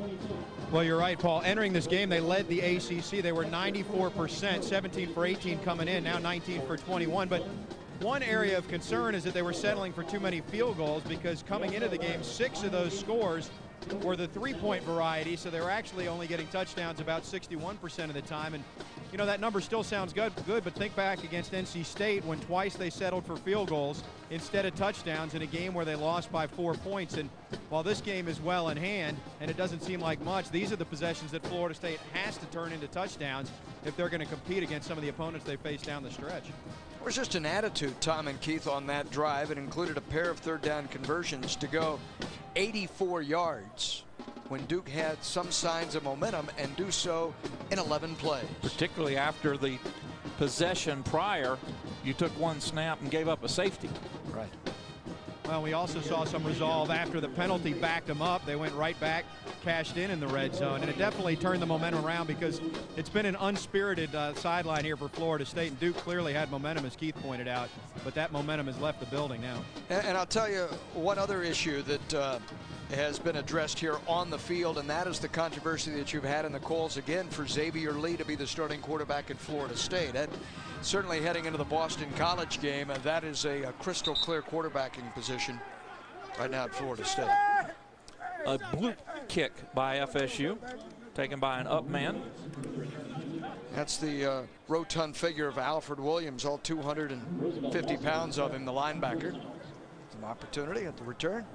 Well, you're right, Paul. Entering this game, they led the ACC. They were 94%, 17 for 18 coming in, now 19 for 21. But one area of concern is that they were settling for too many field goals, because coming into the game, 6 of those scores were the 3-point variety, so they were actually only getting touchdowns about 61% of the time. And you know, that number still sounds good, but think back against NC State when twice they settled for field goals instead of touchdowns in a game where they lost by 4 points. And while this game is well in hand and it doesn't seem like much, these are the possessions that Florida State has to turn into touchdowns if they're going to compete against some of the opponents they face down the stretch. It was just an attitude, Tom and Keith, on that drive. It included a pair of 3rd down conversions to go 84 yards when Duke had some signs of momentum, and do so in 11 plays. Particularly after the possession prior, you took one snap and gave up a safety. Right. Well, we also saw some resolve after the penalty backed them up. They went right back, cashed in the red zone, and it definitely turned the momentum around, because it's been an unspirited sideline here for Florida State, and Duke clearly had momentum, as Keith pointed out, but that momentum has left the building now. And I'll tell you one other issue that has been addressed here on the field, and that is the controversy that you've had in the calls again for Xavier Lee to be the starting quarterback at Florida State. And certainly heading into the Boston College game, that is a crystal clear quarterbacking position right now at Florida State. A blue kick by FSU, taken by an up man. That's the rotund figure of Alfred Williams, all 250 pounds of him, the linebacker. An opportunity at the return.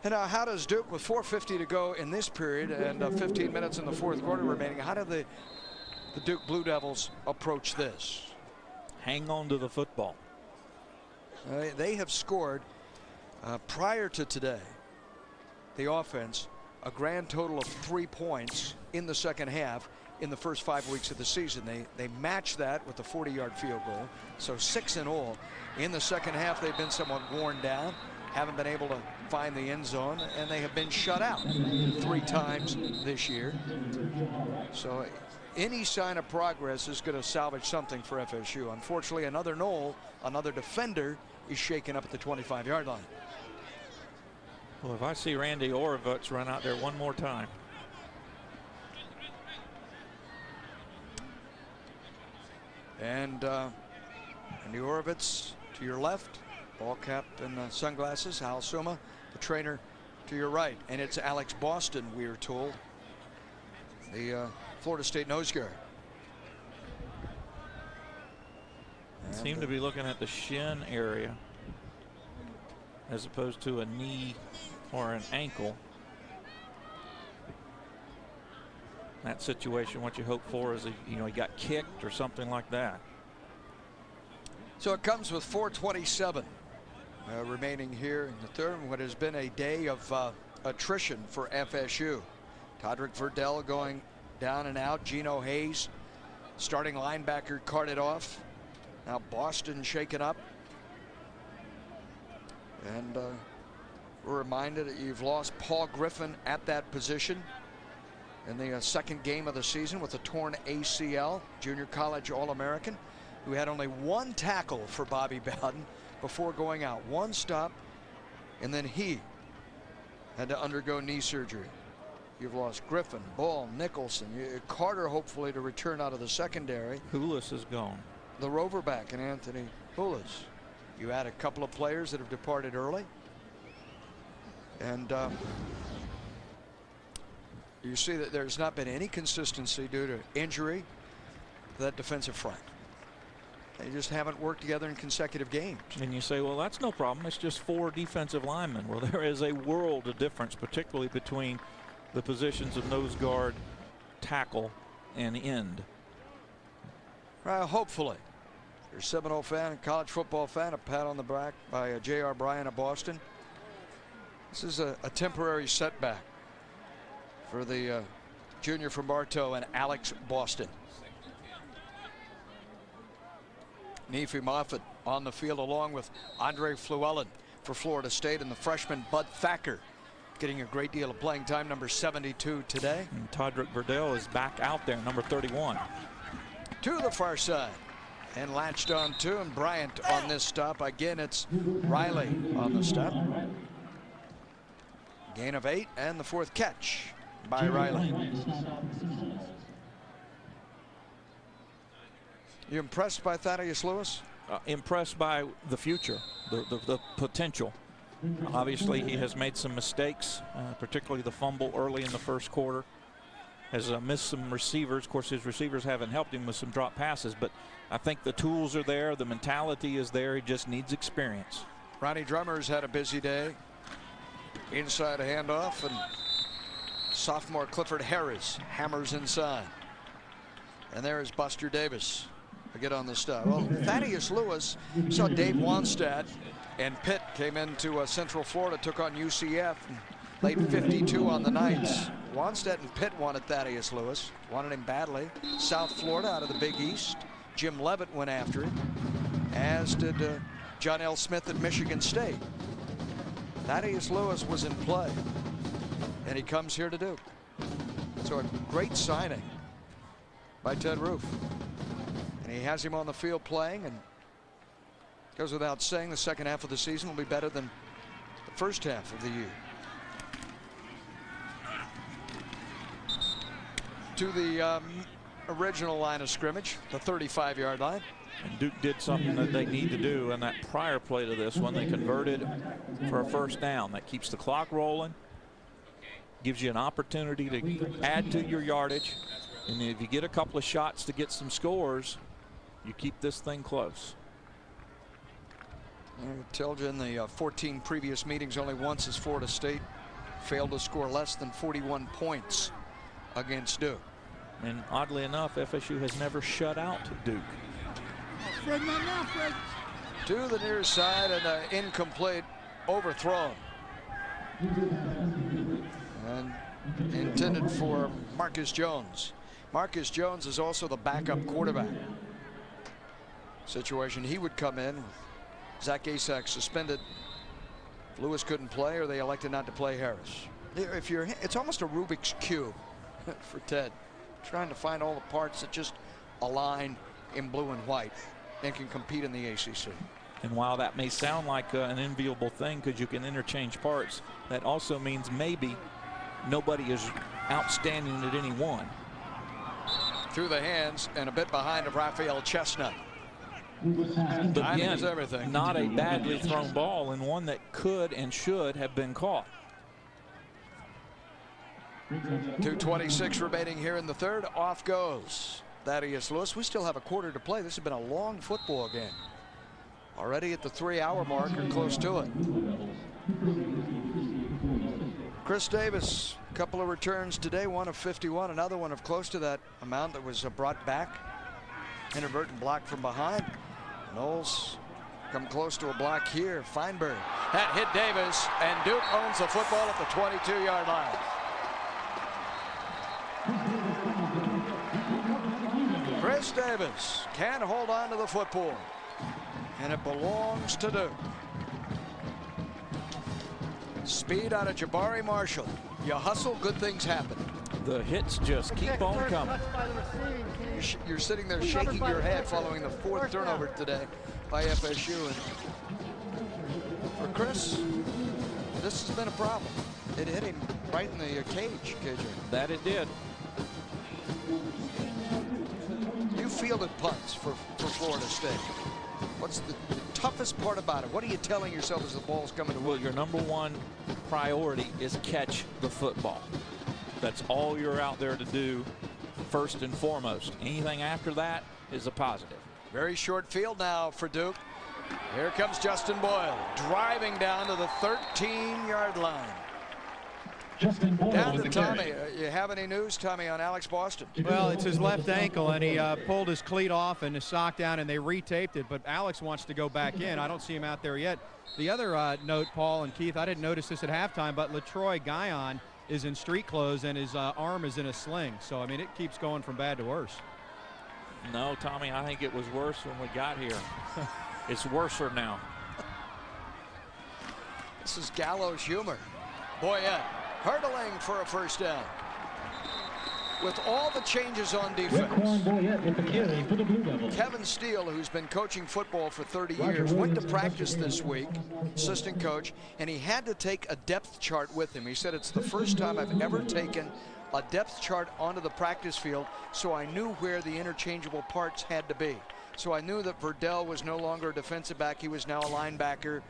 And how does Duke, with 4:50 to go in this period and 15 minutes in the 4th quarter remaining, how do the Duke Blue Devils approach this? Hang on to the football. They have scored prior to today, the offense, a grand total of 3 points in the second half in the first 5 weeks of the season. They matched that with the 40-yard field goal, so 6 in all. In the second half, they've been somewhat worn down, haven't been able to find the end zone, and they have been shut out 3 times this year. So any sign of progress is going to salvage something for FSU. Unfortunately, another Knoll, another defender, is shaken up at the 25-yard line. Well, if I see Randy Orovitz run out there one more time. And Randy Orovitz to your left, ball cap and sunglasses. Hal Suma, the trainer, to your right. And it's Alex Boston, we are told, the Florida State nose guard. Seem to be looking at the shin area as opposed to a knee or an ankle. In that situation, what you hope for is, he got kicked or something like that. So it comes with 4:27 remaining here in the third, what has been a day of attrition for FSU. Todrick Verdell going down and out. Geno Hayes, starting linebacker, carted off. Now Boston shaken up. And we're reminded that you've lost Paul Griffin at that position in the second game of the season with a torn ACL, junior college All-American, who had only one tackle for Bobby Bowden before going out. One stop, and then he had to undergo knee surgery. You've lost Griffin, Ball, Nicholson, Carter hopefully to return out of the secondary. Houlis is gone. The rover back and Anthony Houlis. You had a couple of players that have departed early. And you see that there's not been any consistency due to injury to that defensive front. They just haven't worked together in consecutive games. And you say, well, that's no problem. It's just 4 defensive linemen. Well, there is a world of difference, particularly between the positions of nose guard, tackle, and end. Hopefully. If you're a Seminole fan and college football fan, a pat on the back by J.R. Bryan of Boston. This is a temporary setback for the junior from Bartow and Alex Boston. Nefi Moffitt on the field along with Andre Fluellen for Florida State, and the freshman Bud Thacker getting a great deal of playing time, number 72 today. And Todrick Verdell is back out there, number 31. To the far side and latched on to, and Bryant on this stop. Again, it's Riley on the stop. Gain of 8 and the 4th catch by Riley. You impressed by Thaddeus Lewis? Impressed by the future, the potential. Obviously, he has made some mistakes, particularly the fumble early in the first quarter. Has missed some receivers. Of course, his receivers haven't helped him with some drop passes, but I think the tools are there. The mentality is there. He just needs experience. Ronnie Drummer's had a busy day. Inside a handoff, and sophomore Clifford Harris hammers inside. And there is Buster Davis. Get on the stuff. Well, Thaddeus Lewis saw Dave Wanstead, and Pitt came into Central Florida, took on UCF, and laid 52 on the Knights. Wanstead and Pitt wanted Thaddeus Lewis, wanted him badly. South Florida out of the Big East. Jim Leavitt went after it, as did John L. Smith at Michigan State. Thaddeus Lewis was in play, and he comes here to Duke. So a great signing by Ted Roof. And he has him on the field playing, and goes without saying the second half of the season will be better than the first half of the year. To the original line of scrimmage, the 35-yard line. And Duke did something that they need to do in that prior play to this one. They converted for a first down. That keeps the clock rolling, gives you an opportunity to add to your yardage. And if you get a couple of shots to get some scores, you keep this thing close. I told you in the 14 previous meetings, only once has Florida State failed to score less than 41 points against Duke. And oddly enough, FSU has never shut out Duke. Fred, not now, Fred. To the near side, and incomplete, overthrown. And intended for Marcus Jones. Marcus Jones is also the backup quarterback. Situation he would come in with Zach Asak suspended. If Lewis couldn't play, or they elected not to play Harris. It's almost a Rubik's Cube for Ted, trying to find all the parts that just align in blue and white and can compete in the ACC. And while that may sound like an enviable thing because you can interchange parts, that also means maybe nobody is outstanding at any one. Through the hands and a bit behind of Raphael Chestnut. But Timing again, is everything. not a badly thrown ball, and one that could and should have been caught. 2:26 remaining here in the third. Off goes Thaddeus Lewis. We still have a quarter to play. This has been a long football game. Already at the 3-hour mark or close to it. Chris Davis, a couple of returns today, one of 51, another one of close to that amount that was brought back. Inadvertent block from behind. Knowles come close to a block here. Feinberg. That hit Davis, and Duke owns the football at the 22-yard line. Chris Davis can hold on to the football, and it belongs to Duke. Speed out of Jabari Marshall. You hustle, good things happen. The hits just keep on coming. You're sitting there shaking your head following the fourth turnover today by FSU. And for Chris, this has been a problem. It hit him right in the cage, KJ. That it did. You fielded punts for Florida State. What's the toughest part about it? What are you telling yourself as the ball's coming to? Well, your number one priority is catch the football. That's all you're out there to do first and foremost. Anything after that is a positive. Very short field now for Duke. Here comes Justin Boyle driving down to the 13-yard line. Down to Tommy. You have any news, Tommy, on Alex Boston? Well, it's his left ankle, and he pulled his cleat off and his sock down, and they retaped it. But Alex wants to go back in. I don't see him out there yet. The other note, Paul and Keith, I didn't notice this at halftime, but LaTroy Guion is in street clothes, and his arm is in a sling. So, I mean, it keeps going from bad to worse. No, Tommy, I think it was worse when we got here. It's worser now. This is Gallows humor. Boyette hurdling for a first down. With all the changes on defense, Kevin Steele, who's been coaching football for 30 years, went to practice this week, assistant coach, and he had to take a depth chart with him. He said, it's the first time I've ever taken a depth chart onto the practice field, so I knew where the interchangeable parts had to be. So I knew that Verdell was no longer a defensive back, he was now a linebacker.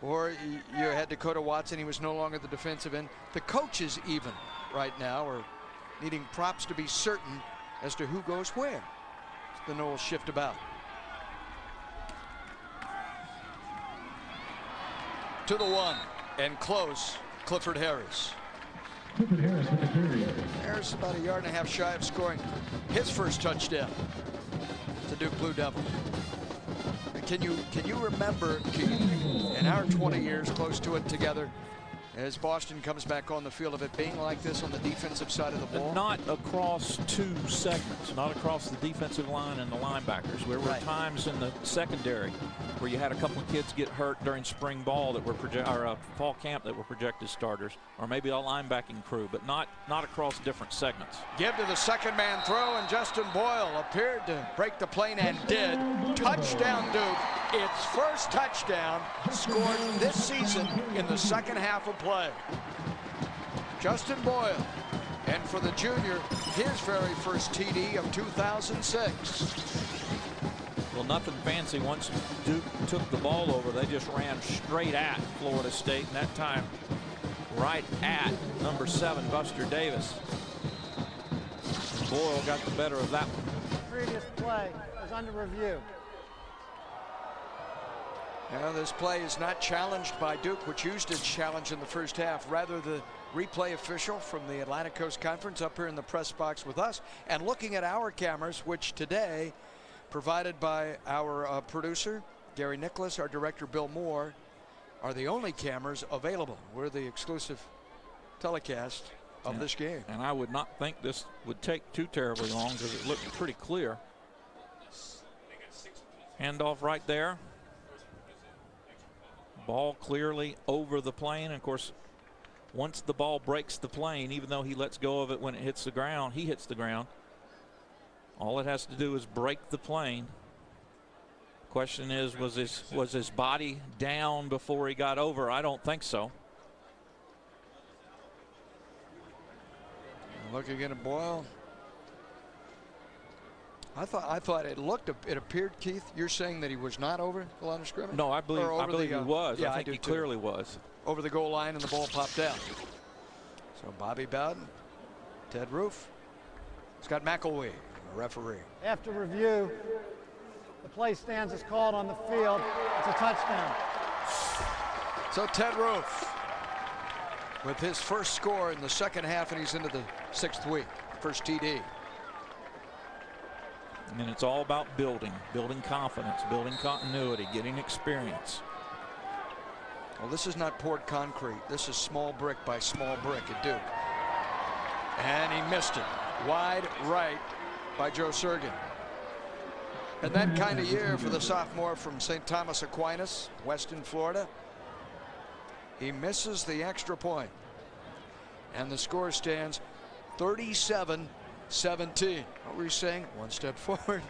Or you had Dakota Watson, he was no longer the defensive end. The coaches even right now are needing props to be certain as to who goes where. The Knowles shift about. To the one and close, Clifford Harris. Harris about 1.5 yards shy of scoring his first touchdown to Duke Blue Devils. Can you remember, Keith, in our 20 years close to it together, as Boston comes back on the field, of it being like this on the defensive side of the ball? Not across two segments, not across the defensive line and the linebackers. There were times in the secondary where you had a couple of kids get hurt during spring ball that were fall camp that were projected starters, or maybe a linebacking crew, but not across different segments. Give to the second man throw, and Justin Boyle appeared to break the plane and did. Touchdown Duke. Its first touchdown scored this season in the second half of play. Justin Boyle, and for the junior, his very first TD of 2006. Well, nothing fancy. Once Duke took the ball over, they just ran straight at Florida State, and that time right at number 7, Buster Davis. Boyle got the better of that one. Previous play is under review. Now this play is not challenged by Duke, which used its challenge in the first half. Rather, the replay official from the Atlantic Coast Conference up here in the press box with us, and looking at our cameras, which today provided by our producer Gary Nicholas, our director Bill Moore, are the only cameras available. We're the exclusive telecast of this game. And I would not think this would take too terribly long because it looked pretty clear. Handoff right there. Ball clearly over the plane. And of course, once the ball breaks the plane, even though he lets go of it when it hits the ground, he hits the ground. All it has to do is break the plane. Question is, was his body down before he got over? I don't think so. Looking at Boyle. I thought it appeared, Keith, you're saying that he was not over the line of scrimmage? No, I believe he was. Yeah, I think he clearly was. Over the goal line and the ball popped out. So Bobby Bowden, Ted Roof, Scott McElwee, the referee. After review, the play stands as called on the field. It's a touchdown. So Ted Roof with his first score in the second half, and he's into the 6th week, first TD. And it's all about building confidence, building continuity, getting experience. Well, this is not poured concrete. This is small brick by small brick at Duke. And he missed it. Wide right by Joe Surgin. And that kind of year for the sophomore from St. Thomas Aquinas, Weston, Florida. He misses the extra point. And the score stands 37-17. What were you saying? One step forward,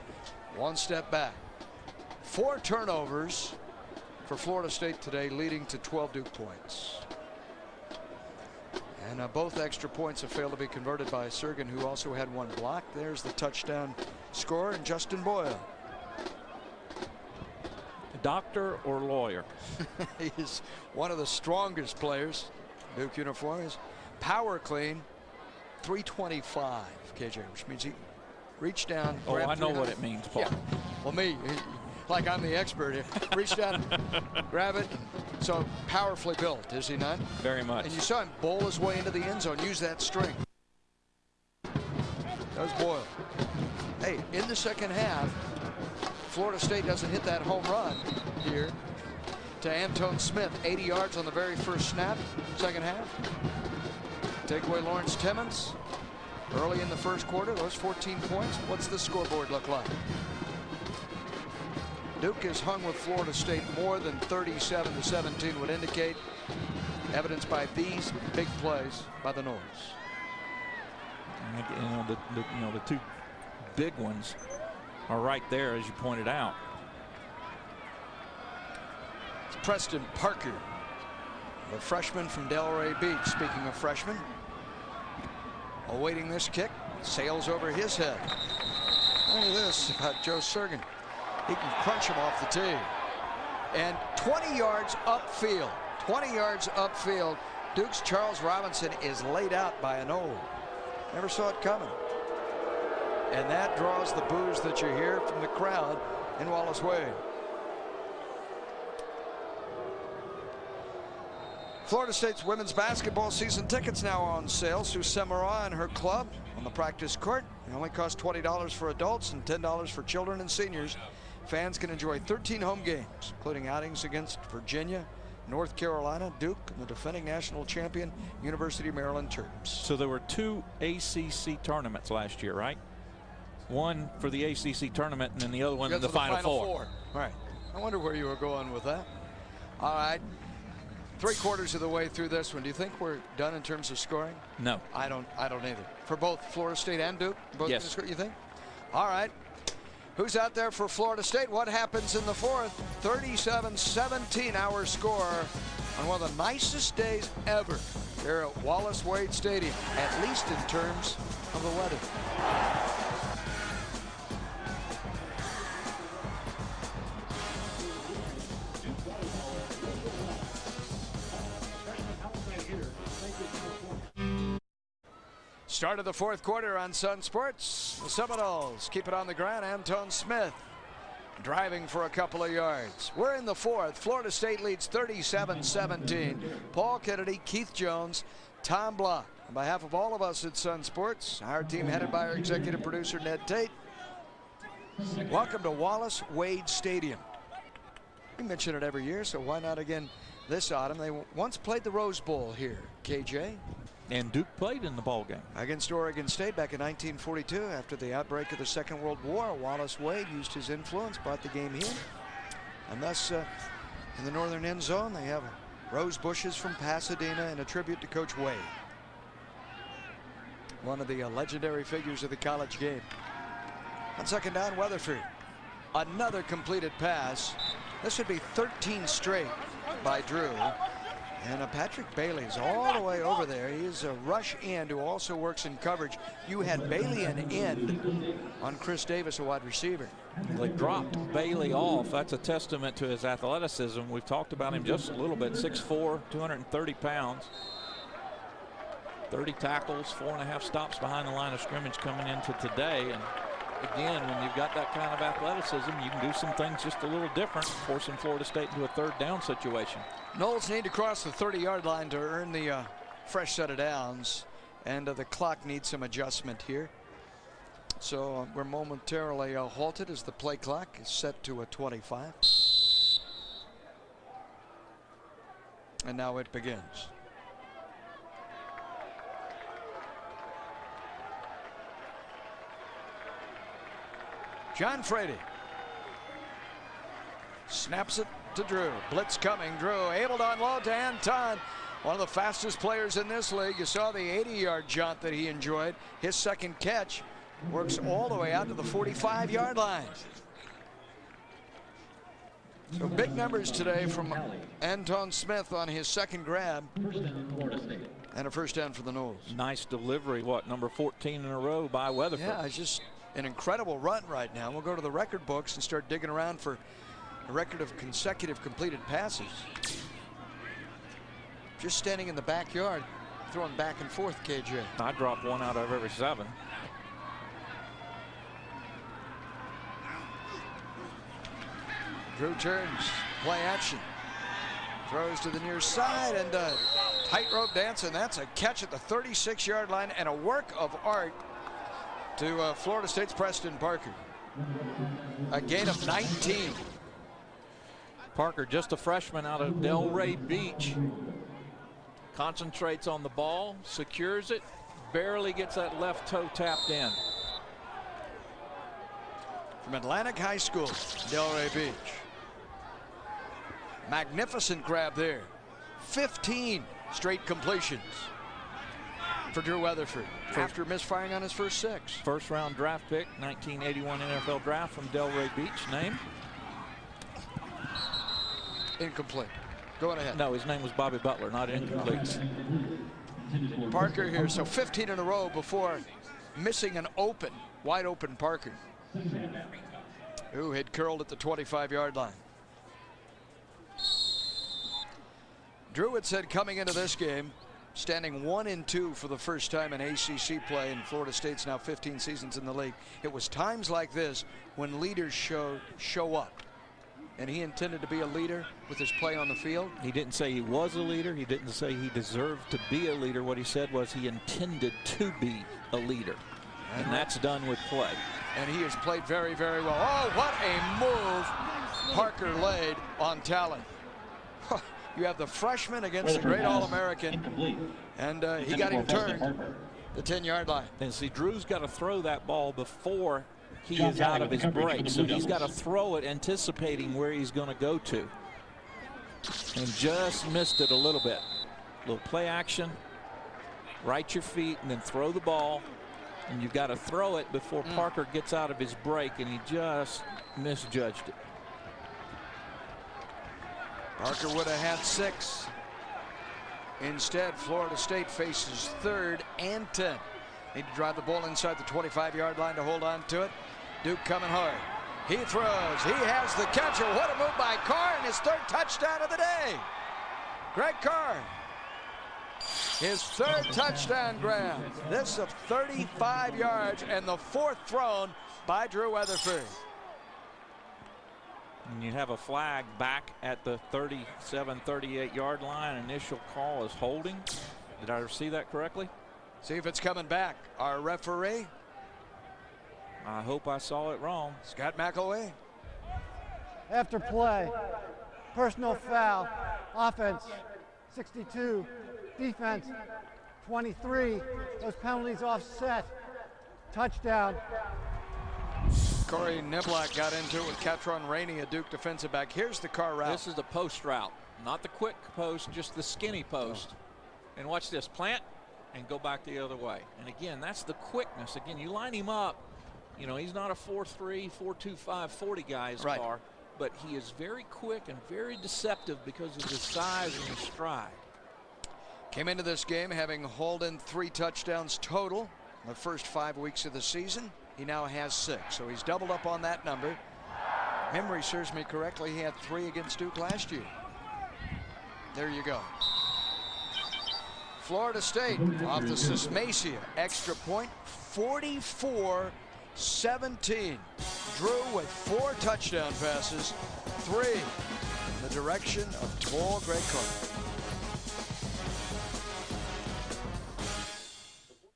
one step back. 4 turnovers for Florida State today, leading to 12 Duke points. And both extra points have failed to be converted by Surgin, who also had 1 block. There's the touchdown score, and Justin Boyle. Doctor or lawyer? He's one of the strongest players. Duke uniform is power clean, 325, KJ, which means he reached down. Oh, I know what it means, Paul. Yeah. Well, like I'm the expert here. Reach down, grab it. So powerfully built, is he not? Very much. And you saw him bowl his way into the end zone, use that strength. There's Boyle. Hey, in the second half, Florida State doesn't hit that home run here to Antone Smith. 80 yards on the very first snap, second half. Take away Lawrence Timmons early in the first quarter, those 14 points. What's the scoreboard look like? Duke is hung with Florida State more than 37-17 would indicate, evidenced by these big plays by the Noles. The 2 big ones are right there, as you pointed out. It's Preston Parker, the freshman from Delray Beach. Speaking of freshmen, awaiting this kick, sails over his head. Look at this about Joe Surgin. He can crunch him off the tee. And 20 yards upfield. 20 yards upfield. Duke's Charles Robinson is laid out by an Nole. Never saw it coming. And that draws the boos that you hear from the crowd in Wallace Wade. Florida State's women's basketball season tickets now on sale. Sue Semara and her club on the practice court. They only cost $20 for adults and $10 for children and seniors. Fans can enjoy 13 home games, including outings against Virginia, North Carolina, Duke, and the defending national champion, University of Maryland Terps. So there were 2 ACC tournaments last year, right? One for the ACC tournament, and then the other one in the Final Four. All right. I wonder where you were going with that. All right. 3/4 of the way through this one. Do you think we're done in terms of scoring? No. I don't either. For both Florida State and Duke? Both yes. You think? All right. Who's out there for Florida State? What happens in the 4th? 37-17 our score on one of the nicest days ever here at Wallace Wade Stadium, at least in terms of the weather. Start of the 4th quarter on Sun Sports. The Seminoles keep it on the ground. Antone Smith driving for a couple of yards. We're in the 4th. Florida State leads 37-17. Paul Kennedy, Keith Jones, Tom Block. On behalf of all of us at Sun Sports, our team headed by our executive producer, Ned Tate, welcome to Wallace Wade Stadium. We mention it every year, so why not again this autumn? They once played the Rose Bowl here, KJ. And Duke played in the ball game against Oregon State back in 1942 after the outbreak of the Second World War. Wallace Wade used his influence, brought the game here, and thus in the northern end zone they have rose bushes from Pasadena and a tribute to Coach Wade, one of the legendary figures of the college game. On second down, Weatherford. Another completed pass. This would be 13 straight by Drew. And Patrick Bailey's all the way over there. He is a rush end who also works in coverage. You had Bailey an end on Chris Davis, a wide receiver. They dropped Bailey off. That's a testament to his athleticism. We've talked about him just a little bit. 6'4", 230 pounds. 30 tackles, 4.5 stops behind the line of scrimmage coming into today. And again, when you've got that kind of athleticism, you can do some things just a little different, forcing Florida State into a third down situation. Noles need to cross the 30-yard line to earn the fresh set of downs, and the clock needs some adjustment here. So we're momentarily halted as the play clock is set to a 25. And now it begins. John Frady snaps it to Drew. Blitz coming. Drew able to unload to Anton. One of the fastest players in this league. You saw the 80-yard jaunt that he enjoyed. His second catch works all the way out to the 45-yard line. So big numbers today from Anton Smith on his second grab. And a first down for the Noles. Nice delivery. What, number 14 in a row by Weatherford? Yeah, it's just an incredible run right now. We'll go to the record books and start digging around for a record of consecutive completed passes. Just standing in the backyard, throwing back and forth, KJ. I dropped one out of every 7. Drew turns, play action. Throws to the near side and tightrope dance, and that's a catch at the 36-yard line and a work of art to Florida State's Preston Parker. A gain of 19. Parker, just a freshman out of Delray Beach, concentrates on the ball, secures it, barely gets that left toe tapped in. From Atlantic High School, Delray Beach. Magnificent grab there. 15 straight completions for Drew Weatherford after misfiring on his first 6. First round draft pick, 1981 NFL draft from Delray Beach. Name? Incomplete. Going ahead. No, his name was Bobby Butler, not incomplete. Parker here, so 15 in a row before missing an open, wide open Parker, who had curled at the 25-yard line. Drew had said coming into this game, standing 1-2 for the first time in ACC play, and Florida State's now 15 seasons in the league. It was times like this when leaders show up. And he intended to be a leader with his play on the field. He didn't say he was a leader. He didn't say he deserved to be a leader. What he said was he intended to be a leader. And that's done with play. And he has played very, very well. Oh, what a move Parker laid on Talon. You have the freshman against the great All-American, and he got him turned the 10-yard line. And see, Drew's got to throw that ball before he is out of his break, so he's got to throw it anticipating where he's going to go to. And just missed it a little bit. A little play action, right your feet, and then throw the ball. And you've got to throw it before Parker gets out of his break, and he just misjudged it. Parker would have had 6. Instead, Florida State faces 3rd and 10. Need to drive the ball inside the 25-yard line to hold on to it. Duke coming hard. He throws. He has the catcher. What a move by Carr, and his 3rd touchdown of the day. Greg Carr. His 3rd touchdown grab. This of 35 yards and the 4th thrown by Drew Weatherford. And you have a flag back at the 37, 38-yard line. Initial call is holding. Did I see that correctly? See if it's coming back. Our referee. I hope I saw it wrong. Scott McElway. After play, personal foul, offense 62, defense 23. Those penalties offset. Touchdown. Corey Niblock got into it with Catron Rainey, a Duke defensive back. Here's the Carr route. This is the post route, not the quick post, just the skinny post. And watch this, plant and go back the other way. And again, that's the quickness. Again, you line him up You know, he's not a 4.3, 4.25, 40 guy as far, but he is very quick and very deceptive because of his size and his stride. Came into this game having hauled in 3 touchdowns total in the first 5 weeks of the season. He now has 6, so he's doubled up on that number. Memory serves me correctly, he had 3 against Duke last year. There you go. Florida State off the Sismacia extra point, 44-17. Drew with 4 touchdown passes, 3 in the direction of tall Greg Carter.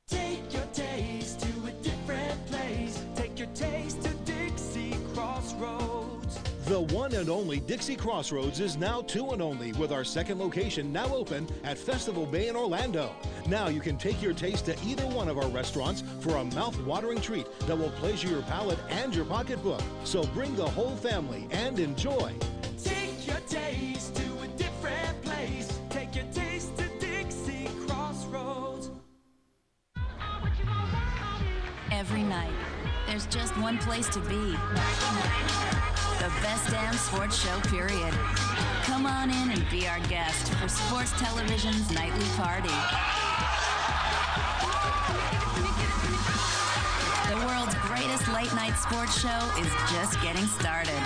Take your taste to a different place. Take your taste to Dixie Crossroads. The one and only Dixie Crossroads is now 2 and only, with our second location now open at Festival Bay in Orlando. Now you can take your taste to either one of our restaurants for a mouth-watering treat that will pleasure your palate and your pocketbook. So bring the whole family and enjoy. Take your taste to a different place. Take your taste to Dixie Crossroads. Every night, there's just one place to be. The best damn sports show, period. Come on in and be our guest for Sports Television's nightly party. The world's greatest late-night sports show is just getting started.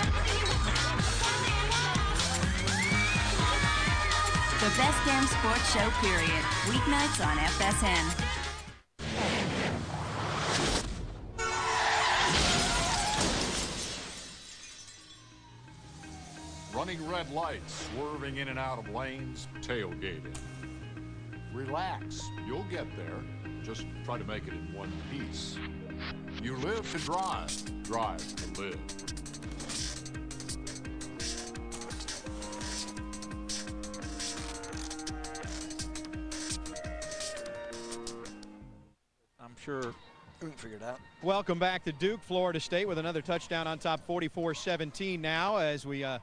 The best damn sports show, period. Weeknights on FSN. Running red lights, swerving in and out of lanes, tailgating. Relax, you'll get there. Just try to make it in one piece. You live to drive, drive to live. I'm sure we can figure it out. Welcome back to Duke. Florida State with another touchdown on top, 44-17 now, as we are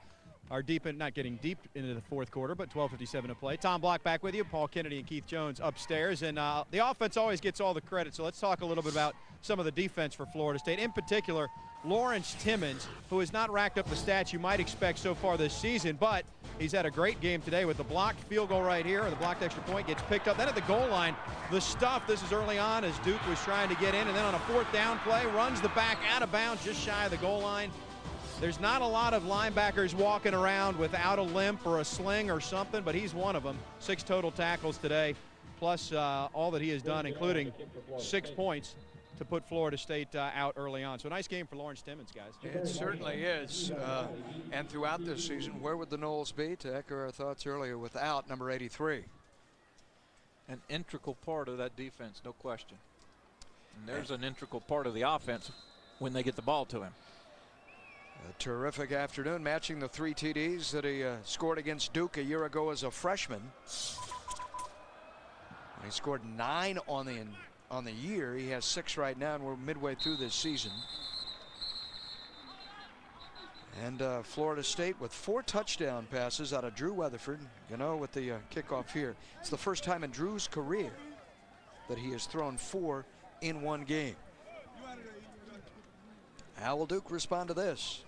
deep in, not getting deep into the fourth quarter, but 12:57 to play. Tom Block back with you, Paul Kennedy and Keith Jones upstairs, and the offense always gets all the credit, so let's talk a little bit about some of the defense for Florida State. In particular, Lawrence Timmons, who has not racked up the stats you might expect so far this season, but he's had a great game today with the blocked field goal right here, or the blocked extra point gets picked up. Then at the goal line, the stuff, this is early on as Duke was trying to get in, and then on a 4th down play, runs the back out of bounds just shy of the goal line. There's not a lot of linebackers walking around without a limp or a sling or something, but he's one of them. 6 total tackles today, plus all that he has done, including 6 points to put Florida State out early on. So a nice game for Lawrence Timmons, guys. It certainly is. And throughout this season, where would the Noles be, to echo our thoughts earlier, without number 83? An integral part of that defense, no question. And there's an integral part of the offense when they get the ball to him. A terrific afternoon, matching the 3 TDs that he scored against Duke a year ago as a freshman. He scored 9 on the year. He has 6 right now, and we're midway through this season. And Florida State with 4 touchdown passes out of Drew Weatherford. You know, with the kickoff here, it's the first time in Drew's career that he has thrown 4 in one game. How will Duke respond to this?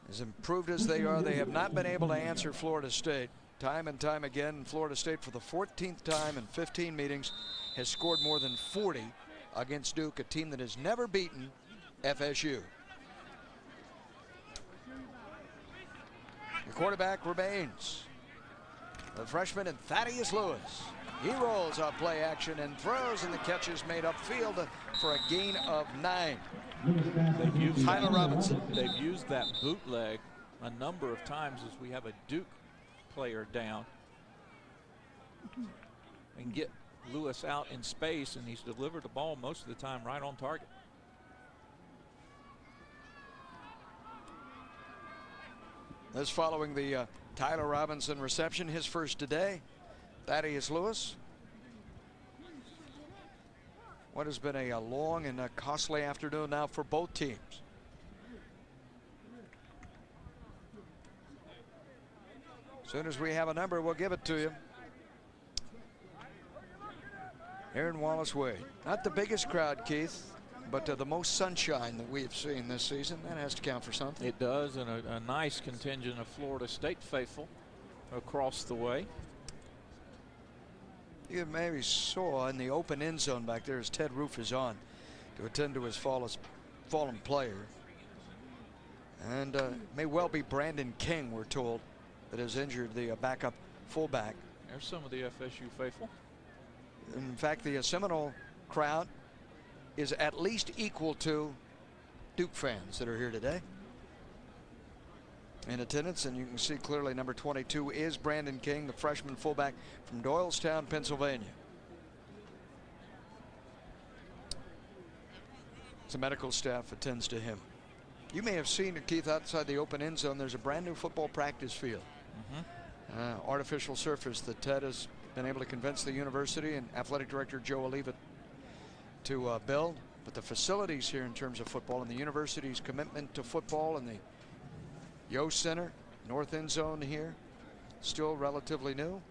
As improved as they are, they have not been able to answer Florida State. Time and time again, Florida State for the 14th time in 15 meetings has scored more than 40 against Duke, a team that has never beaten FSU. The quarterback remains the freshman and Thaddeus Lewis. He rolls off play action and throws, and the catch is made upfield for a gain of 9. They've used Tyler Robinson. They've used that bootleg a number of times as we have a Duke player down and get Lewis out in space, and he's delivered the ball most of the time right on target. This following the Tyler Robinson reception, his first today. Thaddeus Lewis. What has been a long and a costly afternoon now for both teams. As soon as we have a number, we'll give it to you. here in Wallace Wade. Not the biggest crowd, Keith, but the most sunshine that we've seen this season. That has to count for something. It does, and a nice contingent of Florida State faithful across the way. You maybe saw in the open end zone back there as Ted Roof is on to attend to his fallen player. And may well be Brandon King, we're told, that has injured the backup fullback. There's some of the FSU faithful. In fact, the Seminole crowd is at least equal to Duke fans that are here today in attendance, and you can see clearly number 22 is Brandon King, the freshman fullback from Doylestown, Pennsylvania. The medical staff attends to him. You may have seen it, Keith, outside the open end zone. There's a brand new football practice field. Artificial surface that Ted has been able to convince the university and athletic director Joe Oliva to build. But the facilities here in terms of football and the university's commitment to football and the Yost Center, north end zone here, still relatively new.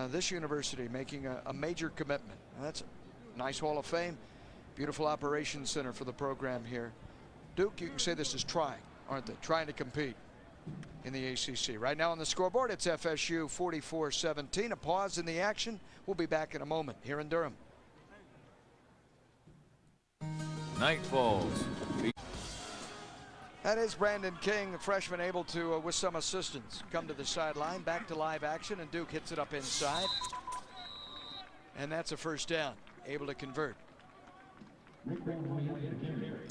This university making a major commitment. That's a nice Hall of Fame, beautiful operations center for the program here. Duke, you can say this is trying, aren't they? Trying to compete in the ACC. Right now on the scoreboard, it's FSU 44-17. A pause in the action. We'll be back in a moment here in Durham. Night falls. That is Brandon King, the freshman, able to, with some assistance, come to the sideline, back to live action, and Duke hits it up inside. And that's a first down, able to convert.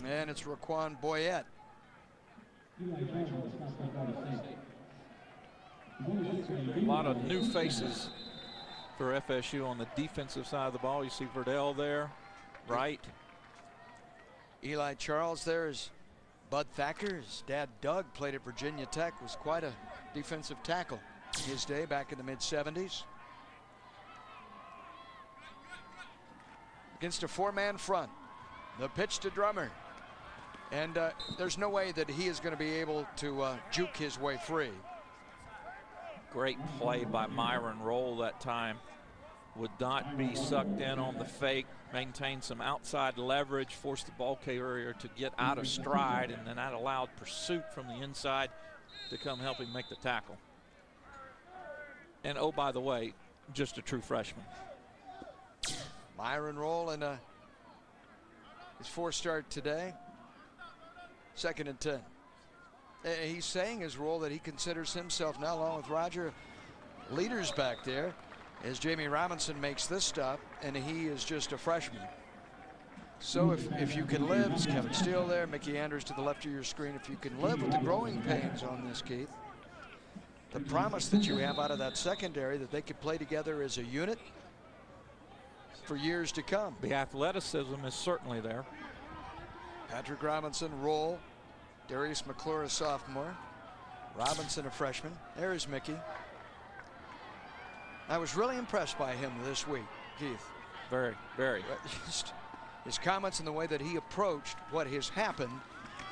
And it's Raquan Boyette. A lot of new faces for FSU on the defensive side of the ball. You see Verdell there, right. Eli Charles there is Bud Thacker. His dad Doug played at Virginia Tech, was quite a defensive tackle in his day back in the mid-70s. Against a four-man front. The pitch to Drummer. And there's no way that he is going to be able to juke his way free. Great play by Myron Roll that time. Would not be sucked in on the fake, maintain some outside leverage, force the ball carrier to get out of stride, and then that allowed pursuit from the inside to come help him make the tackle. And oh, by the way, just a true freshman. Myron Roll in his fourth start today. 2nd and 10. He's saying his role that he considers himself now, along with Roger, leaders back there, as Jamie Robinson makes this stop, and he is just a freshman. So if you can live, it's Kevin Steele there, Mickey Andrews to the left of your screen, if you can live with the growing pains on this, Keith, the promise that you have out of that secondary that they could play together as a unit for years to come. The athleticism is certainly there. Patrick Robinson, Roll, Darius McClure, a sophomore, Robinson, a freshman. There's Mickey. I was really impressed by him this week, Keith. Very, very. Just his comments and the way that he approached what has happened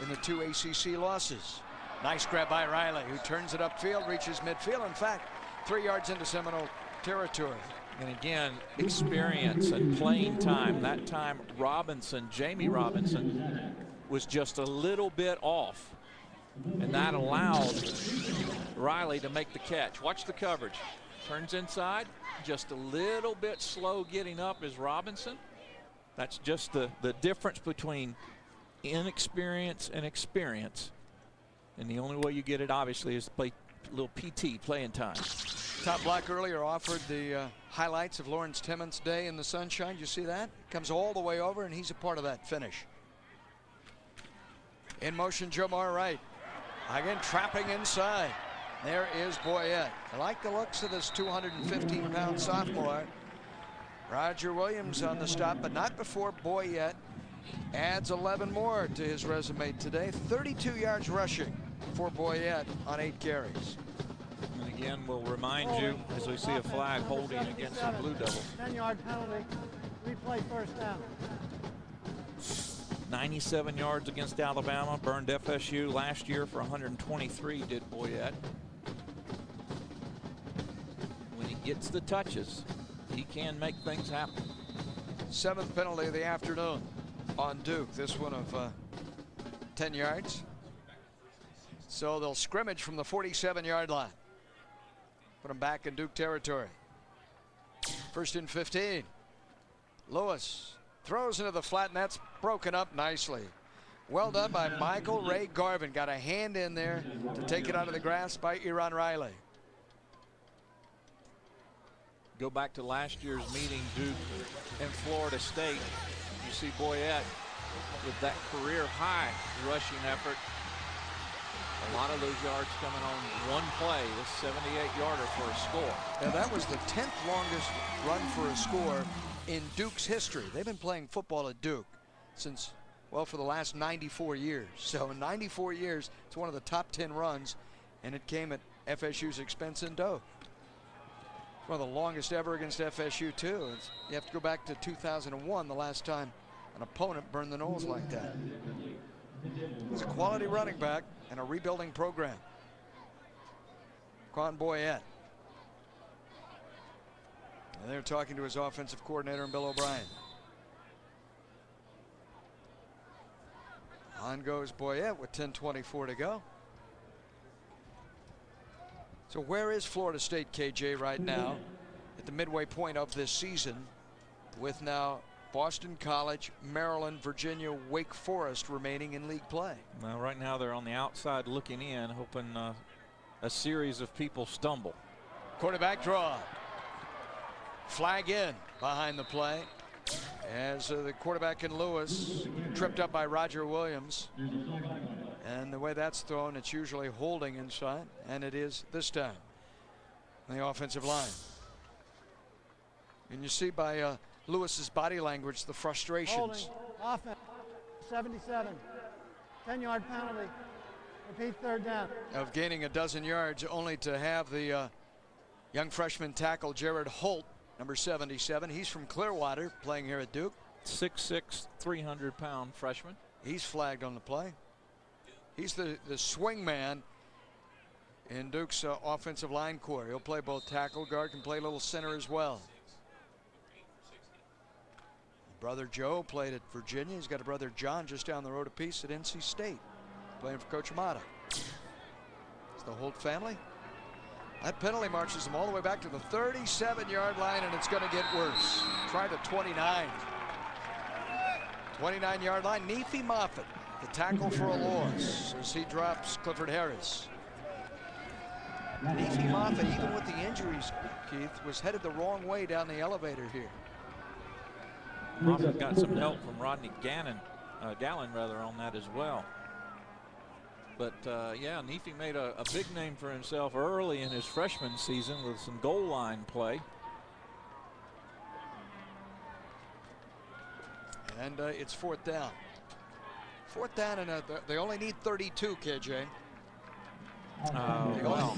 in the 2 ACC losses. Nice grab by Riley, who turns it upfield, reaches midfield. In fact, 3 yards into Seminole territory. And again, experience and playing time. That time, Jamie Robinson, was just a little bit off. And that allowed Riley to make the catch. Watch the coverage. Turns inside, just a little bit slow getting up is Robinson. That's just the difference between inexperience and experience. And the only way you get it, obviously, is to play a little PT, playing time. Top Block earlier offered the highlights of Lawrence Timmons' day in the sunshine. You see that? Comes all the way over, and he's a part of that finish. In motion, Jomar Wright. Again, trapping inside. There is Boyette. I like the looks of this 215-pound sophomore. Roger Williams on the stop, but not before Boyette adds 11 more to his resume today. 32 yards rushing for Boyette on 8 carries. And again, we'll remind you, as we see a flag holding against the Blue Devils. 10-yard penalty, replay first down. 97 yards against Alabama, burned FSU last year for 123, did Boyette. When he gets the touches, he can make things happen. 7th penalty of the afternoon on Duke. This one of 10 yards. So they'll scrimmage from the 47-yard line. Put them back in Duke territory. 1st and 15. Lewis throws into the flat, and that's broken up nicely. Well done by Michael Ray Garvin. Got a hand in there to take it out of the grass by Eron Riley. Go back to last year's meeting, Duke and Florida State. You see Boyette with that career high rushing effort. A lot of those yards coming on one play. This 78-yarder for a score. Now that was the 10th longest run for a score in Duke's history. They've been playing football at Duke since, well, for the last 94 years. So in 94 years, it's one of the top 10 runs, and it came at FSU's expense in Doak. One of the longest ever against FSU, too. You have to go back to 2001, the last time an opponent burned the nose like that. He's a quality running back and a rebuilding program. Quan Boyette. And they're talking to his offensive coordinator, Bill O'Brien. On goes Boyette with 10:24 to go. So where is Florida State, KJ, right now at the midway point of this season, with now Boston College, Maryland, Virginia, Wake Forest remaining in league play? Well, right now they're on the outside looking in, hoping a series of people stumble. Quarterback draw. Flag in behind the play as the quarterback in Lewis tripped up by Roger Williams. And the way that's thrown, it's usually holding inside, and it is this time on the offensive line. And you see by Lewis's body language the frustrations. Holding, offense, 77, 10-yard penalty, repeat 3rd down. Of gaining a dozen yards, only to have the young freshman tackle Jared Holt, number 77. He's from Clearwater, playing here at Duke. 6'6", 300-pound freshman. He's flagged on the play. He's the swing man in Duke's offensive line core. He'll play both tackle, guard, can play a little center as well. Brother Joe played at Virginia. He's got a brother John just down the road a piece at NC State, playing for Coach Amata. It's the Holt family. That penalty marches them all the way back to the 37-yard line, and it's going to get worse. Try the 29. 29-yard line. Nefi Moffitt, the tackle for a loss as he drops Clifford Harris. Nefi Moffitt, even with the injuries, Keith, was headed the wrong way down the elevator here. Moffitt got some help from Rodney Gallon on that as well. But yeah, Nefi made a big name for himself early in his freshman season with some goal line play. And it's 4th down. 4th down, and they only need 32, KJ. Well,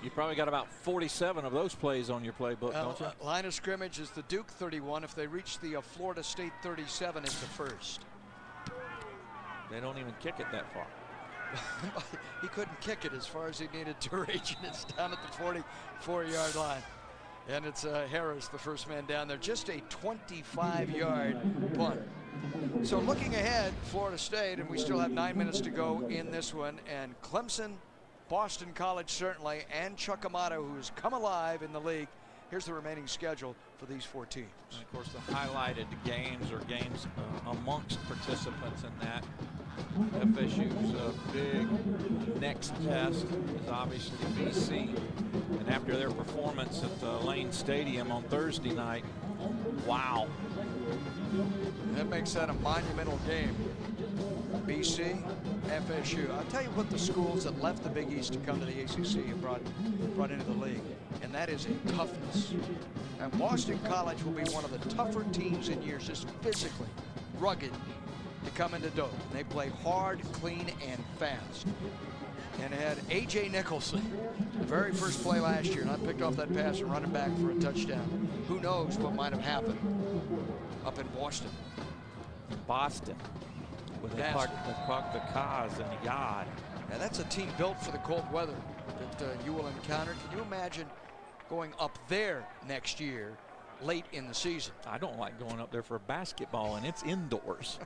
you probably got about 47 of those plays on your playbook, don't you? Line of scrimmage is the Duke 31. If they reach the Florida State 37, it's the 1st. They don't even kick it that far. He couldn't kick it as far as he needed to reach, and it's down at the 44-yard line. And it's Harris, the first man down there. Just a 25-yard punt. So looking ahead, Florida State, and we still have 9 minutes to go in this one, and Clemson, Boston College certainly, and Chuck Amato, who's come alive in the league. Here's the remaining schedule for these 4 teams. And of course, the highlighted games are games amongst participants in that. FSU's big next test is obviously BC. And after their performance at Lane Stadium on Thursday night, wow. That makes that a monumental game. BC, FSU. I'll tell you what the schools that left the Big East to come to the ACC have brought into the league, and that is a toughness. And Boston College will be one of the tougher teams in years, just physically rugged, to come into Doak. They play hard, clean, and fast. And had A.J. Nicholson, the very first play last year, not picked off that pass and running back for a touchdown. Who knows what might have happened up in Boston. Boston. With they parked the cars in the yard. Now that's a team built for the cold weather that you will encounter. Can you imagine going up there next year late in the season. I don't like going up there for basketball, and it's indoors.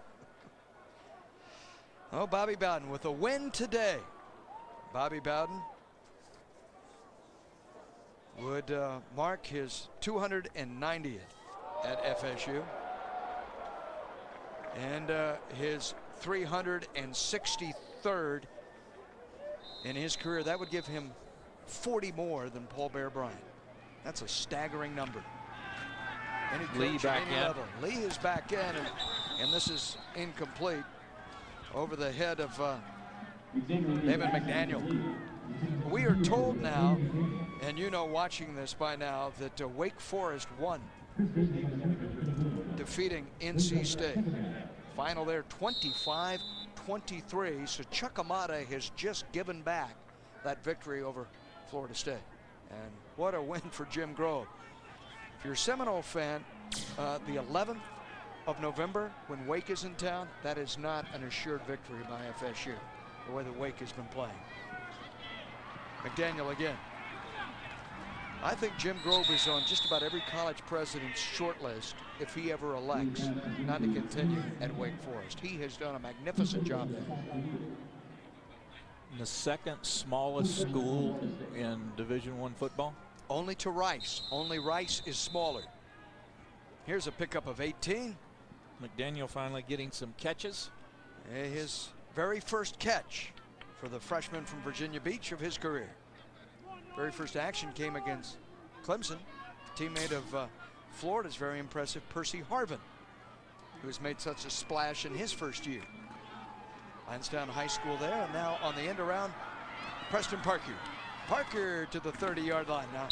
Oh, Bobby Bowden with a win today. Bobby Bowden would mark his 290th at FSU and his 363rd in his career. That would give him 40 more than Paul Bear Bryant. That's a staggering number. Any Lee coach back at any in. level. Lee is back in, and this is incomplete over the head of David McDaniel. We are told now, and you know watching this by now, that Wake Forest won, defeating NC State. Final there 25-23. So Chuck Amata has just given back that victory over Florida State. And what a win for Jim Grove. If you're a Seminole fan, the 11th of November when Wake is in town, that is not an assured victory by FSU, the way that Wake has been playing. McDaniel again. I think Jim Grove is on just about every college president's short list if he ever elects not to continue at Wake Forest. He has done a magnificent job there. The second smallest school in Division I football? Only to Rice. Only Rice is smaller. Here's a pickup of 18. McDaniel finally getting some catches. His very first catch for the freshman from Virginia Beach of his career. Very first action came against Clemson, teammate of Florida's very impressive Percy Harvin, who has made such a splash in his first year. Lansdowne High School there, and now on the end around, Preston Parker. Parker to the 30-yard line. Now,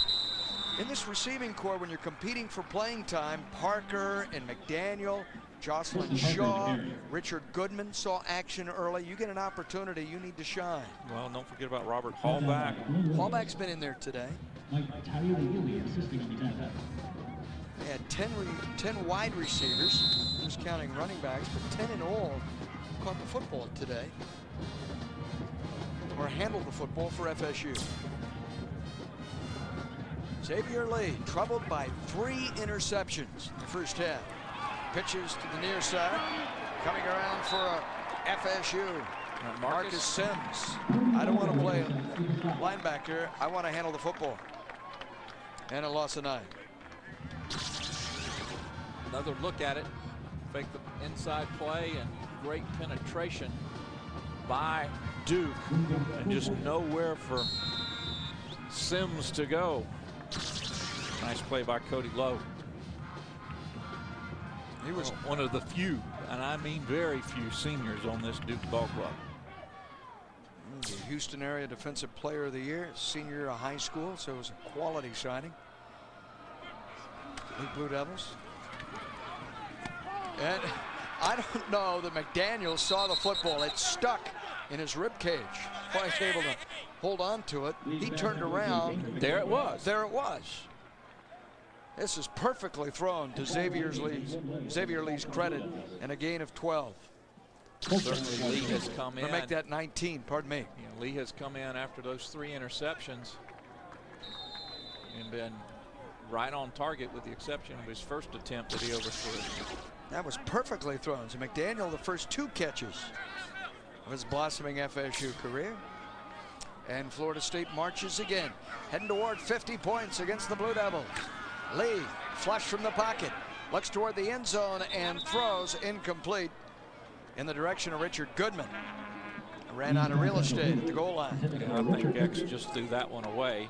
in this receiving corps, when you're competing for playing time, Parker and McDaniel, Jocelyn Shaw, Richard Goodman saw action early. You get an opportunity, you need to shine. Well, don't forget about Robert Hallback. Hallback's been in there today. They had 10 wide receivers, just counting running backs, but 10 in all caught the football today, or handled the football for FSU. Xavier Lee troubled by 3 interceptions in the first half. Pitches to the near side, coming around for a FSU. Marcus Sims. I don't want to play linebacker. I want to handle the football. And a loss of 9. Another look at it. Fake the inside play and great penetration by Duke. And just nowhere for Sims to go. Nice play by Cody Lowe. He was one of the few, and I mean very few, seniors on this Duke ball club. The Houston area defensive player of the year, senior year of high school, so it was a quality signing. League Blue Devils. And I don't know that McDaniel saw the football. It stuck in his rib cage. He was able to hold on to it. He turned around. There it was. There it was. This is perfectly thrown to Xavier Lee's credit, and a gain of 12. Certainly Lee has come in. To make that 19, pardon me. Yeah, Lee has come in after those 3 interceptions and been right on target with the exception of his first attempt that he overthrew. That was perfectly thrown to McDaniel, the first 2 catches of his blossoming FSU career. And Florida State marches again, heading toward 50 points against the Blue Devils. Lee, flush from the pocket, looks toward the end zone and throws incomplete in the direction of Richard Goodman. Ran out of real estate at the goal line. Yeah, I think X just threw that one away.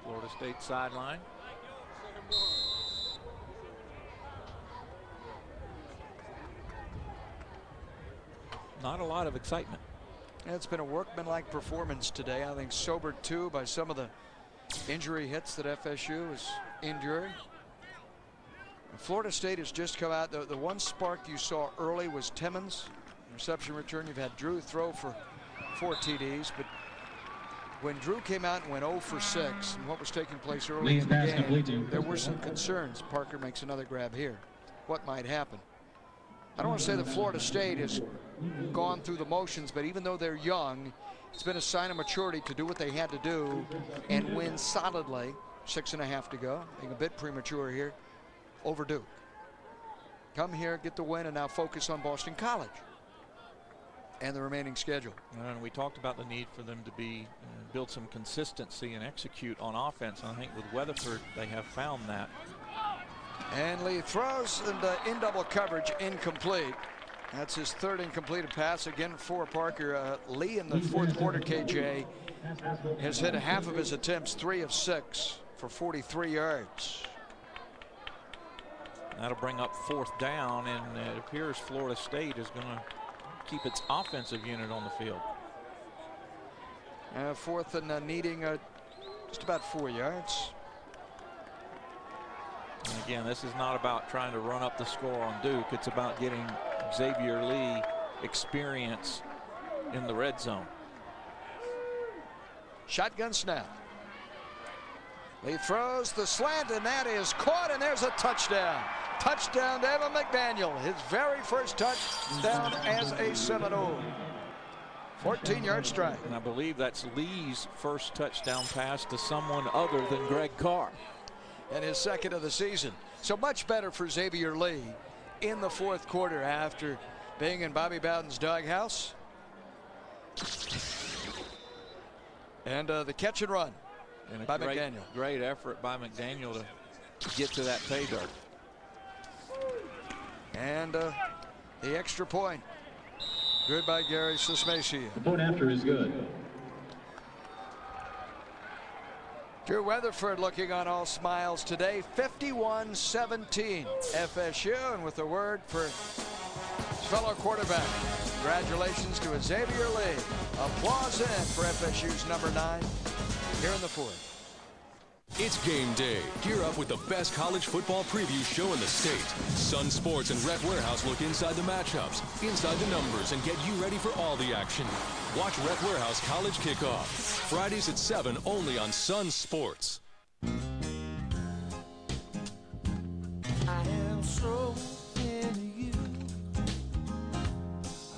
Florida State sideline. Not a lot of excitement. It's been a workmanlike performance today. I think sobered too by some of the injury hits that FSU has endured. Florida State has just come out. The one spark you saw early was Timmons. Reception return. You've had Drew throw for 4 TDs, but when Drew came out and went 0 for 6 and what was taking place early in the game, there were some concerns. Parker makes another grab here. What might happen? I don't want to say that Florida State has gone through the motions, but even though they're young, It's been a sign of maturity to do what they had to do and win solidly. 6.5 to go. Being a bit premature here over Duke. Come here, get the win, and now focus on Boston College and the remaining schedule. And we talked about the need for them to be build some consistency and execute on offense. And I think with Weatherford, they have found that. And Lee throws in double coverage, incomplete. That's his third incompleted pass again for Parker. Lee in the fourth quarter, KJ, has hit half of his attempts, 3 of 6 for 43 yards. That'll bring up 4th down, and it appears Florida State is going to keep its offensive unit on the field. 4th and needing just about 4 yards. And again, this is not about trying to run up the score on Duke. It's about getting Xavier Lee experience in the red zone. Shotgun snap. Lee throws the slant, and that is caught, and there's a touchdown. Touchdown to Evan McDaniel, his very first touchdown as a Seminole. 14-yard strike. And I believe that's Lee's first touchdown pass to someone other than Greg Carr. And his second of the season. So much better for Xavier Lee in the fourth quarter after being in Bobby Bowden's doghouse. And the catch and run and by McDaniel. Great effort by McDaniel to get to that pay dirt. And the extra point. Good by Gary Sismacia. The point after is good. Drew Weatherford looking on all smiles today. 51-17 FSU. And with a word for his fellow quarterback, congratulations to Xavier Lee. Applause in for FSU's number 9 here in the fourth. It's game day. Gear up with the best college football preview show in the state. Sun Sports and Rec Warehouse look inside the matchups, inside the numbers, and get you ready for all the action. Watch Rec Warehouse College Kickoff. Fridays at 7 only on Sun Sports. I am so into you.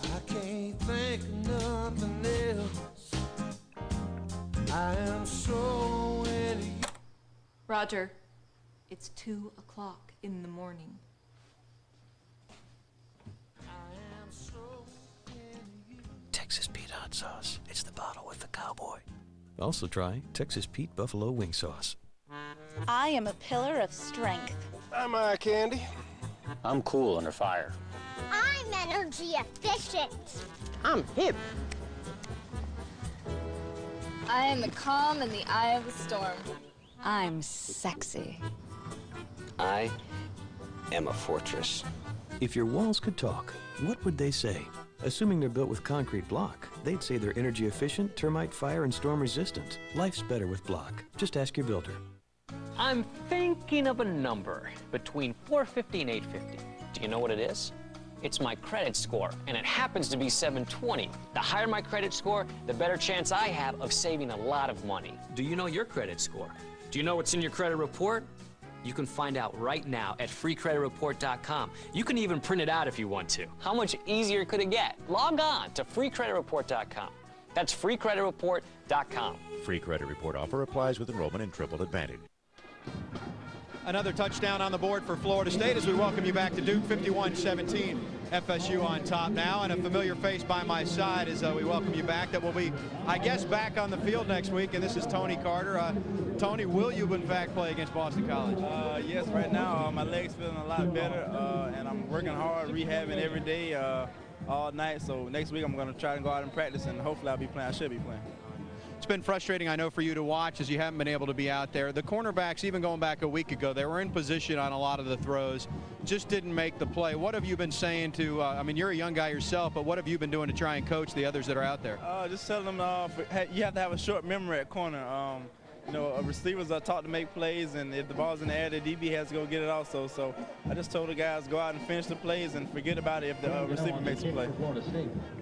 I can't think of nothing else. I am so into you. Roger, it's 2 o'clock in the morning. Texas Pete hot sauce. It's the bottle with the cowboy. Also try Texas Pete Buffalo wing sauce. I am a pillar of strength. I'm eye candy. I'm cool under fire. I'm energy efficient. I'm hip. I am the calm in the eye of the storm. I'm sexy. I am a fortress. If your walls could talk, what would they say? Assuming they're built with concrete block, they'd say they're energy efficient, termite, fire, and storm resistant. Life's better with block. Just ask your builder. I'm thinking of a number between 450 and 850. Do you know what it is? It's my credit score, and it happens to be 720. The higher my credit score, the better chance I have of saving a lot of money. Do you know your credit score? Do you know what's in your credit report? You can find out right now at freecreditreport.com. You can even print it out if you want to. How much easier could it get? Log on to freecreditreport.com. That's freecreditreport.com. Free credit report offer applies with enrollment in Triple Advantage. Another touchdown on the board for Florida State as we welcome you back to Duke. 51-17. FSU on top now, and a familiar face by my side as we welcome you back. That will be, I guess, back on the field next week, and this is Tony Carter. Tony, will you in fact play against Boston College? Yes, right now my leg's feeling a lot better, and I'm working hard, rehabbing every day, all night. So next week I'm going to try to go out and practice, and hopefully I'll be playing. I should be playing. It's been frustrating, I know, for you to watch as you haven't been able to be out there. The cornerbacks, even going back a week ago, they were in position on a lot of the throws, just didn't make the play. What have you been saying to, I mean, you're a young guy yourself, but what have you been doing to try and coach the others that are out there? Just telling them you have to have a short memory at corner. You know, receivers are taught to make plays, and if the ball's in the air, the DB has to go get it also. So I just told the guys, go out and finish the plays and forget about it if the receiver makes a play.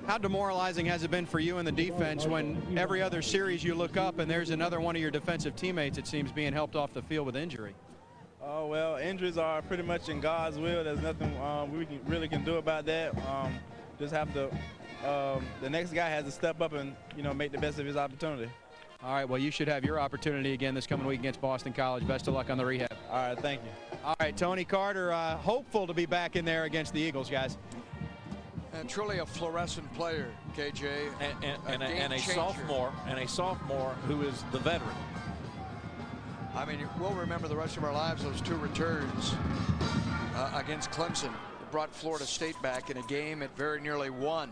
How demoralizing has it been for you in the defense when every other series you look up and there's another one of your defensive teammates, it seems, being helped off the field with injury? Oh, well, injuries are pretty much in God's will. There's nothing we really can do about that. Just have to the next guy has to step up and, make the best of his opportunity. All right, well, you should have your opportunity again this coming week against Boston College. Best of luck on the rehab. All right, thank you. All right, Tony Carter, hopeful to be back in there against the Eagles, guys. And truly a fluorescent player, KJ. And a sophomore, who is the veteran. I mean, we'll remember the rest of our lives those 2 returns against Clemson. It brought Florida State back in a game it very nearly won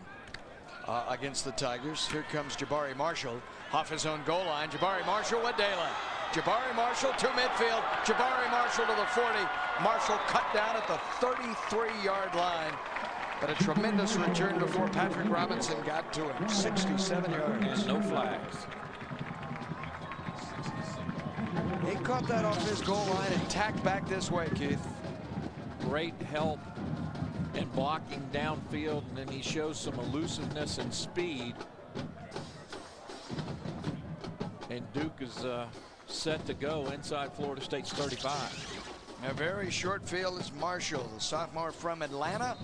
against the Tigers. Here comes Jabari Marshall off his own goal line. Jabari Marshall with daylight. Jabari Marshall to midfield. Jabari Marshall to the 40. Marshall cut down at the 33-yard line. But a tremendous return before Patrick Robinson got to him. 67 yards. And no flags. He caught that off his goal line and tacked back this way, Keith. Great help in blocking downfield, and then he shows some elusiveness and speed. And Duke is set to go inside Florida State's 35. A very short field is Marshall, the sophomore from Atlanta.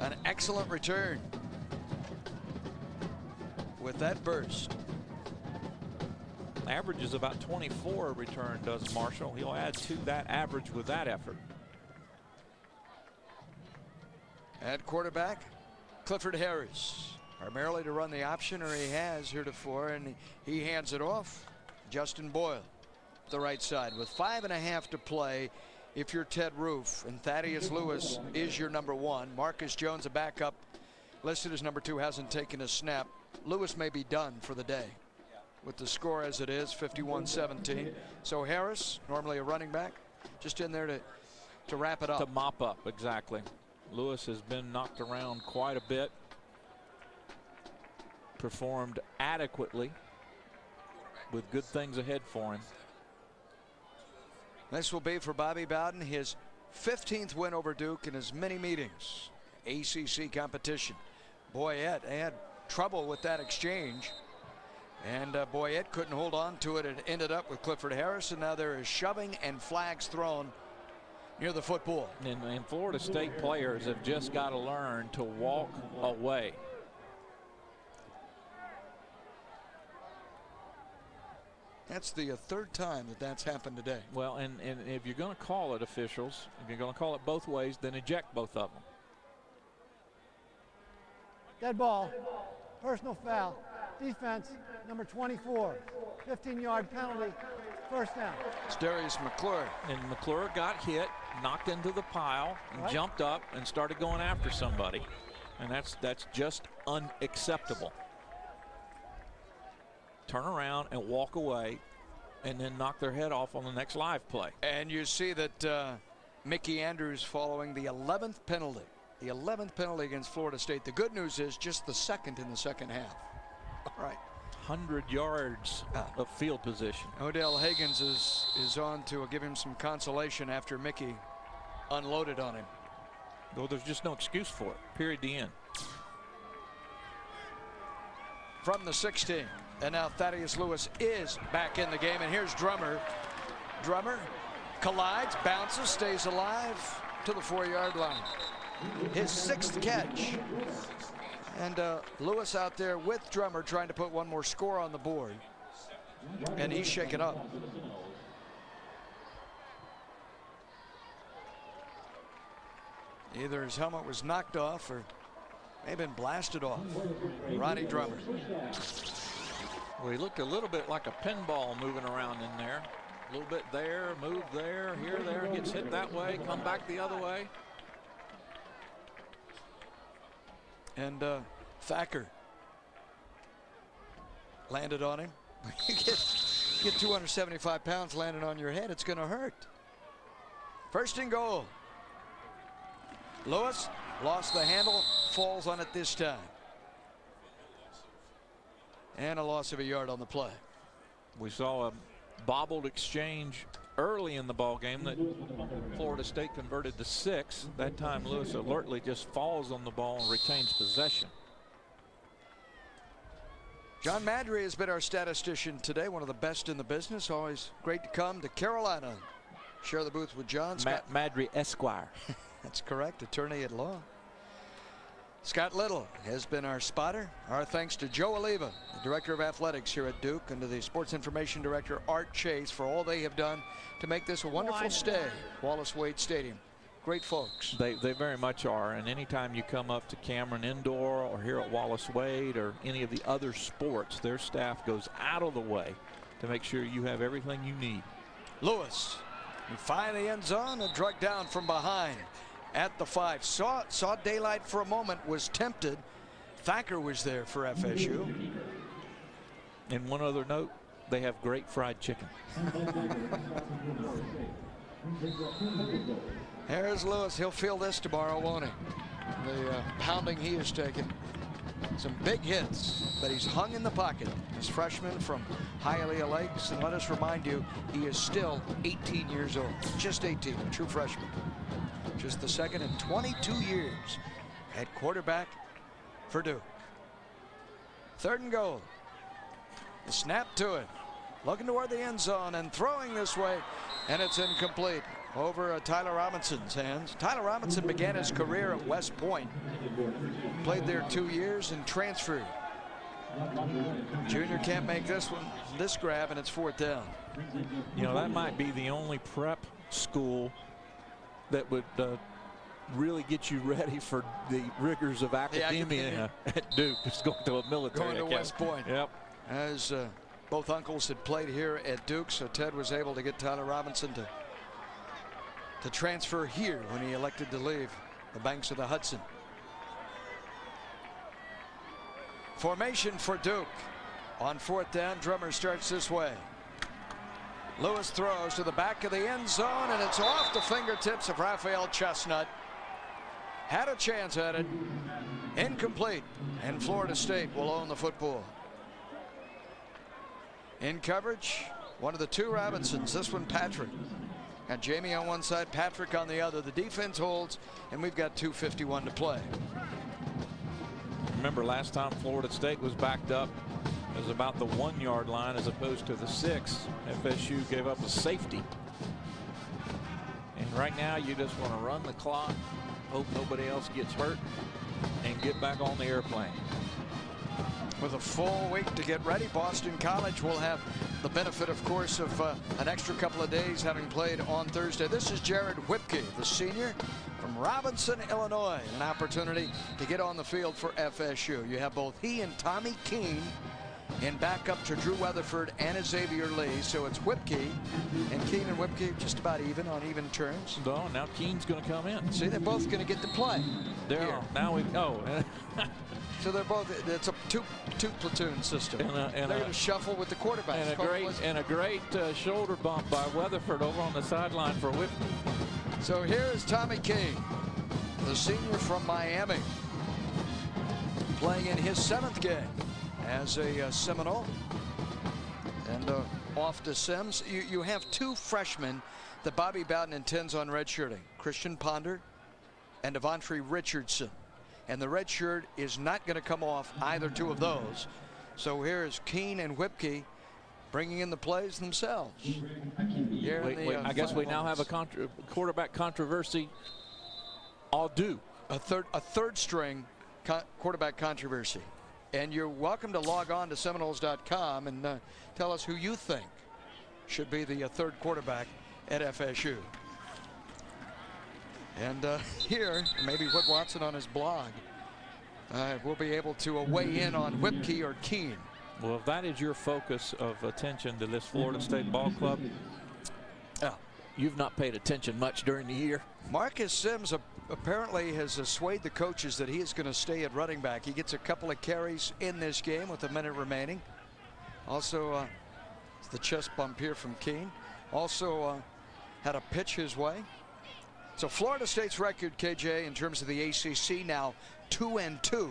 An excellent return with that burst. Averages about 24 a return, does Marshall. He'll add to that average with that effort. At quarterback, Clifford Harris, primarily to run the option, or he has heretofore, and he hands it off. Justin Boyle, the right side, with 5.5 to play. If you're Ted Roof, and Thaddeus Lewis is your number 1. Marcus Jones, a backup, listed as number 2, hasn't taken a snap. Lewis may be done for the day with the score as it is, 51-17. So Harris, normally a running back, just in there to wrap it up. To mop up, exactly. Lewis has been knocked around quite a bit. Performed adequately with good things ahead for him. This will be for Bobby Bowden his 15th win over Duke in as many meetings. ACC competition. Boyette had trouble with that exchange, and Boyette couldn't hold on to it. It ended up with Clifford Harris, and now there is shoving and flags thrown near the football. And Florida State players have just got to learn to walk away. That's the 3rd time that's happened today. Well, and if you're going to call it, officials, if you're going to call it both ways, then eject both of them. Dead ball, personal foul, defense, number 24, 15-yard penalty, first down. It's Darius McClure. And McClure got hit, knocked into the pile, and jumped up and started going after somebody. And that's just unacceptable. Turn around and walk away, and then knock their head off on the next live play. And you see that Mickey Andrews following the 11th penalty. The 11th penalty against Florida State. The good news is just the 2nd in the second half. All right. 100 yards of field position. Odell Higgins is on to give him some consolation after Mickey unloaded on him. Though there's just no excuse for it. Period. The end. From the 16. And now Thaddeus Lewis is back in the game. And here's Drummer. Drummer collides, bounces, stays alive to the 4-yard line. His 6th catch. And Lewis out there with Drummer trying to put one more score on the board. And he's shaken up. Either his helmet was knocked off or may have been blasted off. Ronnie Drummer. Well, he looked a little bit like a pinball moving around in there. A little bit there, move there, here, there, gets hit that way, come back the other way. And Thacker landed on him. You get 275 pounds landing on your head, it's going to hurt. 1st and goal. Lewis lost the handle, falls on it this time. And a loss of a yard on the play. We saw a bobbled exchange early in the ball game that Florida State converted to 6. That time Lewis alertly just falls on the ball and retains possession. John Madry has been our statistician today, one of the best in the business. Always great to come to Carolina. Share the booth with John. Madry Esquire. That's correct, attorney at law. Scott Little has been our spotter. Our thanks to Joe Oliva, the Director of Athletics here at Duke, and to the Sports Information Director, Art Chase, for all they have done to make this a wonderful stay at Wallace Wade Stadium. Great folks. They very much are. And anytime you come up to Cameron Indoor or here at Wallace Wade or any of the other sports, their staff goes out of the way to make sure you have everything you need. Lewis, you find the end zone and drug down from behind at the 5. Saw daylight for a moment, was tempted. Thacker was there for FSU. And one other note, they have great fried chicken. There's Lewis. He'll feel this tomorrow, won't he? The pounding he has taken. Some big hits, but he's hung in the pocket. This freshman from Hialeah Lakes, and let us remind you, he is still 18 years old. Just 18, a true freshman. Just the second in 22 years at quarterback for Duke. 3rd and goal. The snap to it. Looking toward the end zone and throwing this way, and it's incomplete. Over Tyler Robinson's hands. Tyler Robinson began his career at West Point. Played there 2 years and transferred. Junior can't make this grab, and it's 4th down. You know, that might be the only prep school that would really get you ready for the rigors of academia at Duke. It's going to a military academy. Going to West Point. Yep. As both uncles had played here at Duke, so Ted was able to get Tyler Robinson to transfer here when he elected to leave the banks of the Hudson. Formation for Duke. On 4th down, Drummer starts this way. Lewis throws to the back of the end zone, and it's off the fingertips of Raphael Chestnut. Had a chance at it. Incomplete, and Florida State will own the football. In coverage, one of the 2 Robinsons, this one Patrick. Got Jamie on one side, Patrick on the other. The defense holds, and we've got 2:51 to play. Remember, last time Florida State was backed up, it was about the 1-yard line as opposed to the 6. FSU gave up a safety. And right now, you just want to run the clock, hope nobody else gets hurt, and get back on the airplane. With a full week to get ready, Boston College will have the benefit, of course, of an extra couple of days having played on Thursday. This is Jared Whipke, the senior from Robinson, Illinois. An opportunity to get on the field for FSU. You have both he and Tommy Keene in backup to Drew Weatherford and Xavier Lee. So it's Whipke, and Keene and Whipke just about even on even terms. No, now Keene's going to come in. See, they're both going to get to play. There. Now we go. So they're both. It's a two platoon system. And they're going to shuffle with the quarterbacks. And a great shoulder bump by Weatherford over on the sideline for Whipke. So here is Tommy Keene, the senior from Miami, playing in his 7th game as a Seminole. And off to Sims. You have 2 freshmen that Bobby Bowden intends on redshirting: Christian Ponder and Devontre Richardson. And the red shirt is not going to come off either 2 of those. So here is Keene and Whipke bringing in the plays themselves. I guess we now have a quarterback controversy. All due. A third string quarterback controversy. And you're welcome to log on to Seminoles.com and tell us who you think should be the 3rd quarterback at FSU. And here, maybe Whit Watson on his blog will be able to weigh in on Whipke or Keene. Well, if that is your focus of attention to this Florida State ball club, you've not paid attention much during the year. Marcus Sims apparently has swayed the coaches that he is going to stay at running back. He gets a couple of carries in this game with a minute remaining. Also, the chest bump here from Keene. Also had a pitch his way. So Florida State's record, KJ, in terms of the ACC now 2-2,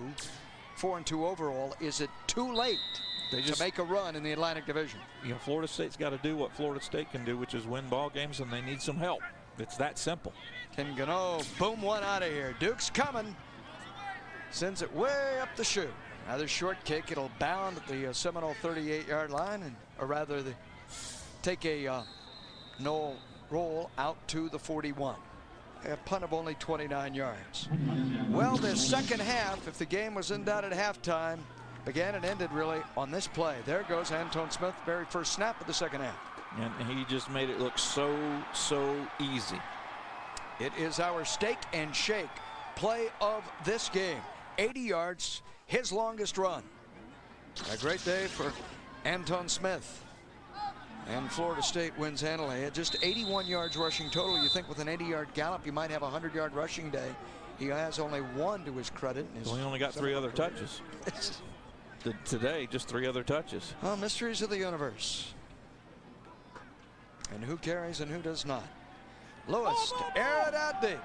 4-2 overall. Is it too late to make a run in the Atlantic Division? You know, Florida State's got to do what Florida State can do, which is win ball games, and they need some help. It's that simple. Ken Gano, boom, one out of here. Duke's coming. Sends it way up the chute. Another short kick. It'll bound at the Seminole 38-yard line, or rather, take a no roll out to the 41. A punt of only 29 yards. Well, this second half, if the game was in doubt at halftime, began and ended really on this play. There goes Antone Smith, very first snap of the second half. And he just made it look so easy. It is our steak and shake play of this game. 80 yards, his longest run. A great day for Antone Smith. And Florida State wins handily at just 81 yards rushing total. You think with an 80-yard gallop, you might have a 100-yard rushing day. He has only one to his credit. Well, he only got 3 other touches. Today, just 3 other touches. Oh, mysteries of the universe. And who carries and who does not. Lewis to air it out deep.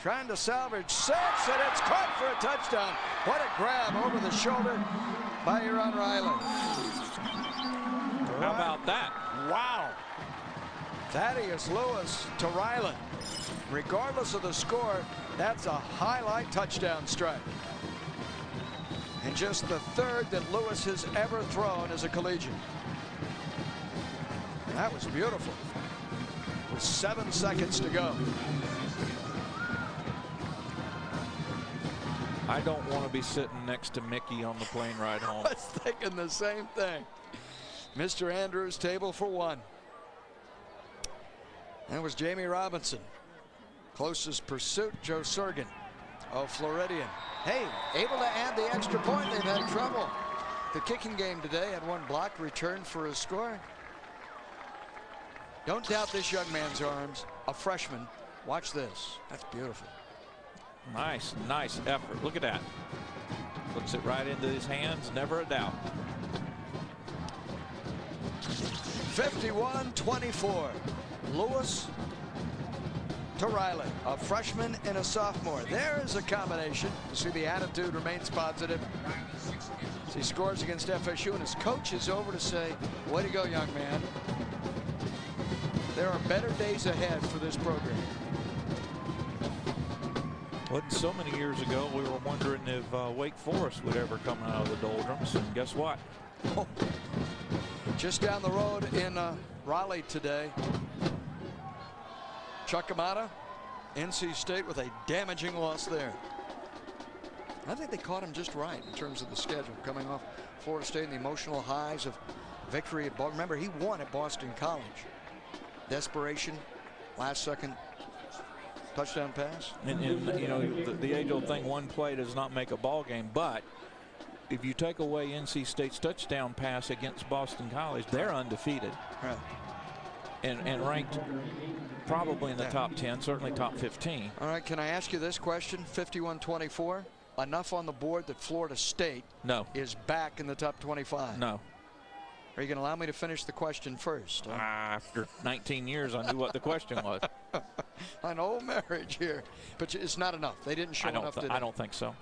Trying to salvage 6, and it's caught for a touchdown. What a grab over the shoulder by Aaron Riley. How about that? Wow. Thaddeus Lewis to Riley. Regardless of the score, that's a highlight touchdown strike. And just the 3rd that Lewis has ever thrown as a collegiate. That was beautiful. With 7 seconds to go. I don't want to be sitting next to Mickey on the plane ride home. I was thinking the same thing. Mr. Andrews, table for 1. That was Jamie Robinson. Closest pursuit, Joe Sorgan of Floridian. Hey, able to add the extra point. They've had trouble. The kicking game today had 1 block return for a score. Don't doubt this young man's arms. A freshman. Watch this. That's beautiful. Nice effort. Look at that. Puts it right into his hands. Never a doubt. 51-24. Lewis to Riley, a freshman and a sophomore. There is a combination. You see the attitude remains positive. As he scores against FSU, and his coach is over to say, way to go, young man. There are better days ahead for this program. Wasn't so many years ago we were wondering if Wake Forest would ever come out of the doldrums, and guess what? Oh. Just down the road in Raleigh today, Chuck Amata, NC State with a damaging loss there. I think they caught him just right in terms of the schedule, coming off Florida State and the emotional highs of victory at Boston. Remember, he won at Boston College. Desperation, last second touchdown pass. And you know, the age-old thing, one play does not make a ball game, but if you take away NC State's touchdown pass against Boston College, they're undefeated. Right. And ranked probably in the top 10, certainly top 15. All right, can I ask you this question? 51-24, enough on the board that Florida State is back in the top 25. No. Are you going to allow me to finish the question first? After 19 years, I knew what the question was. An old marriage here, but it's not enough. They didn't show enough today. I don't think so,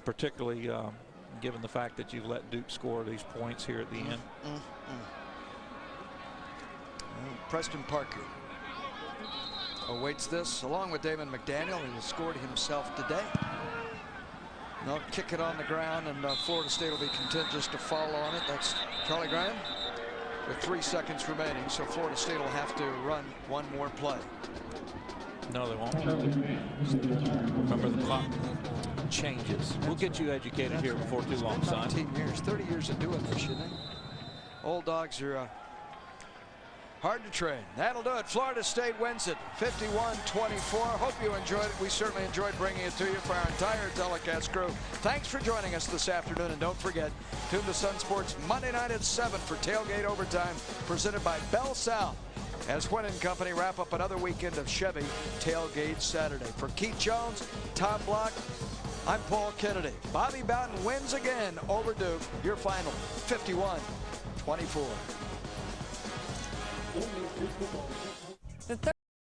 particularly given the fact that you've let Duke score these points here at the end. Preston Parker awaits this along with Damon McDaniel, who scored himself today. They'll kick it on the ground, and Florida State will be content just to follow on it. That's Charlie Graham with 3 seconds remaining, so Florida State will have to run one more play. No, they won't. Remember, the clock changes. We'll get you educated here before too long, son. 19 years, 30 years of doing this, you know. Old dogs are hard to train. That'll do it. Florida State wins it 51-24. Hope you enjoyed it. We certainly enjoyed bringing it to you for our entire telecast crew. Thanks for joining us this afternoon, and don't forget, tune to Sun Sports Monday night at 7 for Tailgate Overtime, presented by Bell South, as Wynn & Company wrap up another weekend of Chevy Tailgate Saturday. For Keith Jones, Tom Block, I'm Paul Kennedy. Bobby Bowden wins again over Duke. Your final 51-24.